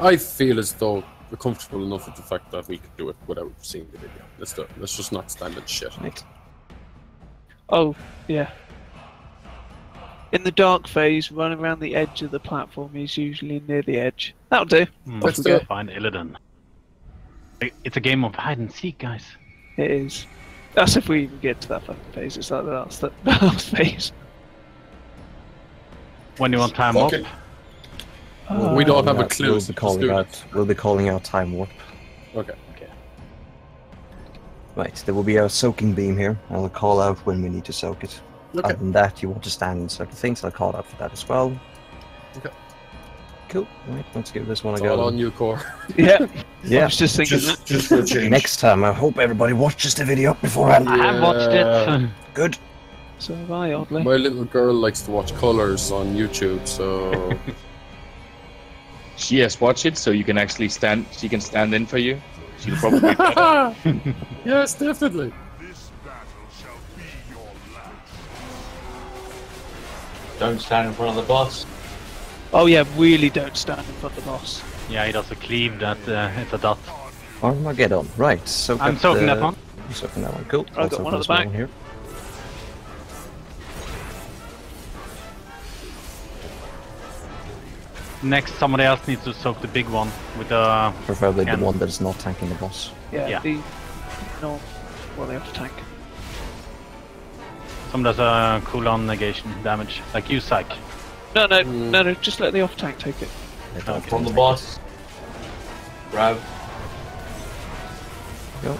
I feel as though we're comfortable enough with the fact that we could do it without seeing the video. Let's do it. Let's just not stand in shit. Right. Oh, yeah. In the dark phase, running around the edge of the platform is usually near the edge. That'll do. Let's go find Illidan. It's a game of hide and seek, guys. It is. That's if we even get to that fucking phase. It's like the last phase. When you want time Fuck up? it. We don't have a clue. We'll so be just calling do it. out. We'll be calling out time warp. Okay. Right. There will be a soaking beam here. I'll call out when we need to soak it. Okay. Other than that, you want to stand in certain things. I'll call out for that as well. Okay. Cool. Right, let's give this one a It's go. all on you, Core. Yeah. Yeah. I was just thinking Just for a change. Next time, I hope everybody watches the video beforehand. I have watched it. Good. So have I, oddly. My little girl likes to watch Colors on YouTube, so She has watched it, so you can actually stand. She can stand in for you. She'll probably. Be better. yes, definitely. Don't stand in front of the boss. Oh yeah, really don't stand in front of the boss. Yeah, he does a cleave that it's a dot. Armageddon. Right. So I'm soaking that one. I'm soaking that one. Cool. I've got one at the back. Here. Next, somebody else needs to soak the big one with the. Preferably the can. one that's not tanking the boss. Yeah. The no, well they have to tank. Some does a cooldown negation damage, like you, Psych. No, just let the off tank take it. From the boss. Grab. Go.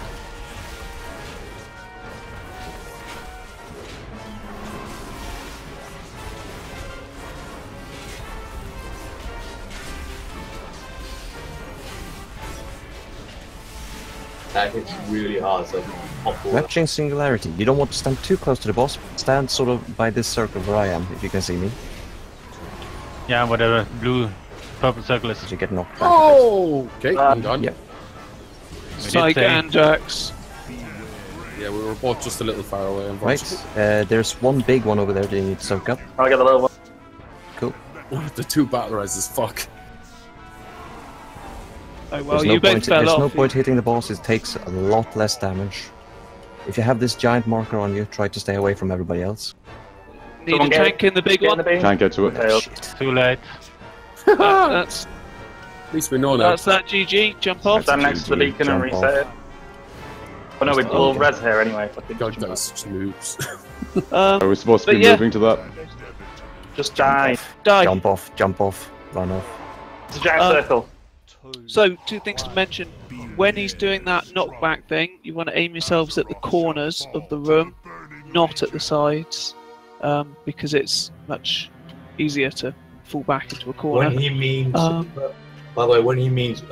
That hits really hard, so pop forward. Matching singularity. You don't want to stand too close to the boss. Stand sort of by this circle where I am, if you can see me. Yeah, whatever blue, purple circle is. You get knocked back. Oh, okay, I'm done. Yep. Psych and Jax. Yeah, we were both just a little far away. Right. There's one big one over there that you need to soak up. I'll get the little one. Cool. The two battle rises, fuck. Oh well, There's you both fell There's off. no point hitting the boss. It takes a lot less damage. If you have this giant marker on you, try to stay away from everybody else. Need a tank in the big one. Can't get to it. Oh, shit. Too late. That's At least we know now. that's that. GG. Jump off. Stand next to the beacon and Jump reset it. Oh no, we'll Okay. res here anyway. God, that was such moves. Are we supposed to but be yeah. moving to that? Just die. Die. Jump off, run off. It's a giant circle. So, two things to mention. When he's doing that knockback thing, you want to aim yourselves at the corners of the room, not at the sides, because it's much easier to fall back into a corner. When he means, by the way, when he means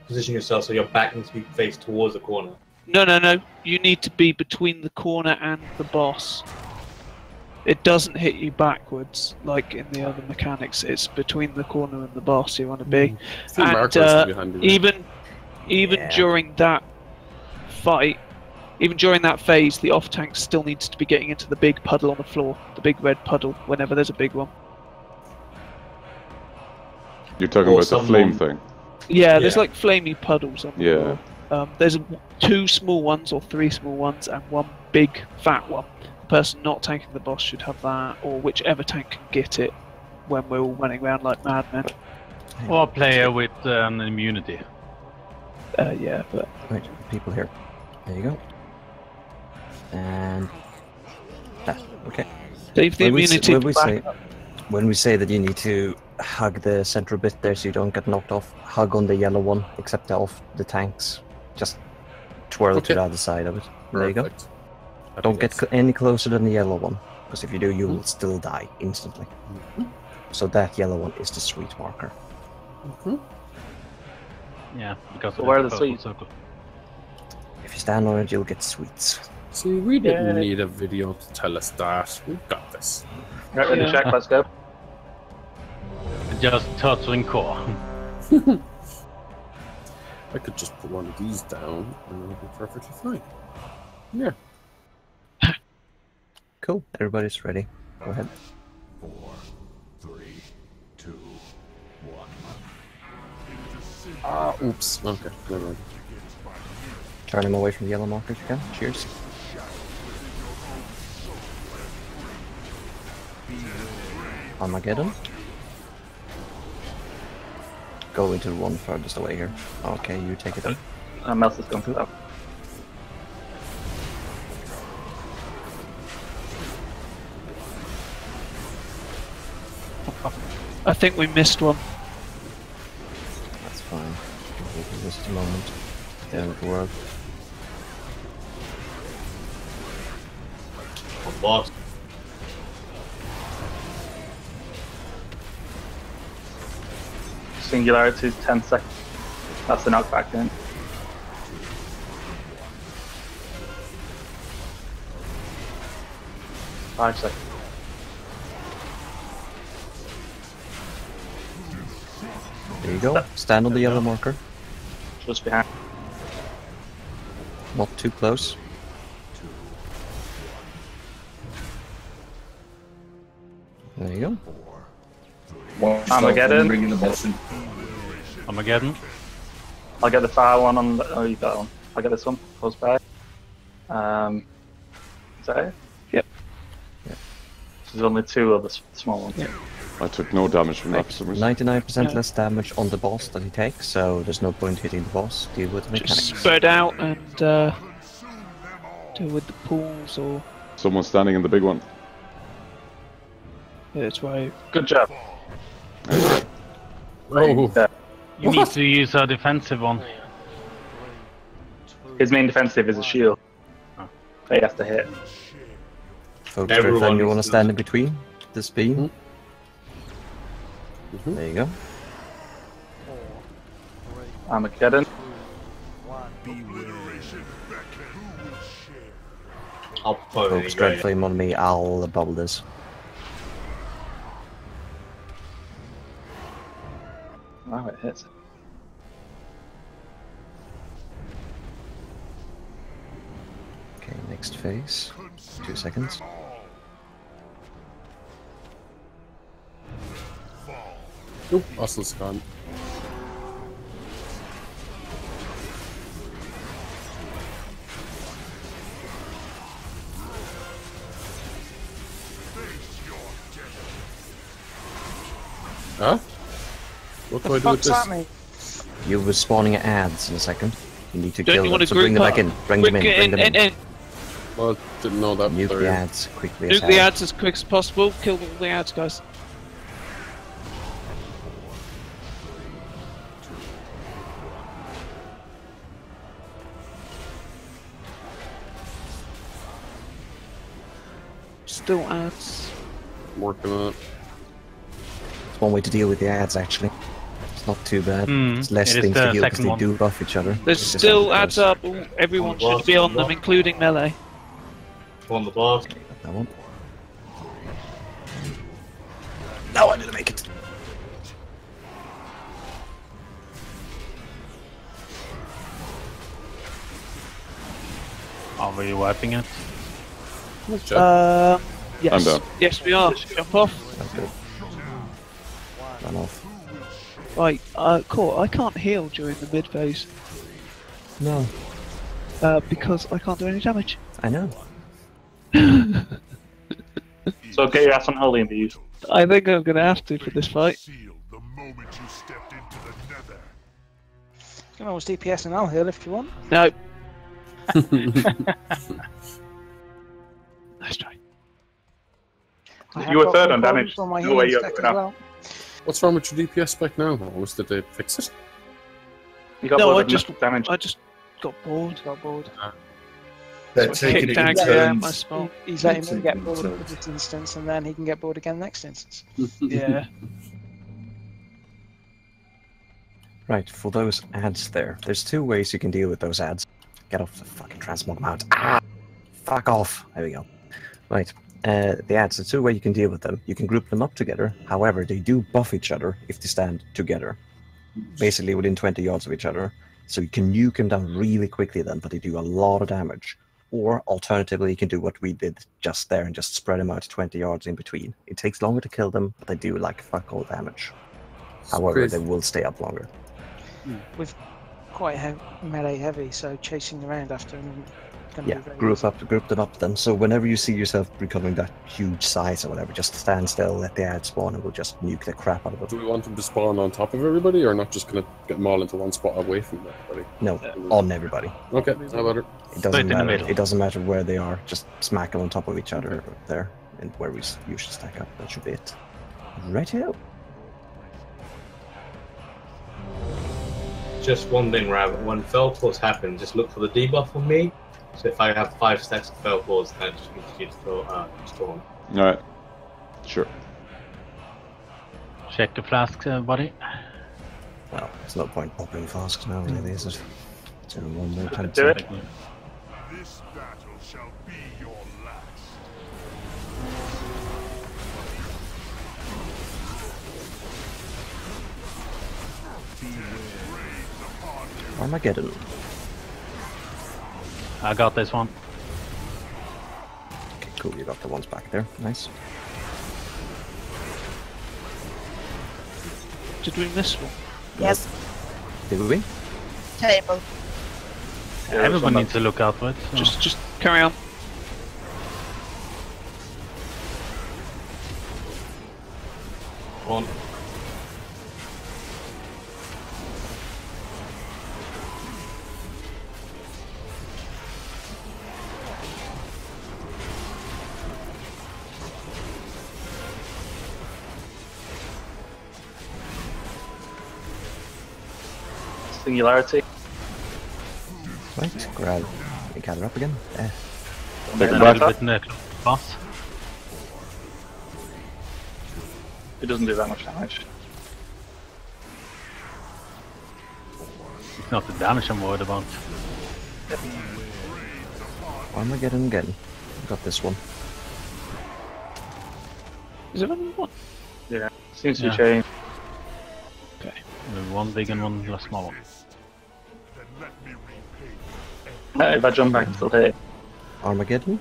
position yourself so your back needs to be faced towards the corner. No. You need to be between the corner and the boss. It doesn't hit you backwards like in the other mechanics. It's between the corner and the boss you want to be. And even during that fight, even during that phase, the off tank still needs to be getting into the big puddle on the floor, the big red puddle, whenever there's a big one. You're talking about the flame thing. Yeah, there's like flamey puddles on the Yeah. floor. There's 2 small ones or 3 small ones and 1 big fat one. The person not tanking the boss should have that, or whichever tank can get it when we're all running around like madmen. Or a player with an immunity. Yeah, but... Right, people here. There you go. And... okay. Save the immunity. When we say that you need to hug the central bit there so you don't get knocked off, hug on the yellow one, except off the tanks. Just twirl to the other side of it. There you go. Don't get any closer than the yellow one, because if you do, you will still die instantly. So that yellow one is the sweet marker. Yeah, because Where are of the purple sweets? circle. If you stand on it, you'll get sweets. See, we didn't need a video to tell us that. We've got this. Right, ready to check, let's go. Just touching core. I could just put one of these down and it'll be perfectly fine. Yeah. Cool, everybody's ready. Go ahead. 4, 3, 2, 1. Oops. Okay, never mind. Turn him away from the yellow marker if you can. Cheers. Armageddon. Go into the one furthest away here. Okay, you take it up. Mels is going to that. I think we missed one. That's fine. Give me just a moment. Then it'll work. Boss. Singularity is 10 seconds. That's the knockback then. Five seconds. There you go. Stand on the yellow marker. Just behind. Not too close. There you go. Armageddon. Bringing the boss in. Armageddon. I'll get the fire one on. Oh, you got one. I'll get this one close by. Is that it? Yep. There's only 2 of the small ones. Yep. I took no damage from that for some reason. 99% less damage on the boss that he takes, so there's no point hitting the boss. Deal with the mechanics. Just spread out and deal with the pools or. Someone's standing in the big one. Yeah, that's right. Good job. Oh. You need to use a defensive one. His main defensive is a shield. He has to hit. Folks, everyone you want to stand in between this beam. There you go. Armageddon. Folks, Dread Flame on me, I'll bubble this. Wow, it hits. Okay, next phase. 2 seconds. Oop, Oslo's gone. Huh? What do I do with this? You were spawning ads in a second. You need to Don't kill you them, want so to bring them group back in. Bring them in, bring them in. Well, didn't know that. Nuke the ads quickly as Nuke the hell. ads as quick as possible. Kill all the ads, guys. Still ads. Working on it. It's one way to deal with the ads, actually. It's not too bad. It's less it is things the to deal because second they one. do buff each other. There's It's just still how it ads goes. up. Everyone should be on them, including melee. On the boss. That one. No, I didn't make it. Are we wiping it? Yes. I'm down. Yes, we are. Jump off. That's good. Run off. Right, Court, I can't heal during the mid phase. No. Because I can't do any damage. I know. So get your ass on holy and be used. I think I'm gonna have to for this fight. The moment you stepped into the nether. You can always DPS and I'll heal if you want. No. Nice try. You were third on damage. On my No way healing you're stack as going up. well. What's wrong with your DPS spec now? Did they fix it? You got No, bored I of just damage. I just got bored. Got bored. They're So I taking kicked it in Dagger out my turns. spell. He's letting me Taking get it in bored turns. with this instance, and then he can get bored again next instance. Yeah. Right, for those ads there's 2 ways you can deal with those ads. Get off the fucking transmog mount. Ah! Fuck off! There we go. Right, the ads, there's 2 ways you can deal with them. You can group them up together, however, they do buff each other if they stand together. Basically within 20 yards of each other. So you can nuke them down really quickly then, but they do a lot of damage. Or, alternatively, you can do what we did just there and just spread them out 20 yards in between. It takes longer to kill them, but they do like fuck all damage. However, crazy. they will stay up longer. With quite melee heavy, so chasing around after him. Gonna Yeah, be very group them up then. So whenever you see yourself becoming that huge size or whatever, just stand still, let the ad spawn, and we'll just nuke the crap out of them. Do we want them to spawn on top of everybody, or not just gonna get them all into one spot away from everybody? No, on everybody. Okay, how about it? It doesn't in the matter. middle. It doesn't matter where they are. Just smack them on top of each other there, and where we usually stack up. That should be it. Right here. Just one thing, Rabbit. When fell pulls happen, just look for the debuff on me. So if I have 5 stacks of fell pulls, that just means you storm. Alright. Sure. Check the flasks, buddy. Well, there's no point popping fast now, really, is it? So one more time. Do it. This battle shall be your last. Armageddon. I got this one. Okay, cool. You got the ones back there. Nice. Did we miss one? Yes. Did we win? Table. Everyone needs to look out for it. So. Just carry on. One. Singularity. Right, grab. You gather up again. Take a little bit neck. Boss. It doesn't do that much damage. It's not the damage I'm worried about. Armageddon again. Got this one. Is it only one? Yeah, seems to Yeah. change. Okay. One big and one small one. If I jump back, still hit. Armageddon?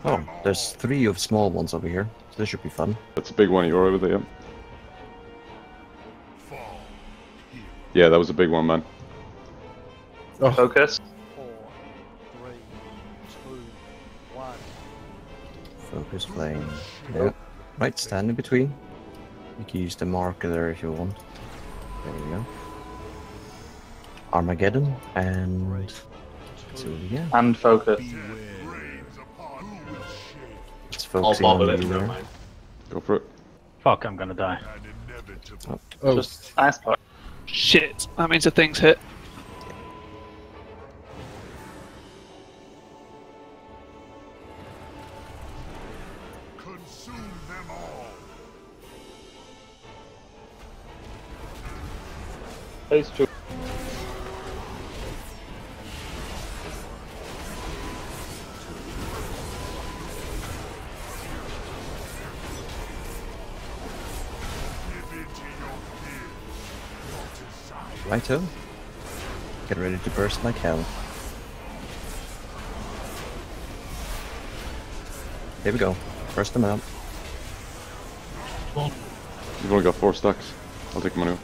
Oh, there's 3 of small ones over here, so this should be fun. That's a big one. You're over there. Yeah, that was a big one, man. Oh. Focus. 4, 3, 2, 1. Focus flame. Yeah. Right, stand in between. You can use the marker there if you want. There you go. Armageddon and so yeah. And focus. It's focusing on you there. Go for it. Fuck, I'm gonna die. Oh. Just ice part. Shit. That means the thing's hit. Consume them all. Phase 2. Righto. Get ready to burst like hell. Here we go. Burst them out. You've only got 4 stacks. I'll take them anyway.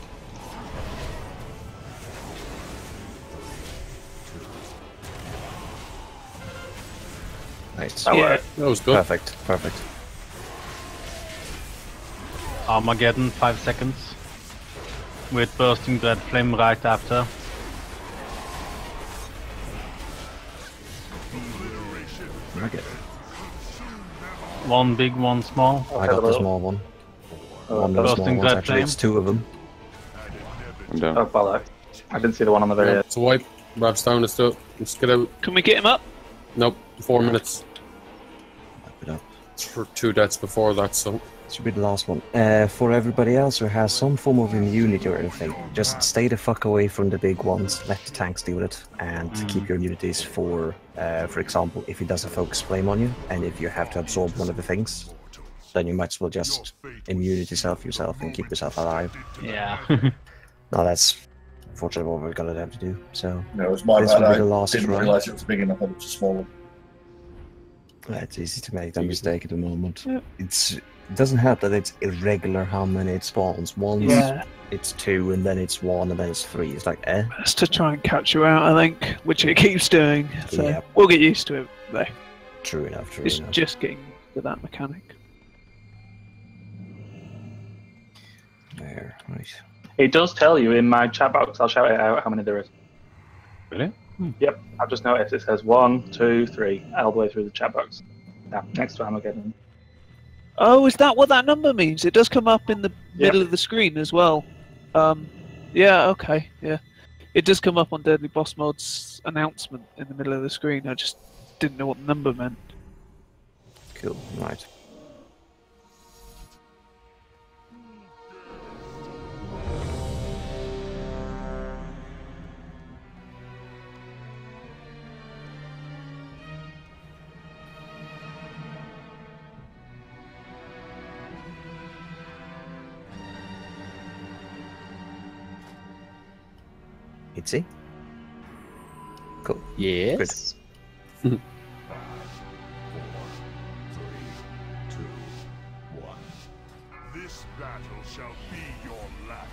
Nice. Yeah. That was good. Perfect. Perfect. Armageddon, 5 seconds. With bursting red flame right after. Armageddon. One big, one small. I got the small one. One of the small Bursting ones, red actually. flame. It's 2 of them. I'm down. Oh, bollocks. I didn't see the one on the very end. It's a wipe. Rab's down. Let's do it. Let's get out. Can we get him up? Nope. 4 minutes. Wipe it up. It's for 2 deaths before that, so. This should be the last one. For everybody else who has some form of immunity or anything, just stay the fuck away from the big ones. Let the tanks deal with it, and keep your immunities for example, if he does a focus flame on you, and if you have to absorb one of the things, then you might as well just immunity yourself and keep yourself alive. Yeah. No, that's unfortunately what we're gonna have to do. So No, it was my this bad. will be I the last didn't run. realise it was big enough. It was a small one. It's easy to make that mistake at the moment. Yeah. It doesn't help that it's irregular how many it spawns. Once it's 2, and then it's 1, and then it's 3. It's like, eh? That's to try and catch you out, I think, which it keeps doing. So Yeah. we'll get used to it, though. True enough, true It's enough. just getting to that mechanic. There, right. It does tell you in my chat box. I'll shout it out how many there is. Really? Yep, I've just noticed it says 1, 2, 3 all the way through the chat box. Now, next time I'll get in. Oh, is that what that number means? It does come up in the middle of the screen as well. Yeah, okay, yeah. It does come up on Deadly Boss Mod's announcement in the middle of the screen. I just didn't know what the number meant. Cool, right. Mitzi. Cool. Yes. Good. 1. This battle shall be your last.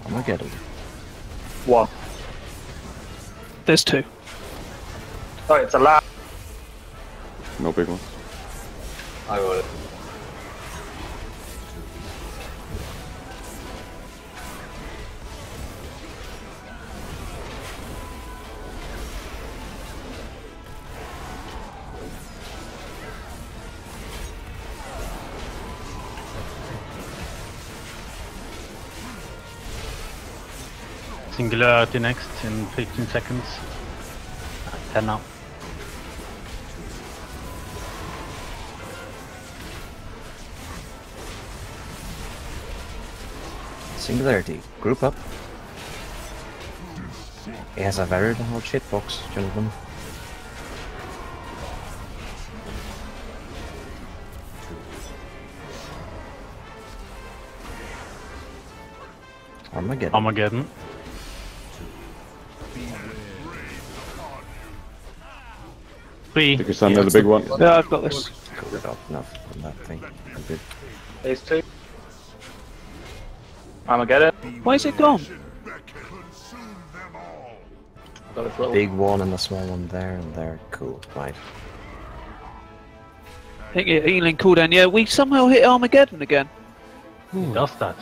Armageddon. 1. There's 2. Oh, it's a lot. No big ones. I got it. Singularity next in 15 seconds. 10 now. Singularity. Group up. He has a very hard shitbox, gentlemen. Armageddon. Armageddon. Three. Take your son to the big one. Yeah, I've got this. Cool it up enough on that thing. I'm good. These 2. Armageddon. Why is it gone? Got a little. Big one and a small one there and there. Cool. Right. I think healing cooldown. Yeah, we somehow hit Armageddon again. Who does that?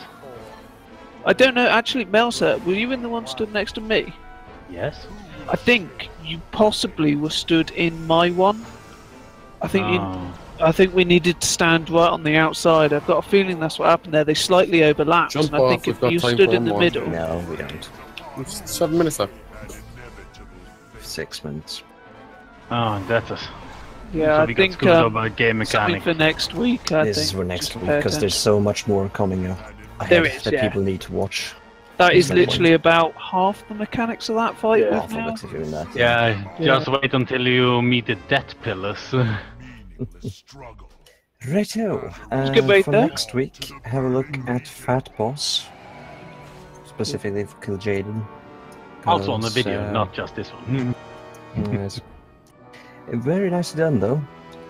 I don't know. Actually, Melsa, were you in the one stood next to me? Yes. I think you possibly were stood in my one. I think I think we needed to stand right on the outside. I've got a feeling that's what happened there. They slightly overlapped, Jump and I think off, we've if got you time stood for in the one more. middle, No, we don't. 7 minutes left. 6 minutes. Oh, that's us. yeah, So I we got think screwed up by game something mechanic. for next week. I This think is for next just week pay because there's attention. so much more coming up ahead There is, that yeah. people need to watch. That is There's no literally about half the mechanics of that fight. Yeah, with Half of now. it if you're in that. Yeah, Yeah. just wait until you meet the death pillars. Righto. good wait For there. next week, have a look at Fat Boss, specifically for Kill Jaden. Also on the because, video, not just this one. Yes. Very nicely done though.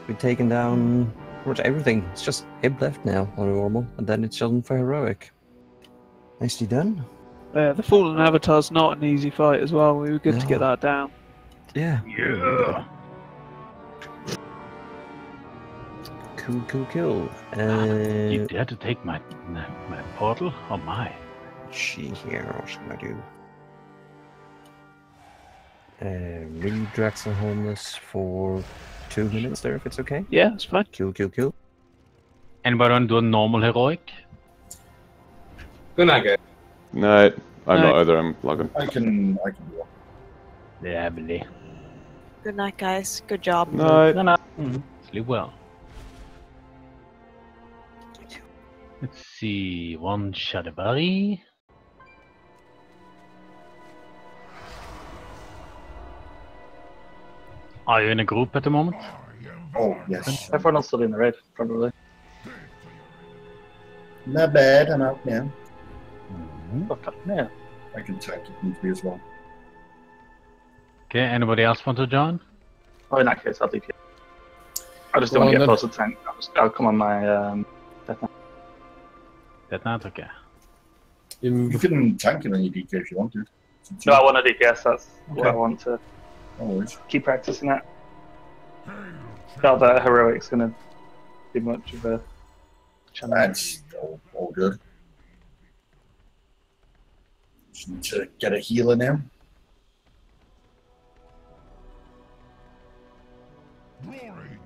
We've taken down pretty much everything. It's just him left now on normal, and then it's on for heroic. Nicely done. The Fallen Avatar's not an easy fight as well. We were good to No. get that down. Yeah. Yeah. Cool. You dare to take my portal? Oh my. See here, what should I do? Read Draxel Homeless for 2 minutes there, if it's okay. Yeah, that's fine. Kill. Anybody want to do a normal heroic? Good night, guys. No, I'm not No. either. I'm logging. I can do one. Yeah, Billy. Good night, guys. Good job. No. Sleep well. Let's see. One Shadowberry. Are you in a group at the moment? Oh, yes. Everyone else stood in the red, probably. Not bad, I'm out now. Yeah. I can tank if need be as well. Okay, anybody else want to join? Oh, in that case, I'll DP. I just don't Go want to on get then. close to tank. I'll come on my death knight. That's not okay. You can tank it on your DK if you want to. No, I want a DPS. That's what I Okay. want to No worries. keep practicing that. Felt that heroic's going to be much of a challenge. That's all good. Just need to get a healer now. Glory